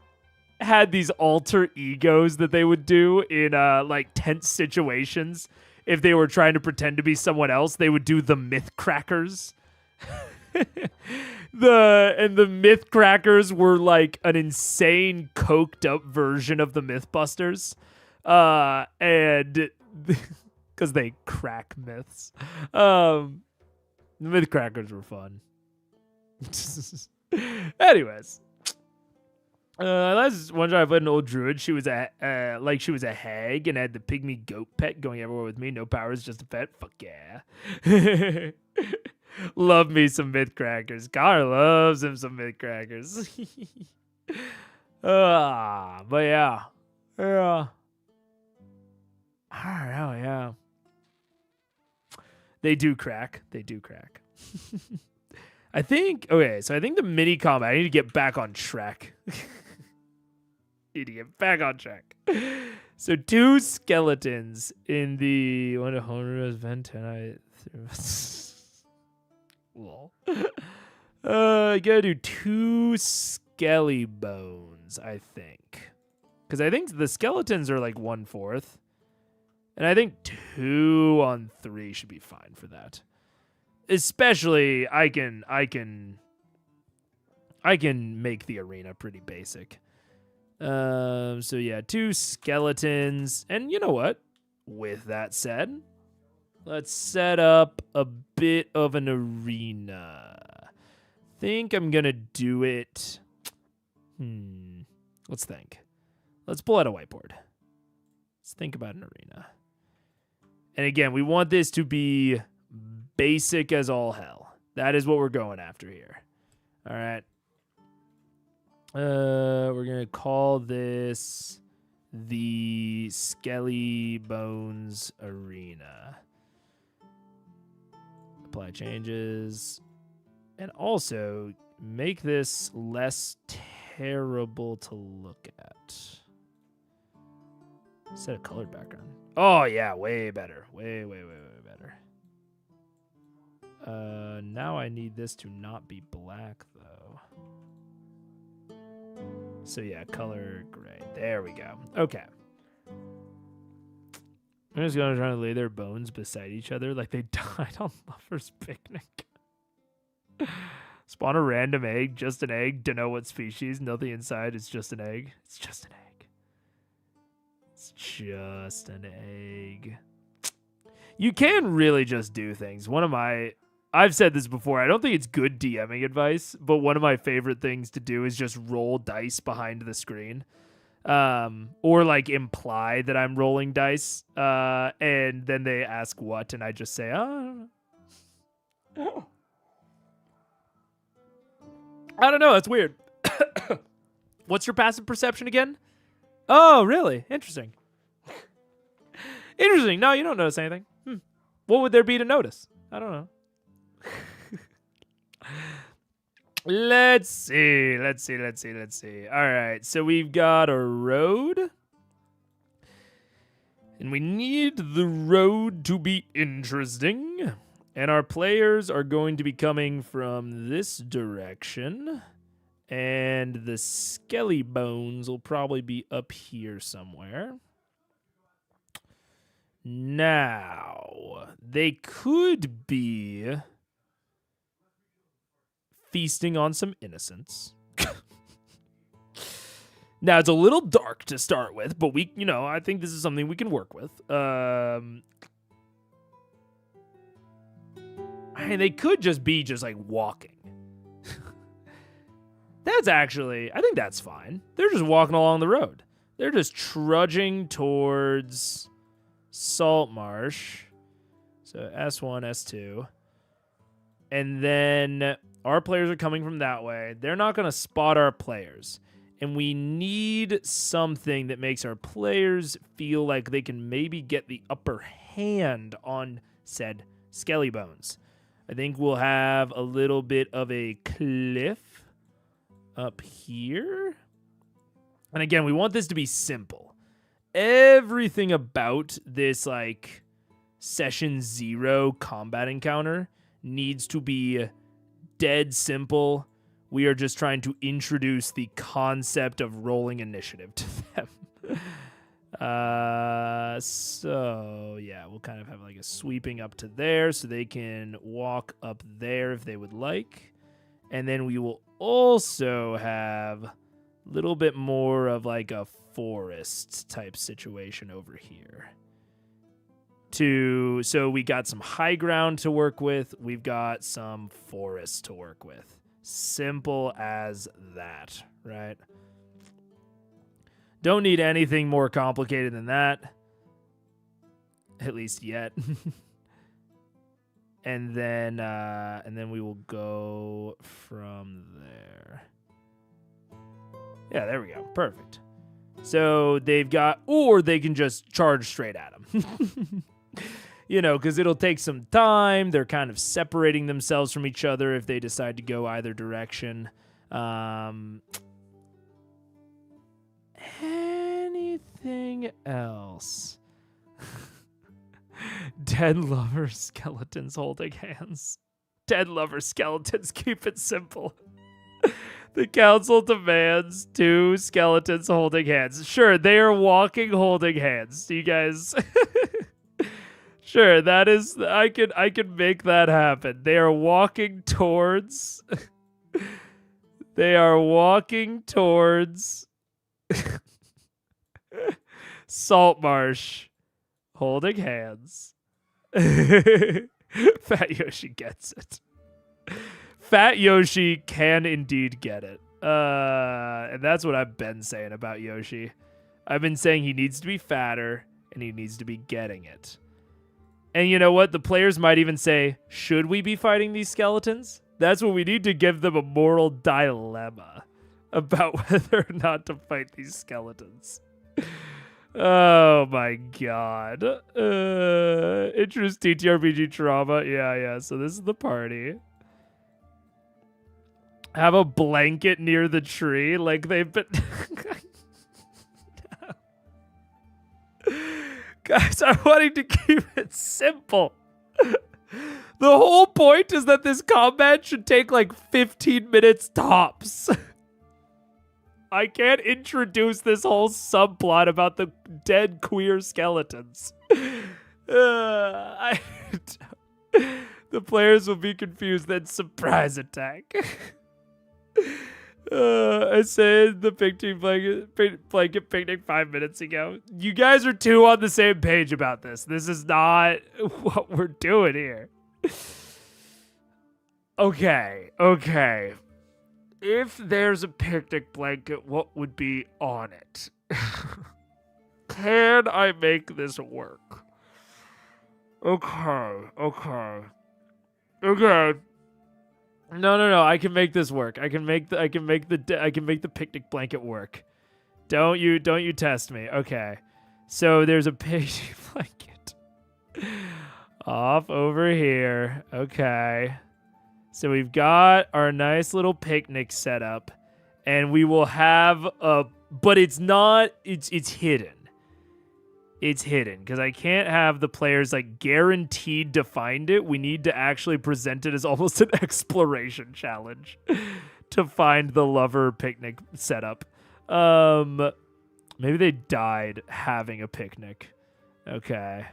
had these alter egos that they would do in like tense situations. If they were trying to pretend to be someone else, they would do the Myth Crackers. The Myth Crackers were like an insane coked up version of the Mythbusters. And because they crack myths. The Myth Crackers were fun. Anyways. Last one time I played an old druid. She was a hag and had the pygmy goat pet going everywhere with me. No powers, just a pet. Fuck yeah. Love me some Myth Crackers. Connor loves him some Myth Crackers. But yeah. I don't know, yeah. They do crack. I think the mini combat, I need to get back on track. So 2 skeletons in the one of Honor's Ventana. Lol. I gotta do 2 skelly bones, I think. Because I think the skeletons are like 1/4. And I think 2 on 3 should be fine for that. Especially I can make the arena pretty basic. So yeah, 2 skeletons. And you know what? With that said, let's set up a bit of an arena. Think I'm gonna do it. Let's think. Let's pull out a whiteboard. Let's think about an arena. And again, we want this to be basic as all hell. That is what we're going after here. All right. We're going to call this the Skelly Bones Arena. Apply changes. And also make this less terrible to look at. Set a colored background. Oh, yeah, way better. Way better. Now I need this to not be black, though. So, yeah, color gray. There we go. Okay. I'm just going to try to lay their bones beside each other like they died on Lover's Picnic. Spawn a random egg, just an egg, don't know what species, nothing inside, it's just an egg. It's just an egg. It's just an egg. You can really just do things. I've said this before, I don't think it's good DMing advice, but one of my favorite things to do is just roll dice behind the screen. Or like imply that I'm rolling dice, and then they ask what, and I just say, oh, I don't know. I don't know. That's weird. What's your passive perception again? Oh, really? Interesting. Interesting. No, you don't notice anything. What would there be to notice? I don't know. Let's see. All right. So we've got a road. And we need the road to be interesting. And our players are going to be coming from this direction. And the skelly bones will probably be up here somewhere. Now, they could be feasting on some innocents. Now, it's a little dark to start with, but I think this is something we can work with. They could just be like walking. I think that's fine. They're just walking along the road. They're just trudging towards Saltmarsh. So S1, S2. And then our players are coming from that way. They're not going to spot our players. And we need something that makes our players feel like they can maybe get the upper hand on said skelly bones. I think we'll have a little bit of a cliff up here. And again, we want this to be simple. Everything about this session 0 combat encounter needs to be dead simple. We are just trying to introduce the concept of rolling initiative to them. So yeah, we'll kind of have a sweeping up to there so they can walk up there if they would like. And then we will also have a little bit more of a forest type situation over here. So we got some high ground to work with. We've got some forest to work with. Simple as that, right? Don't need anything more complicated than that. At least yet. And then we will go from there. Yeah, there we go. Perfect. So they've got, or they can just charge straight at them. Because it'll take some time. They're kind of separating themselves from each other if they decide to go either direction. Anything else? Dead lover skeletons holding hands. Dead lover skeletons, keep it simple. The council demands 2 skeletons holding hands. Sure, they are walking holding hands. You guys... Sure, that is... I could make that happen. They are walking towards... They are walking towards... Saltmarsh. Holding hands. Fat Yoshi gets it. Fat Yoshi can indeed get it. And that's what I've been saying about Yoshi. I've been saying he needs to be fatter, and he needs to be getting it. And you know what? The players might even say, should we be fighting these skeletons? That's what we need to give them a moral dilemma about whether or not to fight these skeletons. Oh my god. Interest TTRPG trauma. Yeah. So this is the party. Have a blanket near the tree like they've been... Guys, I'm wanting to keep it simple. The whole point is that this combat should take like 15 minutes tops. I can't introduce this whole subplot about the dead queer skeletons. The players will be confused, then surprise attack. I said the picnic blanket picnic 5 minutes ago. You guys are too on the same page about this. This is not what we're doing here. Okay. If there's a picnic blanket, what would be on it? Can I make this work? Okay. No. I can make this work. I can make the picnic blanket work. Don't you test me. Okay. So there's a picnic blanket off over here. Okay. So we've got our nice little picnic set up, and we will have but it's hidden. It's hidden because I can't have the players like guaranteed to find it. We need to actually present it as almost an exploration challenge to find the lover picnic setup. Maybe they died having a picnic. Okay.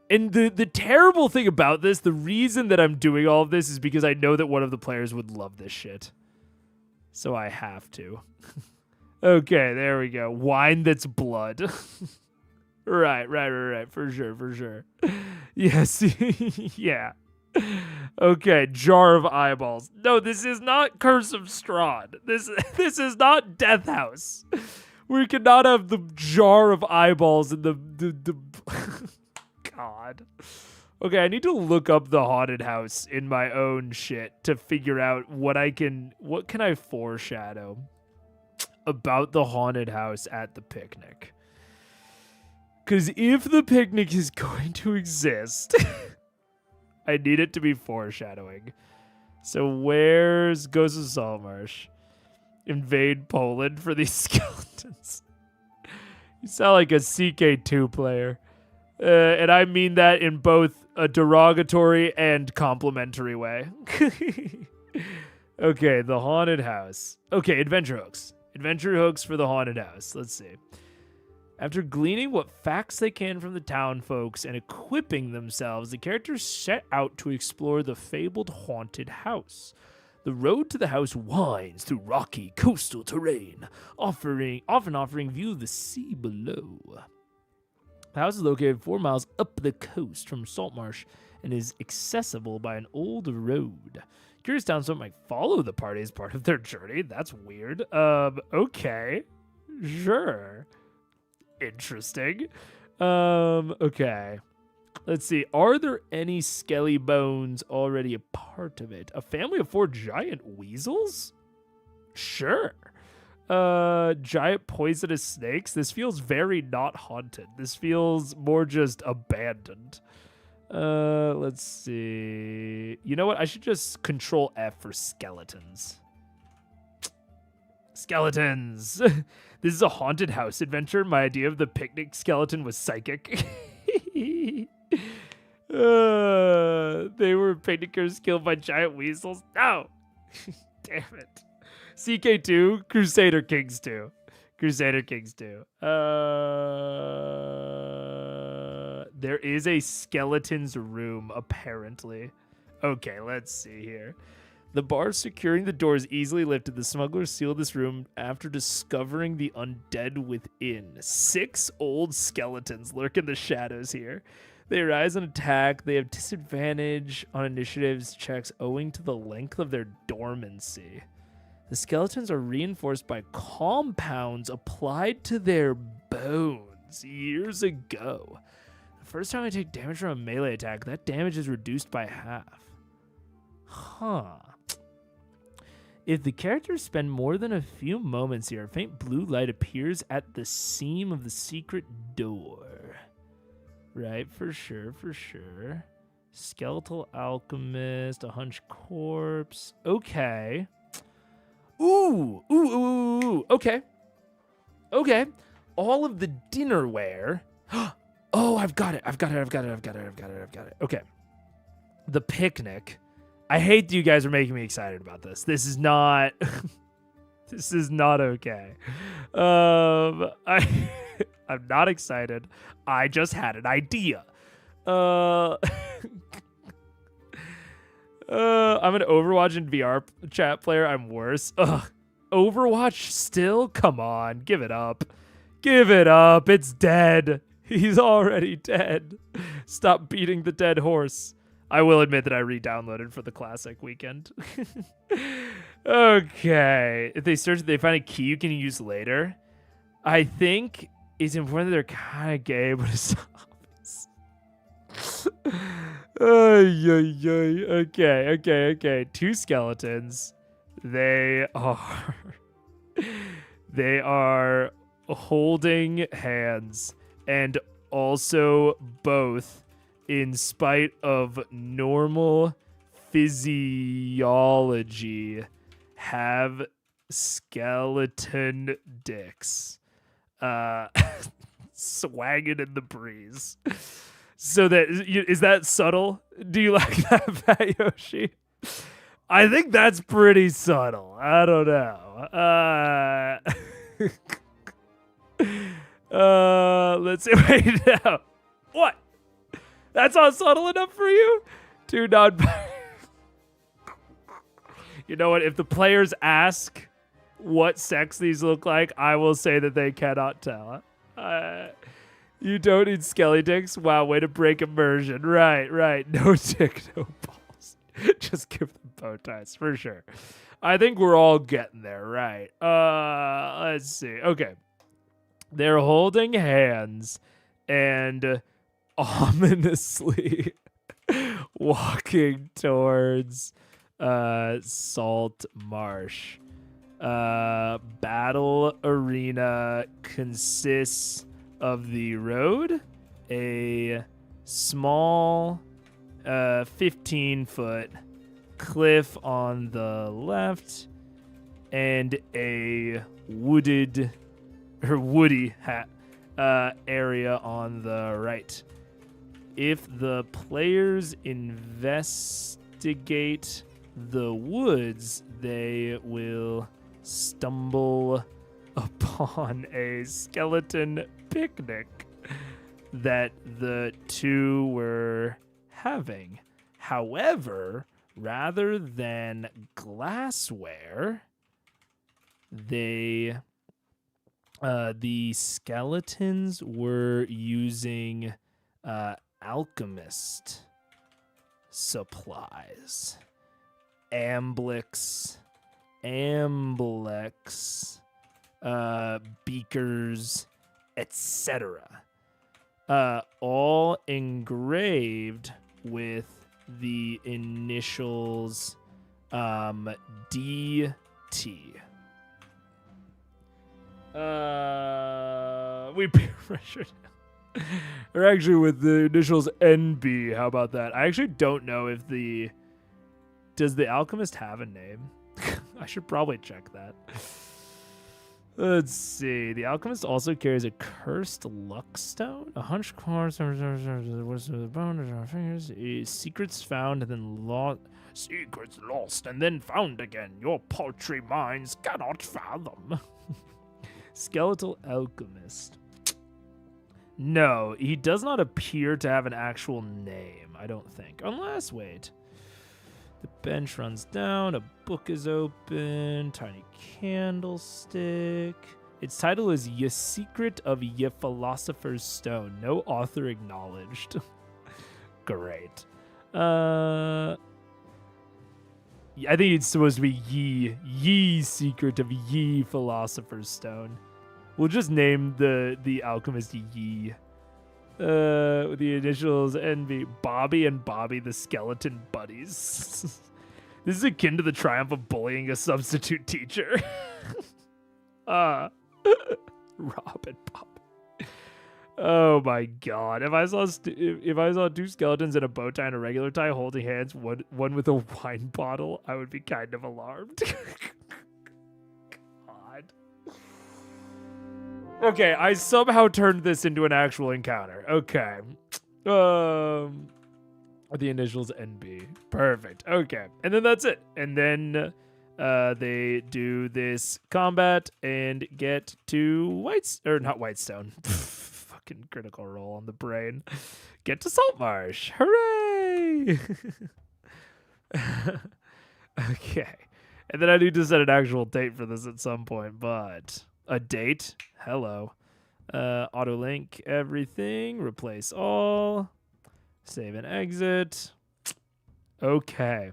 And the terrible thing about this, the reason that I'm doing all of this is because I know that one of the players would love this shit. So I have to. Okay, there we go. Wine that's blood. Right. For sure. Yes. Yeah. Okay, jar of eyeballs. No, this is not Curse of Strahd. This is not Death House. We cannot have the jar of eyeballs in the God. Okay, I need to look up the haunted house in my own shit to figure out what can I foreshadow about the haunted house at the picnic. Because if the picnic is going to exist, I need it to be foreshadowing. So where's Ghosts of Saltmarsh? Invade Poland for these skeletons. You sound like a CK2 player. And I mean that in both a derogatory and complimentary way. Okay, the haunted house. Okay, adventure hooks. Adventure hooks for the haunted house. Let's see. After gleaning what facts they can from the town folks and equipping themselves, the characters set out to explore the fabled haunted house. The road to the house winds through rocky coastal terrain, often offering view of the sea below. The house is located 4 miles up the coast from Saltmarsh and is accessible by an old road. Curious townsfolk might follow the party as part of their journey. That's weird. Okay. Sure. Interesting. Okay. Let's see. Are there any skelly bones already a part of it? A family of 4 giant weasels? Sure. Giant poisonous snakes. This feels very not haunted. This feels more just abandoned. Let's see. You know what? I should just Control F for skeletons. Skeletons. This is a haunted house adventure. My idea of the picnic skeleton was psychic. They were picnickers killed by giant weasels. No. Damn it. CK2, Crusader Kings 2. Crusader Kings 2. There is a skeleton's room, apparently. Okay, let's see here. The bars securing the doors easily lifted. The smugglers sealed this room after discovering the undead within. 6 old skeletons lurk in the shadows here. They rise and attack. They have disadvantage on initiatives checks owing to the length of their dormancy. The skeletons are reinforced by compounds applied to their bones years ago. The first time I take damage from a melee attack, that damage is reduced by half. Huh. If the characters spend more than a few moments here, a faint blue light appears at the seam of the secret door. Right, for sure, for sure. Skeletal alchemist, a hunched corpse. Okay. Ooh. Okay. Okay. All of the dinnerware. Oh, I've got it. Okay. The picnic. I hate that you guys are making me excited about this. This is not this is not okay. I'm not excited. I just had an idea. I'm an Overwatch and VR chat player. I'm worse. Ugh. Overwatch still? Come on, give it up. Give it up. It's dead. He's already dead. Stop beating the dead horse. I will admit that I re-downloaded for the classic weekend. Okay. If they search, they find a key you can use later. I think it's important that they're kind of gay, but it's obvious. Okay. Two skeletons. They are holding hands, and also both, in spite of normal physiology, have skeleton dicks swagging in the breeze. So that is that subtle? Do you like that, Fat Yoshi? I think that's pretty subtle. I don't know. Let's see right now. What? That's not subtle enough for you? Two non. You know what? If the players ask what sex these look like, I will say that they cannot tell. You don't need skelly dicks? Wow, way to break immersion. Right. No dick, no balls. Just give them bow ties, for sure. I think we're all getting there, right? Let's see. Okay. They're holding hands and ominously walking towards Saltmarsh. Battle arena consists of the road, a small 15-foot cliff on the left, and a woody area on the right. If the players investigate the woods, they will stumble upon a skeleton picnic that the two were having. However, rather than glassware, the skeletons were using alchemist supplies. Amblex, beakers, etc. All engraved with the initials DT. We peer pressured. Or actually with the initials NB. How about that? I actually don't know if does the alchemist have a name? I should probably check that. Let's see. The alchemist also carries a cursed luck stone, a hunched corpse, secrets found and then lost. Secrets lost and then found again. Your paltry minds cannot fathom. Skeletal alchemist. No, he does not appear to have an actual name, I don't think. Unless, wait. The bench runs down, a book is open, tiny candlestick. Its title is Ye Secret of Ye Philosopher's Stone. No author acknowledged. Great. I think it's supposed to be Ye Secret of Ye Philosopher's Stone. We'll just name the alchemist Yi. With the initials NB. Bobby and Bobby the skeleton buddies. This is akin to the triumph of bullying a substitute teacher. Rob and Bob. Oh my god! If I saw two skeletons in a bow tie and a regular tie holding hands, one with a wine bottle, I would be kind of alarmed. God. Okay, I somehow turned this into an actual encounter. Okay. The initials NB. Perfect. Okay, and then that's it. And then they do this combat and get to not Whitestone. Fucking critical roll on the brain. Get to Saltmarsh. Hooray! Okay. And then I need to set an actual date for this at some point, but a date? Hello. Auto link everything. Replace all. Save and exit. Okay.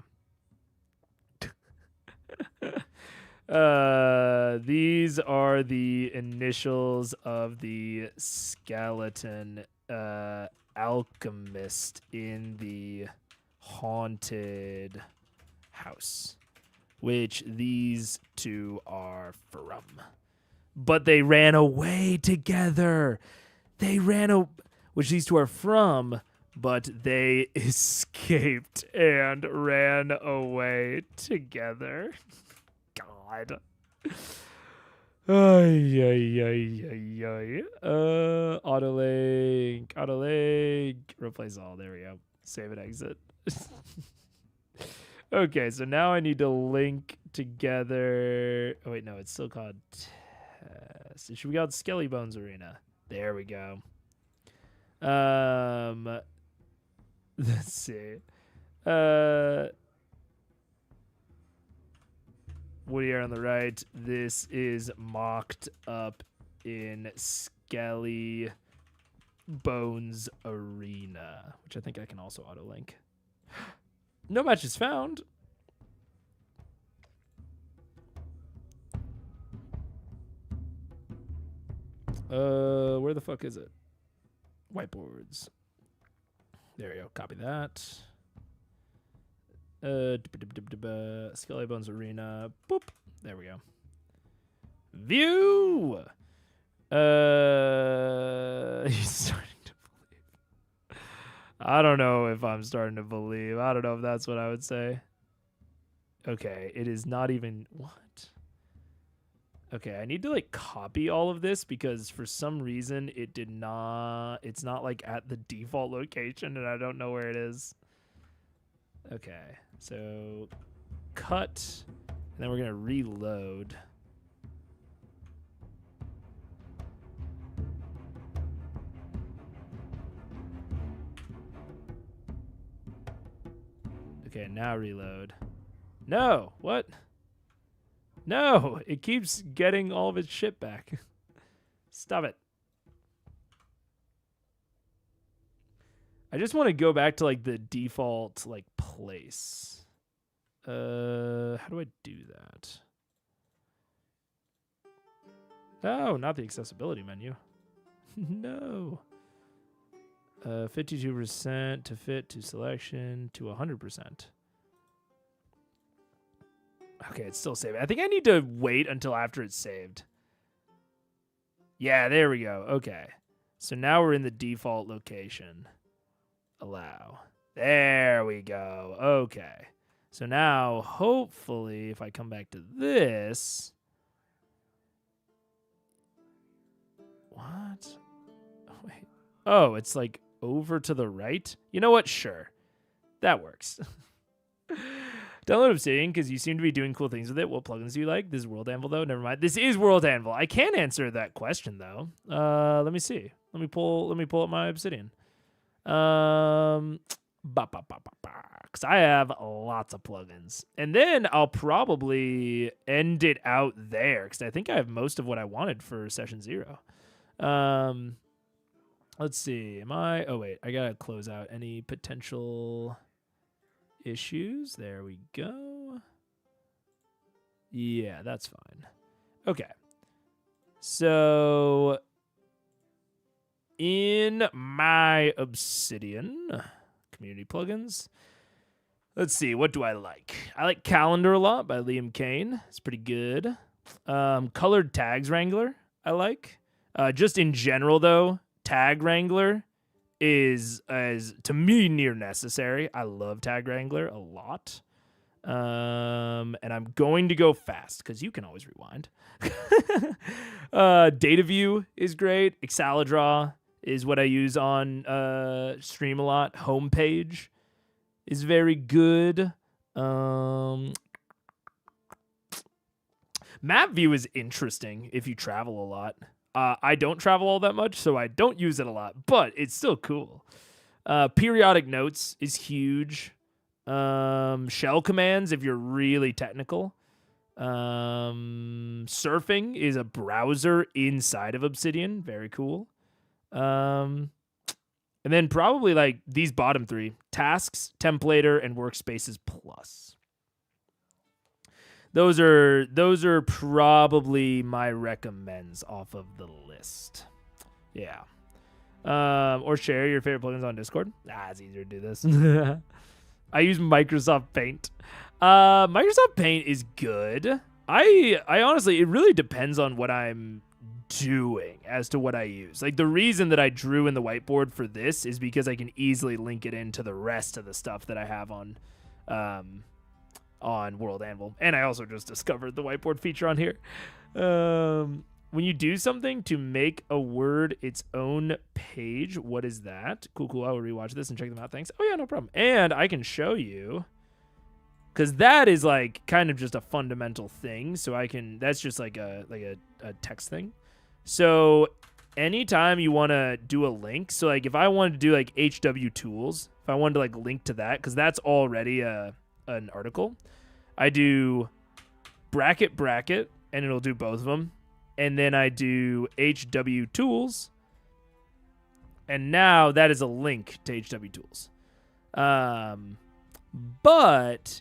These are the initials of the skeleton alchemist in the haunted house, which these two are from. But they ran away together. Which these two are from, but they escaped and ran away together. God. Autolink. Replace all. There we go. Save and exit. Okay, so now I need to link together. Oh, wait, no, it's still called Test. It should be called Skelly Bones Arena. There we go. Let's see. Woody on the right. This is mocked up in Skelly Bones Arena, which I think I can also auto link. No matches found. Where the fuck is it? Whiteboards. There we go. Copy that. Skelly Bones Arena. Boop. There we go. View. He's starting to believe. I don't know if I'm starting to believe. I don't know if that's what I would say. Okay, it is not even what? Okay, I need to like copy all of this because for some reason it's not like at the default location and I don't know where it is. Okay, so cut, and then we're gonna reload. Okay, now reload. No, what? No, it keeps getting all of its shit back. Stop it. I just want to go back to like the default like place. How do I do that? Oh, not the accessibility menu. No. 52% to fit to selection to 100%. Okay, it's still saving. I think I need to wait until after it's saved. Yeah, there we go. Okay. So now we're in the default location. Allow. There we go. Okay. So now, hopefully, if I come back to this... What? Oh, wait. Oh, it's like over to the right? You know what? Sure. That works. Download Obsidian because you seem to be doing cool things with it. What plugins do you like? This is World Anvil, though. Never mind. This is World Anvil. I can answer that question, though. Let me see. Let me pull up my Obsidian. Because I have lots of plugins. And then I'll probably end it out there because I think I have most of what I wanted for session 0. Let's see. Oh, wait. I got to close out any potential issues. There we go. Yeah, that's fine. Okay. So in my Obsidian community plugins, Let's see, what do I like? I like Calendar a lot by Liam Kane. It's pretty good. Colored Tags Wrangler, I like. Just in general, though, Tag Wrangler is to me near necessary. I love Tag Wrangler a lot. And I'm going to go fast because you can always rewind. Data View is great. Exalidraw is what I use on stream a lot. Homepage is very good. Map View is interesting if you travel a lot. I don't travel all that much, so I don't use it a lot, but it's still cool. Periodic Notes is huge. Shell commands if you're really technical. Surfing is a browser inside of Obsidian. Very cool. And then probably like these bottom three: Tasks, Templator, and Workspaces Plus. Those are probably my recommends off of the list. Yeah. Or share your favorite plugins on Discord. It's easier to do this. I use Microsoft Paint. Microsoft Paint is good. I honestly, it really depends on what I'm doing as to what I use. Like the reason that I drew in the whiteboard for this is because I can easily link it into the rest of the stuff that I have on World Anvil. And I also just discovered the whiteboard feature on here. When you do something to make a word its own page, what is that? Cool. I will rewatch this and check them out. Thanks. Oh yeah, no problem. And I can show you, because that is like kind of just a fundamental thing. So that's just like a text thing. So anytime you want to do a link, so like if I wanted to do like HW tools, if I wanted to like link to that, because that's already an article, I do bracket, and it'll do both of them. And then I do HW tools, and now that is a link to HW tools. But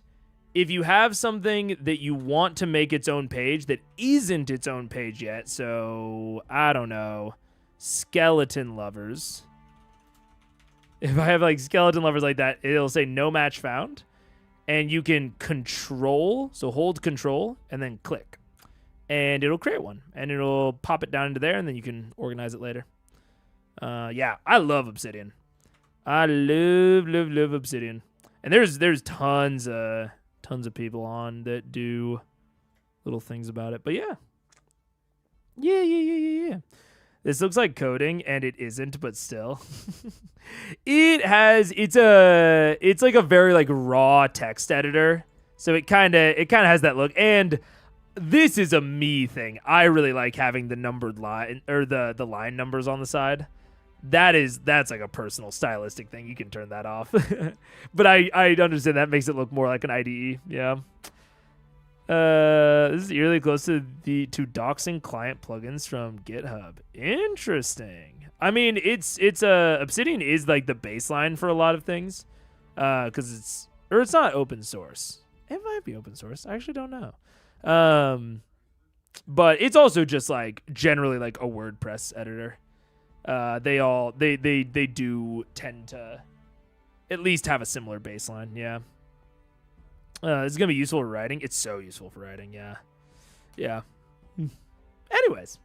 if you have something that you want to make its own page that isn't its own page yet, so I don't know, skeleton lovers. If I have like skeleton lovers like that, it'll say no match found, and you can hold control and then click. And it'll create one, and it'll pop it down into there, and then you can organize it later. Yeah, I love Obsidian. I love Obsidian. And there's tons of people on that do little things about it. But yeah. This looks like coding, and it isn't, but still. It's like a very like raw text editor. So it kind of has that look. And this is a me thing. I really like having the numbered line or the line numbers on the side. That's like a personal stylistic thing. You can turn that off. But I understand that makes it look more like an IDE. Yeah. This is eerily close to doxing client plugins from GitHub. Interesting. I mean, it's Obsidian is like the baseline for a lot of things. Cuz it's not open source. It might be open source. I actually don't know. But it's also just like generally like a WordPress editor. They do tend to at least have a similar baseline. Yeah. It's gonna be useful for writing. It's so useful for writing. Yeah. Anyways,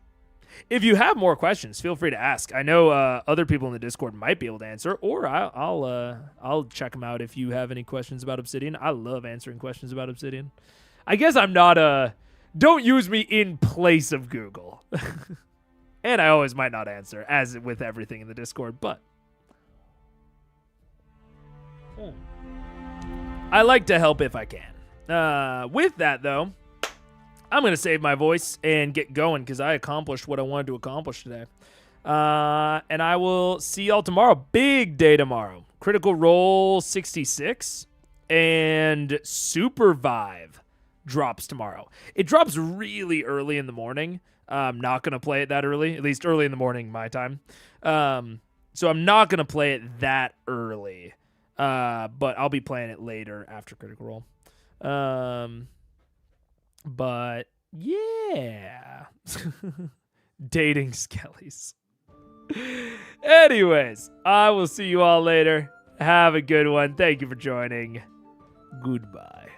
if you have more questions, feel free to ask. I know other people in the Discord might be able to answer, or I'll check them out if you have any questions about Obsidian. I love answering questions about Obsidian. I guess I'm not don't use me in place of Google. And I always might not answer, as with everything in the Discord, but I like to help if I can. With that, though, I'm going to save my voice and get going because I accomplished what I wanted to accomplish today. And I will see y'all tomorrow. Big day tomorrow. Critical Role 66 and Supervive drops tomorrow. It drops really early in the morning. I'm not going to play it that early, at least early in the morning, my time. So I'm not going to play it that early. But I'll be playing it later after Critical Role. But yeah. Dating skellies. Anyways, I will see you all later. Have a good one. Thank you for joining. Goodbye.